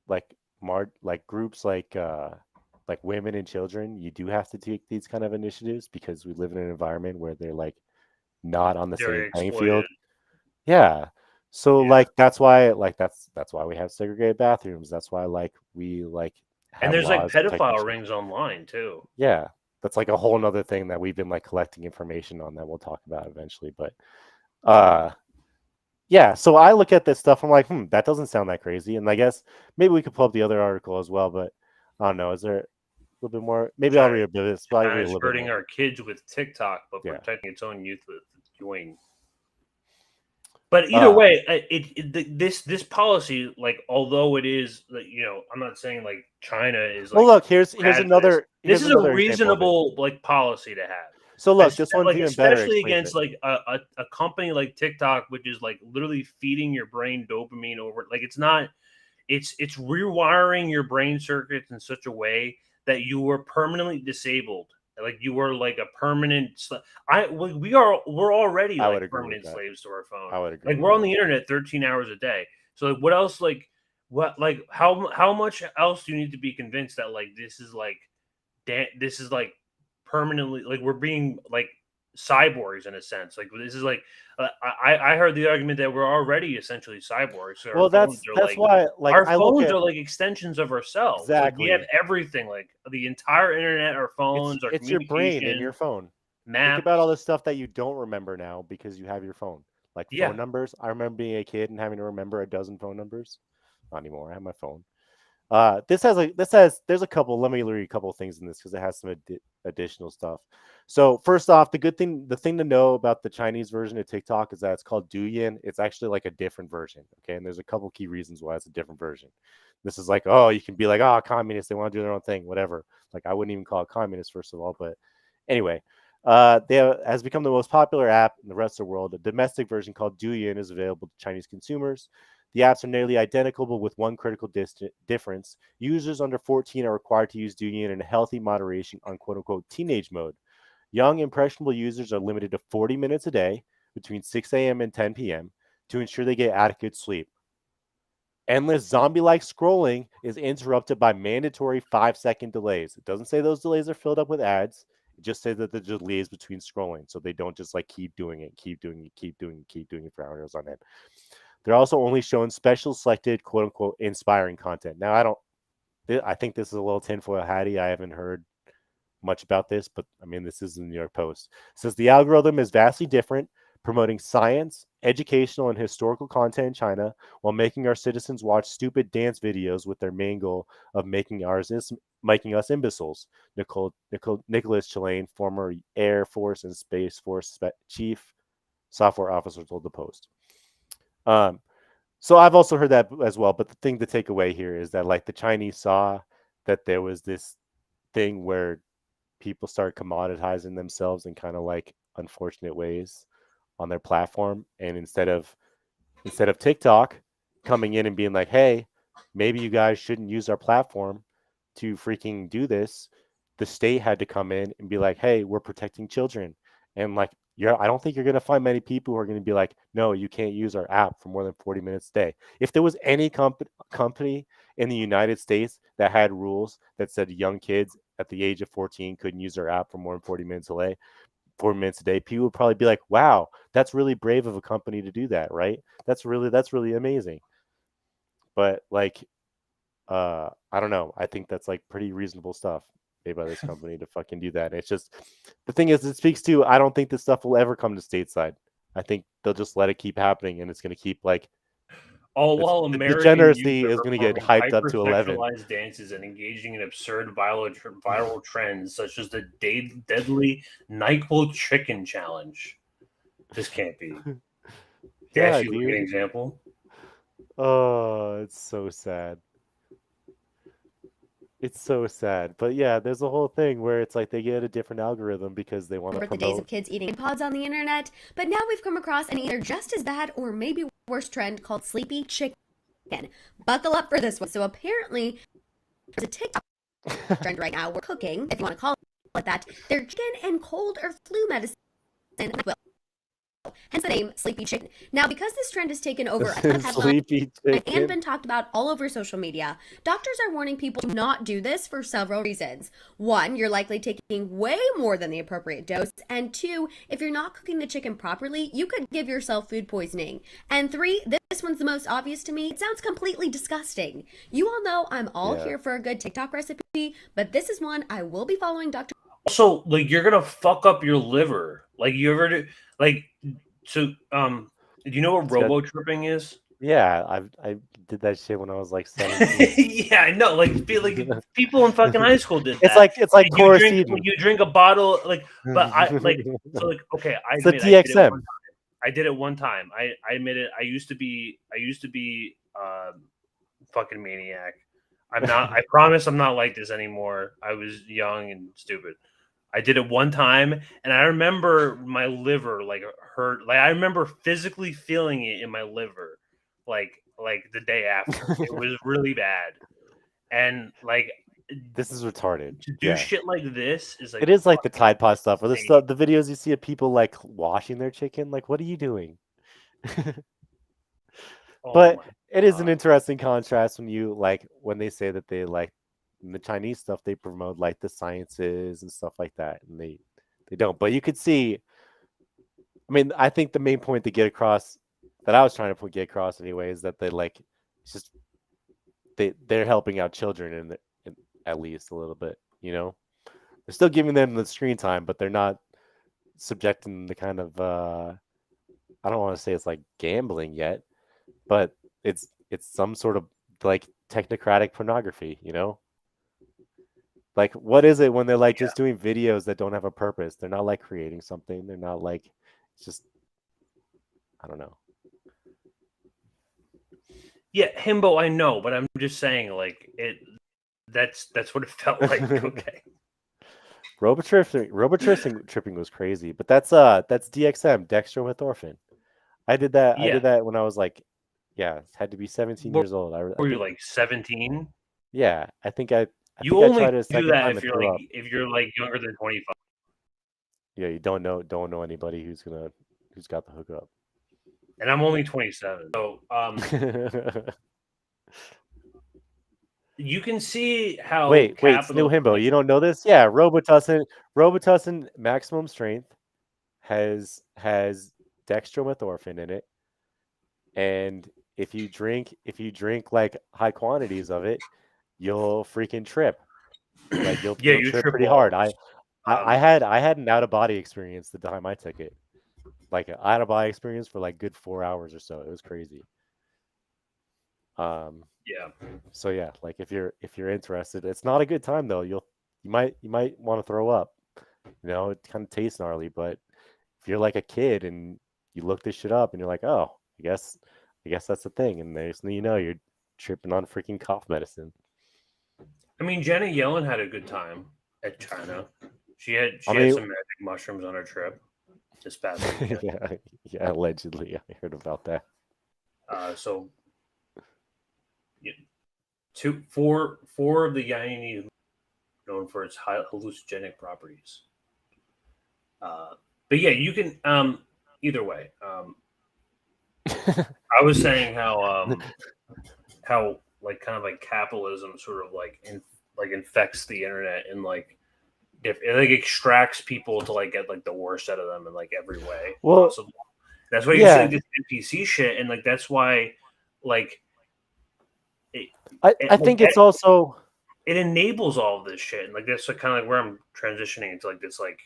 like groups like women and children, you do have to take these kind of initiatives because we live in an environment where they're like not on the same playing field. Yeah. So like that's why we have segregated bathrooms. That's why we and there's like pedophile rings online too. Yeah. That's like a whole nother thing that we've been like collecting information on that we'll talk about eventually. But yeah, so I look at this stuff, I'm like, that doesn't sound that crazy. And I guess maybe we could pull up the other article as well, but I don't know. Is there a little bit more? Maybe I'll read a bit of this. China's hurting our kids with TikTok, but protecting its own youth with Douyin. But either way, this policy, like, although it is, I'm not saying like China is. Like, well, look, here's another. This is a another example of it. reasonable like policy to have. So look, this one's even better. Especially against like a company like TikTok, which is like literally feeding your brain dopamine over. Like it's not. It's rewiring your brain circuits in such a way that you are permanently disabled. Like you were like a permanent. We're already like permanent slaves to our phone. I would agree. Like we're on the internet 13 hours a day. So like, what else? Like what? Like how much else do you need to be convinced that like this is like permanently, like we're being like cyborgs in a sense. Like this is like I heard the argument that we're already essentially cyborgs. So well, that's why like our phones are like extensions of ourselves. Exactly. Like, we have everything, like the entire internet, our phones, our it's your brain in your phone. Maps. Think about all the stuff that you don't remember now because you have your phone. Like phone numbers. I remember being a kid and having to remember a dozen phone numbers. Not anymore. I have my phone. There's a couple. Let me read a couple of things in this because it has some additional stuff. So first off, the thing to know about the Chinese version of TikTok is that it's called Douyin. It's actually like a different version. Okay, and there's a couple key reasons why it's a different version. This is like, oh, you can be like, oh, communists, they want to do their own thing, whatever. Like I wouldn't even call it communist first of all, but anyway, has become the most popular app in the rest of the world. A domestic version called Douyin is available to Chinese consumers. The apps are nearly identical, but with one critical difference. Users under 14 are required to use Douyin in healthy moderation on quote-unquote teenage mode. Young, impressionable users are limited to 40 minutes a day between 6 a.m. and 10 p.m. to ensure they get adequate sleep. Endless zombie-like scrolling is interrupted by mandatory 5-second delays. It doesn't say those delays are filled up with ads. It just says that the delays between scrolling, so they don't just like keep doing it for hours on end. They're also only shown special selected quote-unquote inspiring content. Now, I think this is a little tinfoil hatty. I haven't heard much about this, but I mean, this is the New York Post. It says the algorithm is vastly different, promoting science, educational, and historical content in China while making our citizens watch stupid dance videos with their main goal of making us imbeciles. Nicholas Chilean, former Air Force and Space Force chief software officer, told the Post. So I've also heard that as well, but the thing to take away here is that like the Chinese saw that there was this thing where people start commoditizing themselves in kind of like unfortunate ways on their platform, and instead of TikTok coming in and being like, hey, maybe you guys shouldn't use our platform to freaking do this, the state had to come in and be like, hey, we're protecting children. And like, I don't think you're going to find many people who are going to be like, no, you can't use our app for more than 40 minutes a day. If there was any company in the United States that had rules that said young kids at the age of 14 couldn't use their app for more than 40 minutes a day, people would probably be like, wow, that's really brave of a company to do that, right? That's really amazing. But like, I don't know. I think that's like pretty reasonable stuff made by this company to fucking do that. And it's just, the thing is, it speaks to, I don't think this stuff will ever come to stateside. I think they'll just let it keep happening, and it's going to keep like, while American degeneracy is going to get hyped up to 11. Dances and engaging in absurd viral trends such as the deadly NyQuil chicken challenge. This can't be. Dash, you an example? Oh, it's so sad. It's so sad. But yeah, there's a whole thing where it's like they get a different algorithm because they want to promote. The days of kids eating pods on the internet, but now we've come across an either just as bad or maybe worse trend called sleepy chicken. Buckle up for this one. So apparently, there's a TikTok trend right now. We're cooking, if you want to call it that, their chicken and cold or flu medicine. Hence the name Sleepy Chicken. Now, because this trend has taken over a ton of headlines and been talked about all over social media, doctors are warning people to not do this for several reasons. One, you're likely taking way more than the appropriate dose. And two, if you're not cooking the chicken properly, you could give yourself food poisoning. And three, this one's the most obvious to me. It sounds completely disgusting. You all know I'm all here for a good TikTok recipe, but this is one I will be following Dr. Also, like, you're gonna fuck up your liver. Like, you ever do, like, so do you know what robo tripping is? Yeah, I did that shit when I was like 17. Yeah, I know. Like people in fucking high school did that. It's like you drink a bottle, like, but I like, so like, okay, I it's a DXM. I did it one time. I admit it. I used to be fucking maniac. I'm not. I promise I'm not like this anymore. I was young and stupid. I did it one time, and I remember my liver like hurt. Like I remember physically feeling it in my liver, like the day after. It was really bad, and like This is retarded. to do shit like this is like it is like the Tide Pod stuff, or the stuff, the videos you see of people like washing their chicken. Like, what are you doing? But it is an interesting contrast when you when they say that they in the Chinese stuff they promote like the sciences and stuff like that, and they don't. But you could see. I mean, I think the main point to get across that I was trying to get across anyway is that they it's just they're helping out children in at least a little bit. You know, they're still giving them the screen time, but they're not subjecting the kind of I don't want to say it's like gambling yet, but it's some sort of like technocratic pornography, you know? Like, what is it when they're like just doing videos that don't have a purpose? They're not like creating something. They're not like, it's just, I don't know. Yeah, himbo, I know, but I'm just saying, like, that's what it felt like. Okay. Tripping was crazy, but that's DXM, dextromethorphan. I did that. Yeah. I did that when I was like, had to be 17 years old. Were you like 17? Yeah, I think You think I only tried it a do second that time if and threw up. you're like younger than 25. Yeah, you don't know anybody who's got the hookup. And I'm only 27. So you can see how wait, Snow Himbo, you don't know this? Yeah, Robitussin maximum strength has dextromethorphan in it, and if you drink like high quantities of it, you'll freaking trip. Like you'll trip pretty hard. I had an out of body experience the time I took it. Like an out of body experience for like good 4 hours or so. It was crazy. Yeah. So yeah, like if you're interested, it's not a good time though. You might want to throw up. You know, it kind of tastes gnarly, but if you're like a kid and you look this shit up and you're like, oh, I guess that's the thing, and there's you're tripping on freaking cough medicine. I mean, Janet Yellen had a good time at China. She had some magic mushrooms on her trip this past weekend. yeah, allegedly, I heard about that. So, four of the Yanini known for its high hallucinogenic properties. But yeah, you can either way. I was saying how like kind of like capitalism sort of like infects the internet and like if it like extracts people to like get like the worst out of them in like every way possible. That's why you see this NPC shit, and like that's why like I think it's also it enables all of this shit, and like that's kind of like where I'm transitioning into like this like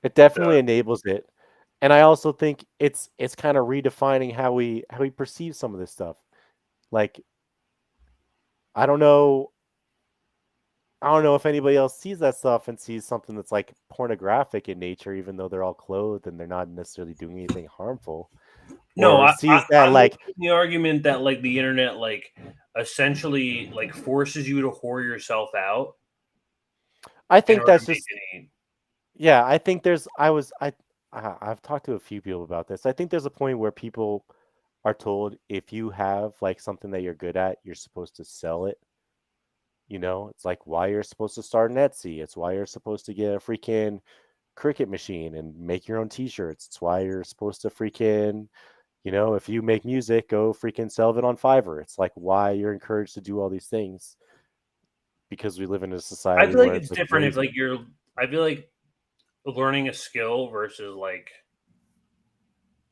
it definitely enables it. And I also think it's kind of redefining how we perceive some of this stuff. Like, I don't know if anybody else sees that stuff and sees something that's like pornographic in nature, even though they're all clothed and they're not necessarily doing anything harmful. No, I I'm like the argument that like the internet like essentially like forces you to whore yourself out. I think that's just I think I've talked to a few people about this. I think there's a point where people are told if you have like something that you're good at, you're supposed to sell it. You know, it's like why you're supposed to start an Etsy. It's why you're supposed to get a freaking Cricut machine and make your own t-shirts. It's why you're supposed to freaking, if you make music, go freaking sell it on Fiverr. It's like why you're encouraged to do all these things because we live in a society. I feel like it's different if like I feel like learning a skill versus like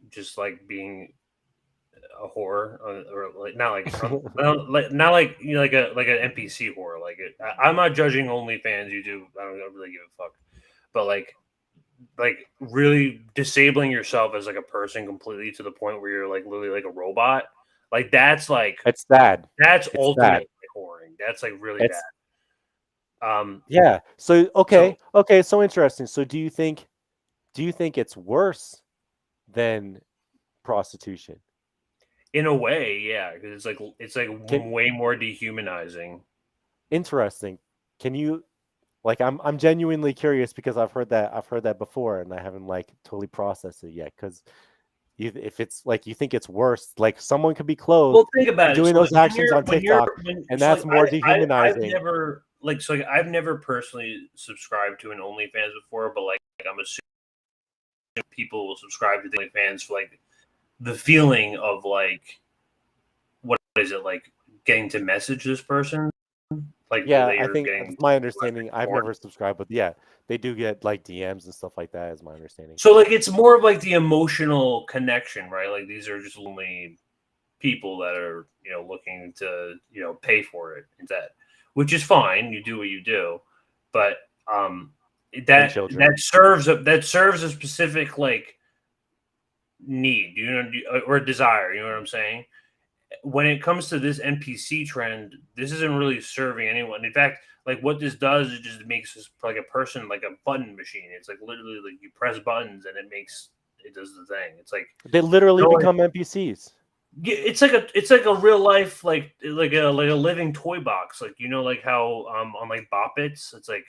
just like being a whore or like not like not like like an NPC whore. Like I'm not judging OnlyFans YouTube. I don't really give a fuck. But like really disabling yourself as like a person completely to the point where you're like literally like a robot. Like that's like it's sad. That's ultimate whoring. That's like really bad. Yeah. So okay. So interesting. So do you think it's worse than prostitution. In a way, yeah, because it's way more dehumanizing. Interesting. Can you I'm genuinely curious because I've heard that before and I haven't like totally processed it yet. Because if it's like you think it's worse, like someone could be clothed Well, think about it. doing So, those actions on TikTok, and that's more dehumanizing. I've never personally subscribed to an OnlyFans before, but like I'm assuming people will subscribe to the OnlyFans for like the feeling of like what is it like getting to message this person? Like Yeah, I think that's my understanding. I've never subscribed, but yeah, they do get like DMs and stuff like that, is my understanding. So like it's more of like the emotional connection, right? Like these are just lonely people that are, looking to, pay for it instead, which is fine. You do what you do, but that serves a specific like need, or desire. You know what I'm saying? When it comes to this NPC trend, this isn't really serving anyone. In fact, like what this does, it just makes this like a person like a button machine. It's like literally like you press buttons and it does the thing. It's like they literally become NPCs. Yeah, it's like a real life like a living toy box. Like like how on like Bop Its, it's like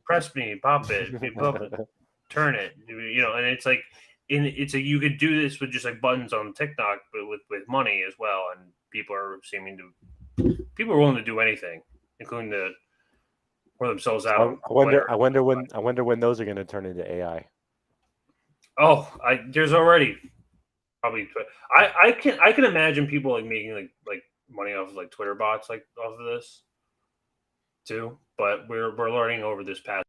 press me, pop it, turn it, and it's like. You could do this with just like buttons on TikTok, but with money as well, and people are willing to do anything, including to pour themselves out. I wonder when those are going to turn into AI. Oh, there's already probably. I can imagine people like making like money off of like Twitter bots like off of this too. But we're learning over this past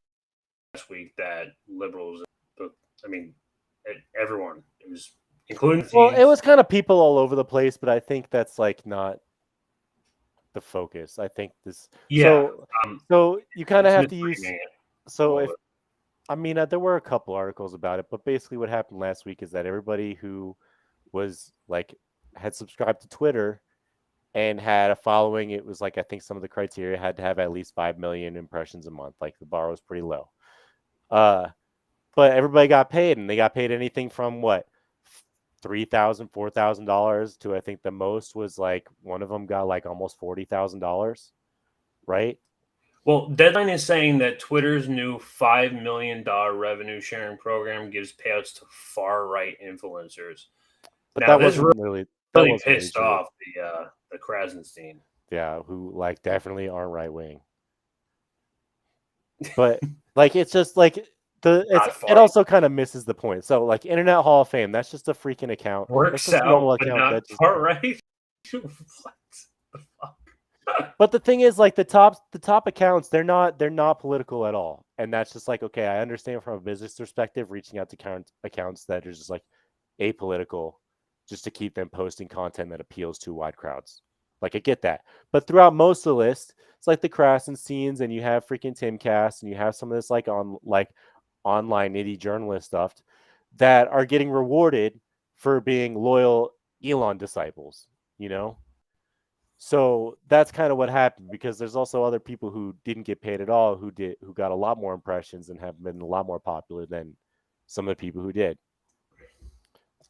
week that liberals, everyone, it was including. Well, it was kind of people all over the place, but I think that's like not the focus. I think this. Yeah. So you kind of have to use. It. So if there were a couple articles about it, but basically what happened last week is that everybody who was like had subscribed to Twitter and had a following, it was like I think some of the criteria had to have at least 5 million impressions a month. Like the bar was pretty low. But everybody got paid, and they got paid anything from what $3,000, $4,000 to I think the most was like one of them got like almost $40,000, right? Well, Deadline is saying that Twitter's new $5 million revenue sharing program gives payouts to far right influencers. But now, that wasn't really pissed off the Krasenstein. Yeah, who like definitely aren't right wing. But like it's just like. It also kind of misses the point. So, like Internet Hall of Fame, that's just a freaking account. Works that's out, a normal but account. not That's just... far right. What the fuck? But the thing is, like the top accounts, they're not political at all, and that's just like okay, I understand from a business perspective, reaching out to accounts that are just like apolitical, just to keep them posting content that appeals to wide crowds. Like I get that, but throughout most of the list, it's like the Krasensteins, and you have freaking Timcast, and you have some of this online indie journalist stuff that are getting rewarded for being loyal Elon disciples, So that's kind of what happened, because there's also other people who didn't get paid at all, who got a lot more impressions and have been a lot more popular than some of the people who did.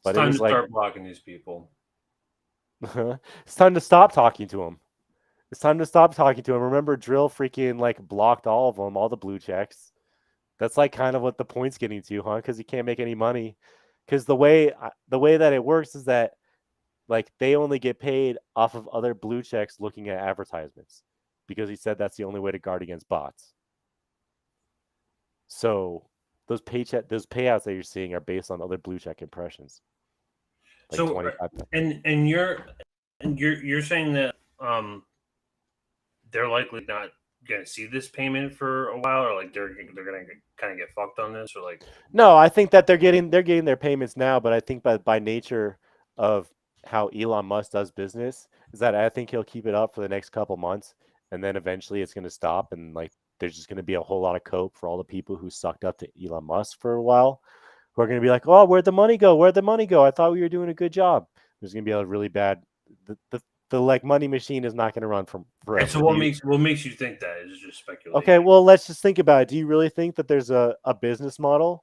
But it's time to start blocking these people. It's time to stop talking to them. It's time to stop talking to them. Remember, Drill freaking blocked all of them, all the blue checks. That's like kind of what the point's getting to, huh? Because you can't make any money. Because the way that it works is that like they only get paid off of other blue checks looking at advertisements, because he said that's the only way to guard against bots. So those payouts that you're seeing are based on other blue check impressions. Like so 25. And you're saying that they're likely not gonna see this payment for a while, or like they're gonna kind of get fucked on this, or like no, I think that they're getting their payments now, but I think by nature of how Elon Musk does business is that I think he'll keep it up for the next couple months, and then eventually it's going to stop, and like there's just going to be a whole lot of cope for all the people who sucked up to Elon Musk for a while, who are going to be like, oh, where'd the money go? Where'd the money go? I thought we were doing a good job. There's going to be a really bad the like money machine is not going to run from forever. And so what makes you think that is just speculation? Okay, well, let's just think about it. Do you really think that there's a business model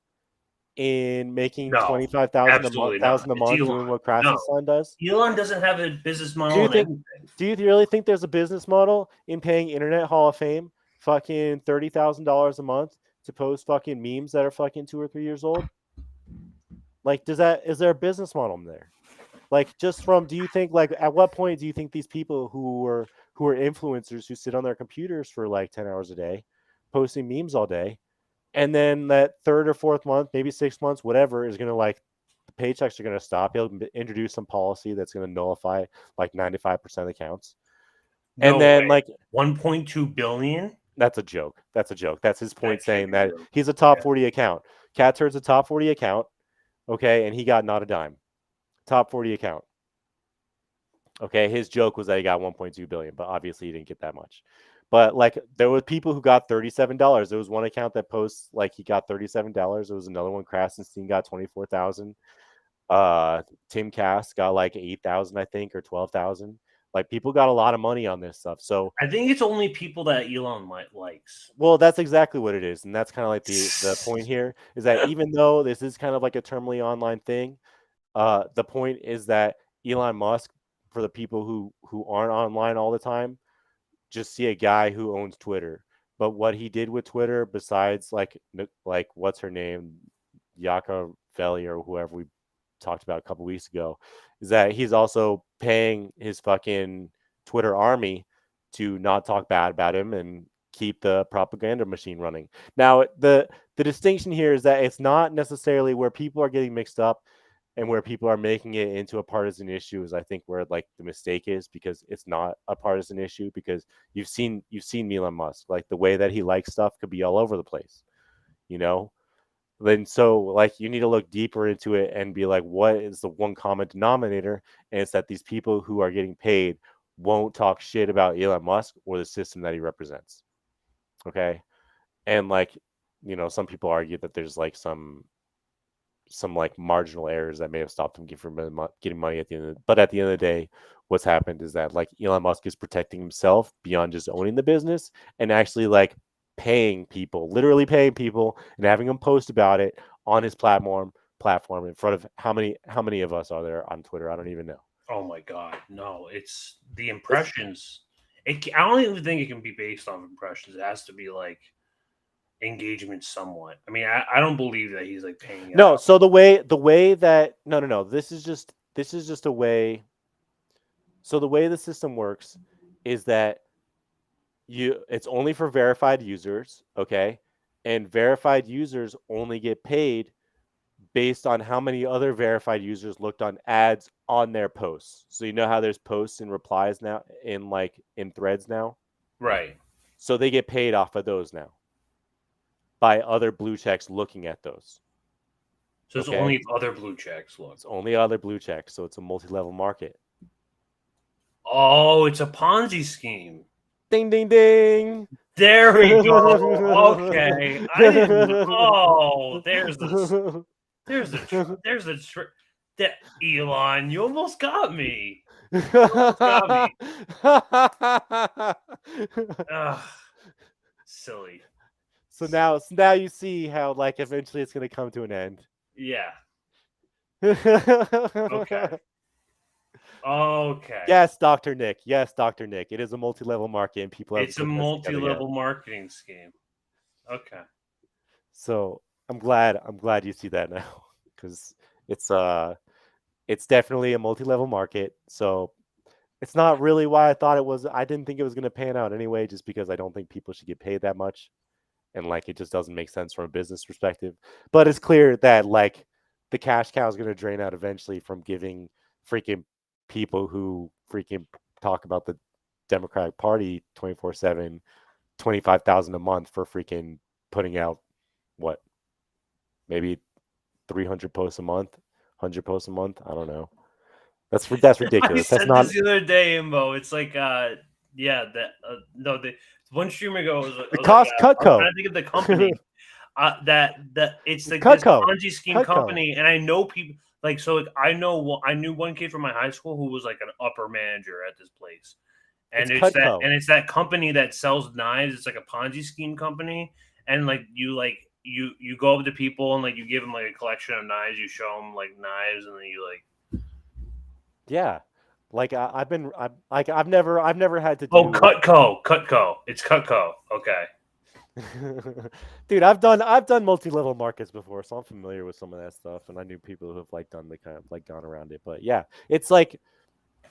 in making No, 25,000 absolutely a month not. It's doing Elon. what Krasin's No. son does? Elon doesn't have a business model. Do you on think? anything. Do you really think there's a business model in paying Internet Hall of Fame fucking $30,000 a month to post fucking memes that are fucking 2 or 3 years old? Like, is there a business model in there? Like, just from, do you think, like, at what point do you think these people who are influencers who sit on their computers for like 10 hours a day, posting memes all day, and then that third or fourth month, maybe 6 months, whatever, is gonna like the paychecks are gonna stop. He'll introduce some policy that's gonna nullify like 95% of accounts, and No then way. like 1.2 billion. that's a joke. That's a joke. That's his point, That saying can't that be real. he's a top 40 account. Cat Turd's a top 40 account, okay, and he got not a dime. Top 40 account. Okay, his joke was that he got 1.2 billion, but obviously he didn't get that much. But like, there were people who got $37. There was one account that posts like he got $37. There was another one, Krasenstein, got 24,000. Tim Cass got like 8,000, I think, or 12,000. Like, people got a lot of money on this stuff. So I think it's only people that Elon likes. well, that's exactly what it is, and that's kind of like the point here is that even though this is kind of like a terminally online thing, the point is that Elon Musk, for the people who aren't online all the time, just see a guy who owns Twitter. But what he did with Twitter, besides like what's her name, Yakavelli or whoever we talked about a couple weeks ago, is that he's also paying his fucking Twitter army to not talk bad about him and keep the propaganda machine running. Now, the distinction here is that it's not necessarily where people are getting mixed up and where people are making it into a partisan issue is I think where like the mistake is, because it's not a partisan issue, because you've seen Elon Musk, like the way that he likes stuff could be all over the place, you know? Then so like you need to look deeper into it and be like, what is the one common denominator? And it's that these people who are getting paid won't talk shit about Elon Musk or the system that he represents. Okay. And like, you know, some people argue that there's like some like marginal errors that may have stopped him getting money at the end but at the end of the day, what's happened is that like Elon Musk is protecting himself beyond just owning the business and actually like literally paying people and having them post about it on his platform in front of how many of us are there on Twitter? I don't even know. Oh my god, no! It's the impressions. I don't even think it can be based on impressions. It has to be like engagement somewhat. I mean, I don't believe that he's like paying. No, so the way that no. This is just a way. So the way the system works is that it's only for verified users, okay? And verified users only get paid based on how many other verified users looked on ads on their posts. So you know how there's posts and replies now in threads now? Right. So they get paid off of those now by other blue checks looking at those. So it's only if other blue checks look. It's only other blue checks, so it's a multi-level market. Oh, it's a Ponzi scheme. Ding, ding, ding. There we go. Okay. I didn't. Oh, there's the trick. That Elon, you almost got me. Silly. So now you see how like eventually it's going to come to an end. Yeah. Okay. Okay. Yes, Dr. Nick. Yes, Dr. Nick. It is a multi-level market, and people. It's a multi-level marketing scheme. Okay. So I'm glad you see that now, because it's definitely a multi-level market. So it's not really why I thought it was. I didn't think it was going to pan out anyway, just because I don't think people should get paid that much, and like it just doesn't make sense from a business perspective. But it's clear that like the cash cow is going to drain out eventually from giving freaking people who freaking talk about the Democratic Party 24/7, 25,000 a month for freaking putting out what, maybe 300 posts a month, 100 posts a month. I don't know. That's ridiculous. I That's said not. This the other day, Imbo. It's like one stream ago was The cost Cutco. I'm trying to think of the company. It's like this Ponzi scheme company, and I know people like so. I knew one kid from my high school who was like an upper manager at this place, and it's that company that sells knives. It's like a Ponzi scheme company, and like you like you go up to people and like you give them like a collection of knives, you show them like knives, and then you like. Yeah, like I've never had to do. Oh, Cutco. It's Cutco. Okay. Dude, I've done multi-level markets before, so I'm familiar with some of that stuff, and I knew people who have like done the kind of like gone around it. But yeah, it's like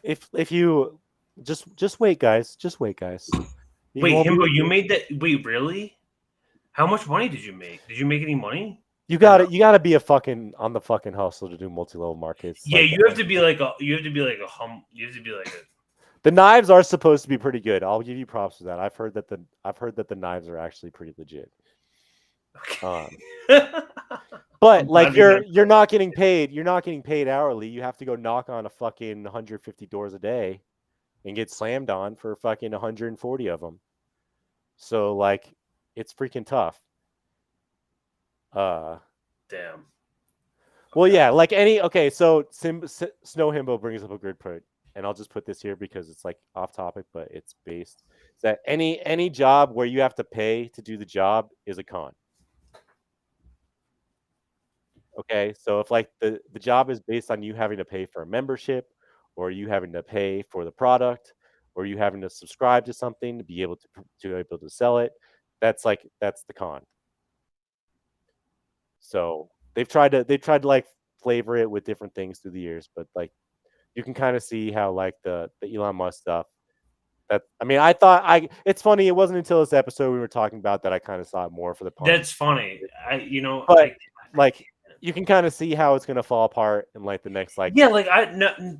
if you just wait, guys, Wait, Himbo, you made that? Wait, really? How much money did you make? Did you make any money? You gotta be on the fucking hustle to do multi-level markets. Yeah, like, you have to be like a the knives are supposed to be pretty good. I'll give you props for that. I've heard that the knives are actually pretty legit. But like you're not getting paid. You're not getting paid hourly. You have to go knock on a fucking 150 doors a day, and get slammed on for fucking 140 of them. So like, it's freaking tough. Damn. Well, yeah, like so Snow Himbo brings up a good point, and I'll just put this here because it's like off topic, but it's based. Is that any job where you have to pay to do the job is a con. Okay, so if like the job is based on you having to pay for a membership, or you having to pay for the product, or you having to subscribe to something to be able to sell it, that's the con. So they've tried to like flavor it with different things through the years, but like you can kind of see how like the Elon Musk stuff. It's funny. It wasn't until this episode we were talking about that I kind of saw it more for the pun. That's funny. But like you can kind of see how it's gonna fall apart in like the next like. Yeah, like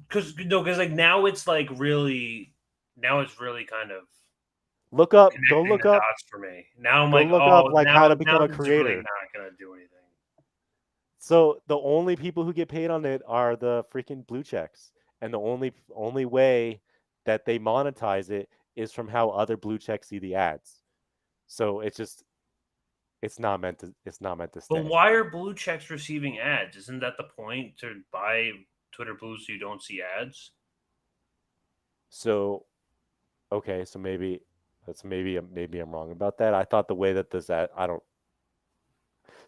because like now it's really kind of. Go look up for me. Now I'm go like, look oh, up like now, how to become now a it's creator. Really not gonna do anything. So the only people who get paid on it are the freaking blue checks, and the only way that they monetize it is from how other blue checks see the ads. So it's not meant to stay. But why are blue checks receiving ads? Isn't that the point, to buy Twitter Blue so you don't see ads? So, okay, so maybe I'm wrong about that. I thought the way that this ad, I don't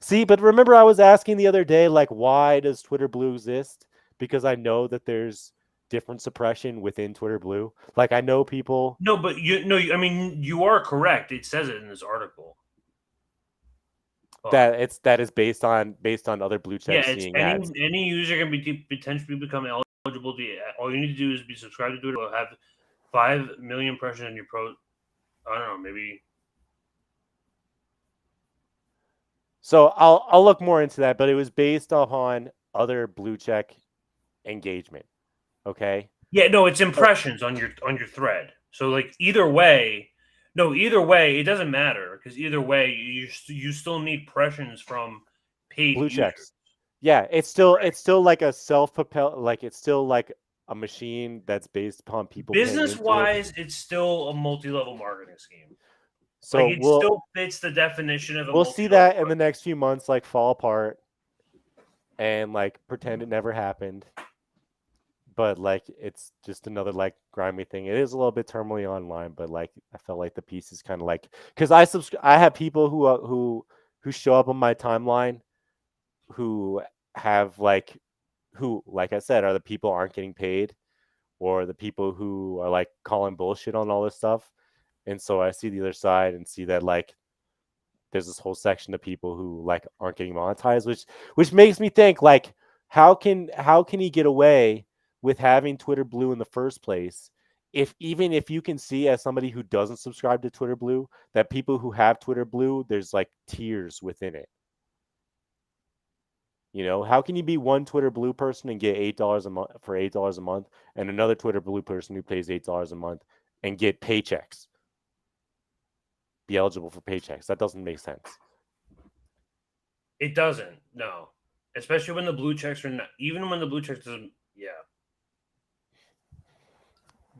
see, but remember I was asking the other day, like, why does Twitter Blue exist? Because I know that there's different suppression within Twitter Blue. Like I know people. No, but I mean, you are correct. It says it in this article. That is based on other blue checks seeing ads. Any user can potentially become eligible to. All you need to do is be subscribed to Twitter. Or have 5 million impressions in your pro. I don't know, maybe. So I'll look more into that, but it was based on other blue check engagement. Okay. Yeah, no, it's impressions on your thread. So like either way, it doesn't matter, because either way you still need impressions from paid blue users. checks. Yeah, it's still like a self-propelled, like it's still like a machine that's based upon people. Business wise, it's still a multi-level marketing scheme. So like it still fits the definition of. We'll see that in the next few months, like fall apart, and like pretend it never happened. But like it's just another like grimy thing. It is a little bit turmoil online, but like I felt like the piece is kind of like, because I have people who show up on my timeline who have like I said are the people aren't getting paid, or the people who are like calling bullshit on all this stuff. And so I see the other side and see that like there's this whole section of people who like aren't getting monetized, which makes me think like how can he get away with having Twitter Blue in the first place, even if you can see as somebody who doesn't subscribe to Twitter Blue that people who have Twitter Blue, there's like tiers within it. You know, how can you be one Twitter Blue person and get $8 a month for $8 a month, and another Twitter Blue person who pays $8 a month and get paychecks? Be eligible for paychecks. That doesn't make sense. It doesn't. No, especially when the blue checks are not. Even when the blue checks doesn't. Yeah.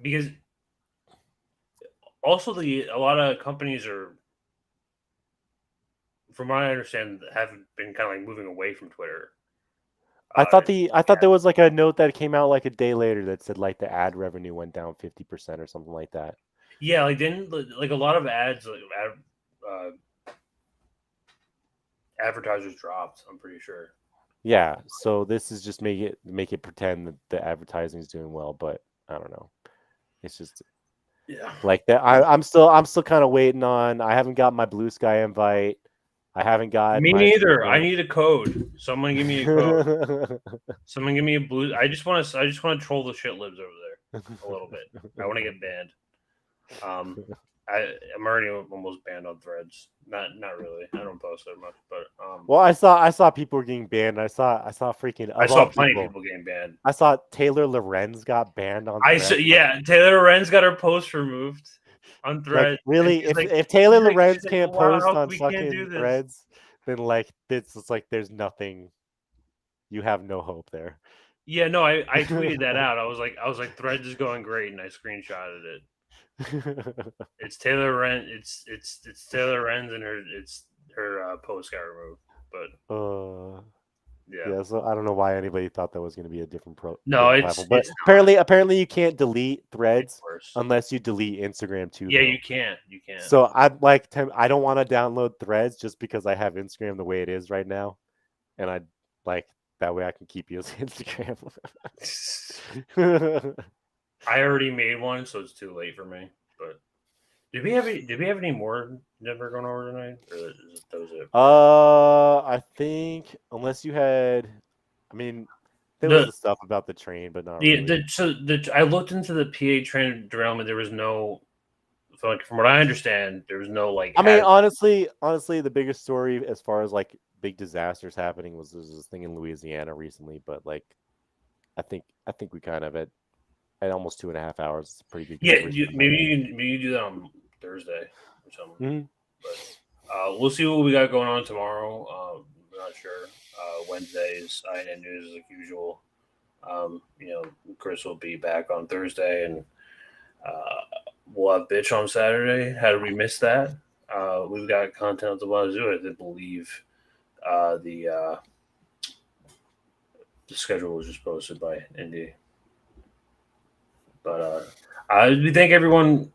Because also a lot of companies are, from what I understand, have been kind of like moving away from Twitter. I thought there was like a note that came out like a day later that said like the ad revenue went down 50% or something like that. Yeah, like didn't like a lot of ads, advertisers dropped. I'm pretty sure. Yeah, so this is just make it pretend that the advertising is doing well, but I don't know. It's just like that. I'm still kind of waiting on. I haven't got my Blue Sky invite. I haven't got Me my neither. I need a code. Someone give me a code. Someone give me a blue. I just want to troll the shit libs over there a little bit. I want to get banned. I'm already almost banned on Threads. Not really. I don't post that much, but Well, I saw people were getting banned. I saw freaking. I saw plenty of people getting banned. I saw Taylor Lorenz got banned on. Taylor Lorenz got her post removed on Threads. Like, really, if Taylor Lorenz can't post on fucking Threads, then like it's like there's nothing. You have no hope there. Yeah, no, I tweeted that out. I was like, Threads is going great, and I screenshotted it. It's Taylor Lorenz. It's Taylor Lorenz, and her post got removed. But yeah. So I don't know why anybody thought that was going to be a different platform. But apparently you can't delete Threads unless you delete Instagram too. Yeah, you can't. So I don't want to download Threads just because I have Instagram the way it is right now, and I like that way I can keep using Instagram. I already made one, so it's too late for me. But did we have any more that we're going over tonight? Or that was it? I think unless you had, I mean, there was the stuff about the train, but not really. I looked into the PA train derailment. There was no, like, from what I understand, there was no like. I mean, honestly, the biggest story as far as like big disasters happening was this thing in Louisiana recently. But like, I think we kind of at almost 2.5 hours. It's pretty good. Yeah, maybe you do that on Thursday or something. Mm-hmm. But we'll see what we got going on tomorrow. I'm not sure. Wednesday is INN News like usual. Chris will be back on Thursday, and we'll have Bitch on Saturday. How did we miss that? We've got content to want to do it. I believe the schedule was just posted by Indy. But we thank everyone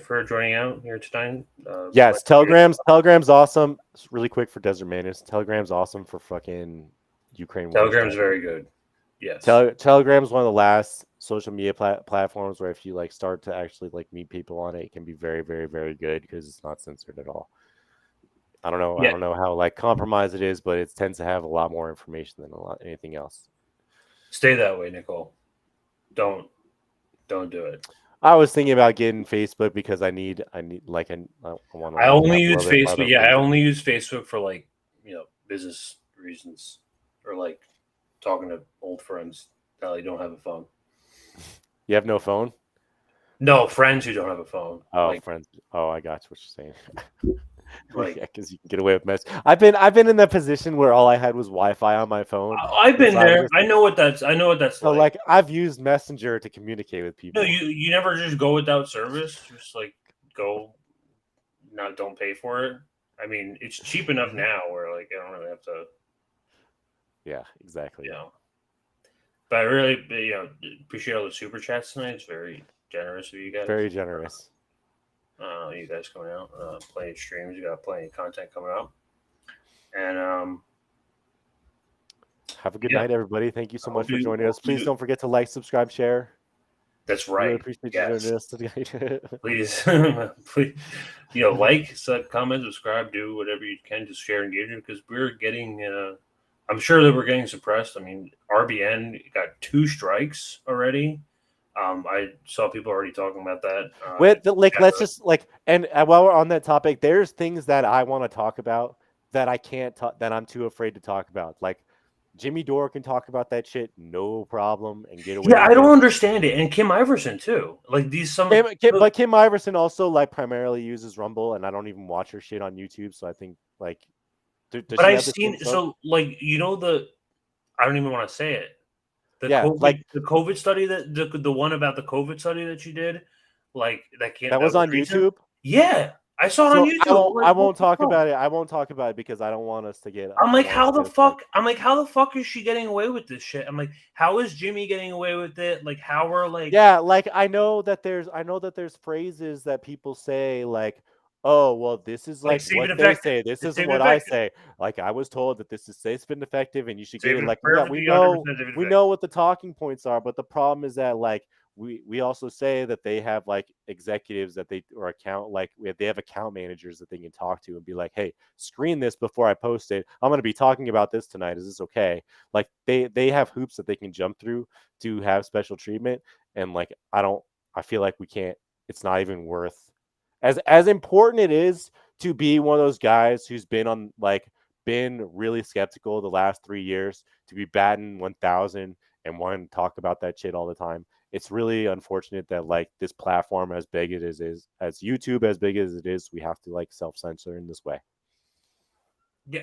for joining out here tonight. Yes, Telegram's awesome. It's really quick for Desert Madness. Telegram's awesome for fucking Ukraine. Telegram's very good. Yes. Telegram's one of the last social media platforms where if you like start to actually like meet people on it, it can be very, very, very good because it's not censored at all. I don't know. Yeah. I don't know how like compromised it is, but it tends to have a lot more information than anything else. Stay that way, Nicole. Don't do it. I was thinking about getting Facebook because I want to. I only use Facebook. Yeah, I only use Facebook for like business reasons or like talking to old friends that don't have a phone. You have no phone? No, friends who don't have a phone. Oh, friends. Oh, I got what you're saying. Like, yeah, because you can get away with mess. I've been in that position where all I had was Wi-Fi on my phone. I've been there. I know what that's. So like I've used Messenger to communicate with people. No, you never just go without service. Just like go, don't pay for it. I mean, it's cheap enough now where like I don't really have to. Yeah, exactly. But I really, appreciate all the super chats tonight. It's very generous of you guys. Very generous. You guys coming out, plenty of streams. You got plenty of content coming out, and have a good night, everybody. Thank you so much for joining us. Please don't forget to like, subscribe, share. That's right. Really appreciate you joining us today. Please, like, comment, subscribe, do whatever you can to share engagement because we're getting. I'm sure that we're getting suppressed. I mean, RBN got 2 strikes already. I saw people already talking about that. Let's just and while we're on that topic, there's things that I want to talk about that I can't that I'm too afraid to talk about. Like Jimmy Dore can talk about that shit, no problem, and get away. Yeah, I don't understand it, and Kim Iverson too. Like but Kim Iverson also like primarily uses Rumble, and I don't even watch her shit on YouTube. So I think like, but I've seen I don't even want to say it. The COVID study the one about the COVID study that you did, that was on YouTube. Yeah, I saw it on YouTube. I won't talk about it. I won't talk about it because I don't want us to get. I'm like, how the fuck is she getting away with this shit? I'm like, how is Jimmy getting away with it? Like, how are like. Yeah, like I know that there's phrases that people say like, oh, well, this is Like, like safe what and they effective. say. This It's isn't safe what and I effective. say. Like, I was told that this is safe and effective, and you should get Safe it. and Like, yeah, perfectly 100% safe and we effective. know what the talking points are, but the problem is that like we also say that they have like executives that they or account like they have account managers that they can talk to and be like, hey, screen this before I post it. I'm going to be talking about this tonight. Is this okay? Like they have hoops that they can jump through to have special treatment, and like I feel like we can't. It's not even worth as important it is to be one of those guys who's been really skeptical the last 3 years, to be batting 1,000 and want to talk about that shit all the time. It's really unfortunate that like this platform as big as it is, as YouTube as big as it is, we have to like self-censor in this way. Yeah,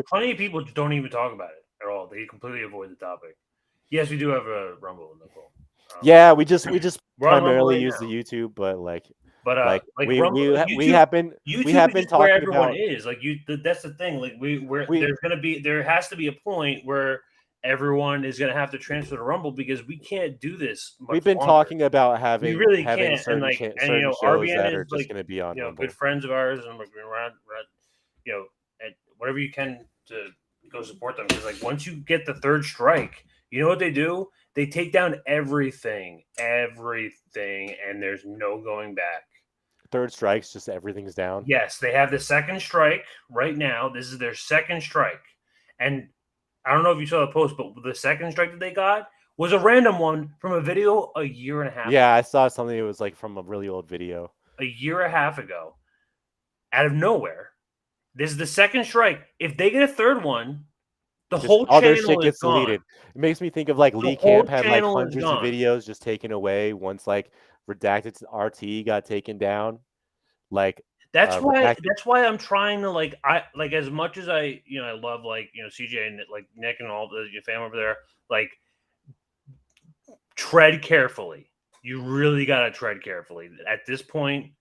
plenty of people don't even talk about it at all. They completely avoid the topic. Yes, we do have a Rumble in the call. Yeah, we just we're on Rumble primarily right use now. the YouTube, but like Rumble, we have been YouTube is talking where everyone about is. Like that's the thing. Like there has to be a point where everyone is gonna have to transfer to Rumble because we can't do this much we've been longer. talking about We having really can't. certain And certain shows RBN that is are just like going to be on Rumble. good friends of ours, and we're around at whatever you can to go support them. Because like once you get the third strike, you know what they do? They take down everything, and there's no going back. Third strikes, just everything's down. Yes, they have the second strike right now. This is their second strike. And I don't know if you saw the post, but the second strike that they got was a random one from a video a year and a half Yeah, I saw something. It was like from a really old video. a year and a half ago. Out of nowhere. This is the second strike. If they get a third one, the whole other channel shit gets is gone. deleted. It makes me think of like Lee whole Camp had like channel is hundreds of gone. videos just taken away once like redacted RT got taken down. Like that's why I'm trying to like as much as I love CJ and like Nick and all your family over there, like tread carefully. You really gotta tread carefully at this point,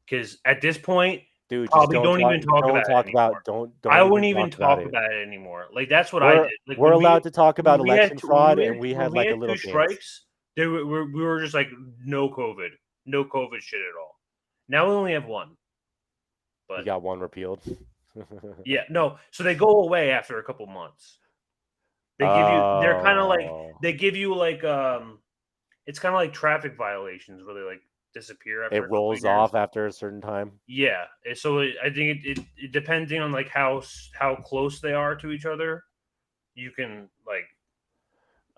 because at this point, dude, probably don't even talk about it anymore. Don't I wouldn't even talk it. about it anymore. Like that's what I did. Like we're allowed to talk about when election fraud, and we when had like a little two strikes. We were just like no COVID shit at all. Now we only have one. But you got one repealed. Yeah, no. So they go away after a couple months. They give you. They're kind of like they give you like it's kind of like traffic violations where they like disappear. After it rolls off after a certain time. Yeah. So I think it depending on like how close they are to each other, you can like.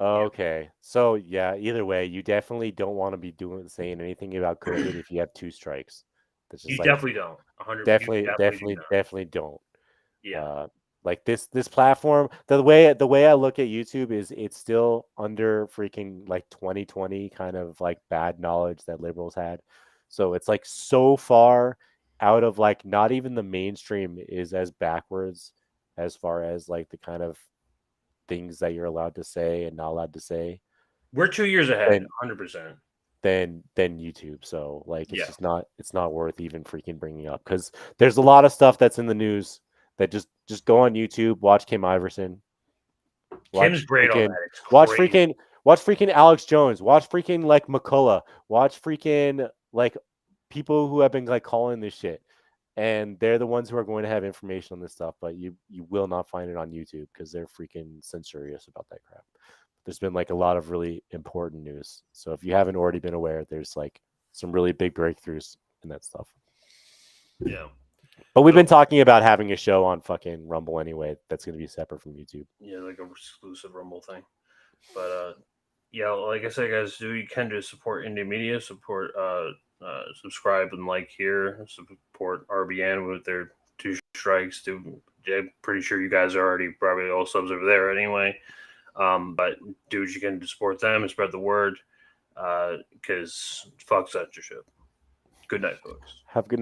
Okay. So yeah, either way, you definitely don't want to be saying anything about COVID if you have two strikes. That's just you definitely don't. 100%. Definitely don't. Yeah. Like this platform, the way I look at YouTube is it's still under freaking like 2020 kind of like bad knowledge that liberals had. So it's like so far out of like not even the mainstream is as backwards as far as like the kind of things that you're allowed to say and not allowed to say. We're 2 years ahead, 100%. Than YouTube. So like it's just not worth even freaking bringing up, because there's a lot of stuff that's in the news that just go on YouTube, watch Kim Iverson. Kim's great on that. Watch freaking Alex Jones. Watch freaking like McCullough. Watch freaking like people who have been like calling this shit. And they're the ones who are going to have information on this stuff, but you will not find it on YouTube because they're freaking censorious about that crap. There's been like a lot of really important news. So if you haven't already been aware, there's like some really big breakthroughs in that stuff. Yeah. But we've been talking about having a show on fucking Rumble anyway. That's going to be separate from YouTube. Yeah, like a exclusive Rumble thing. But yeah, like I said, guys, do you can do support indie media, support subscribe and like here, support RBN with their 2 strikes. I'm pretty sure you guys are already probably all subs over there anyway. But do what you can to support them and spread the word, because fuck censorship. Good night, folks. Have a good night.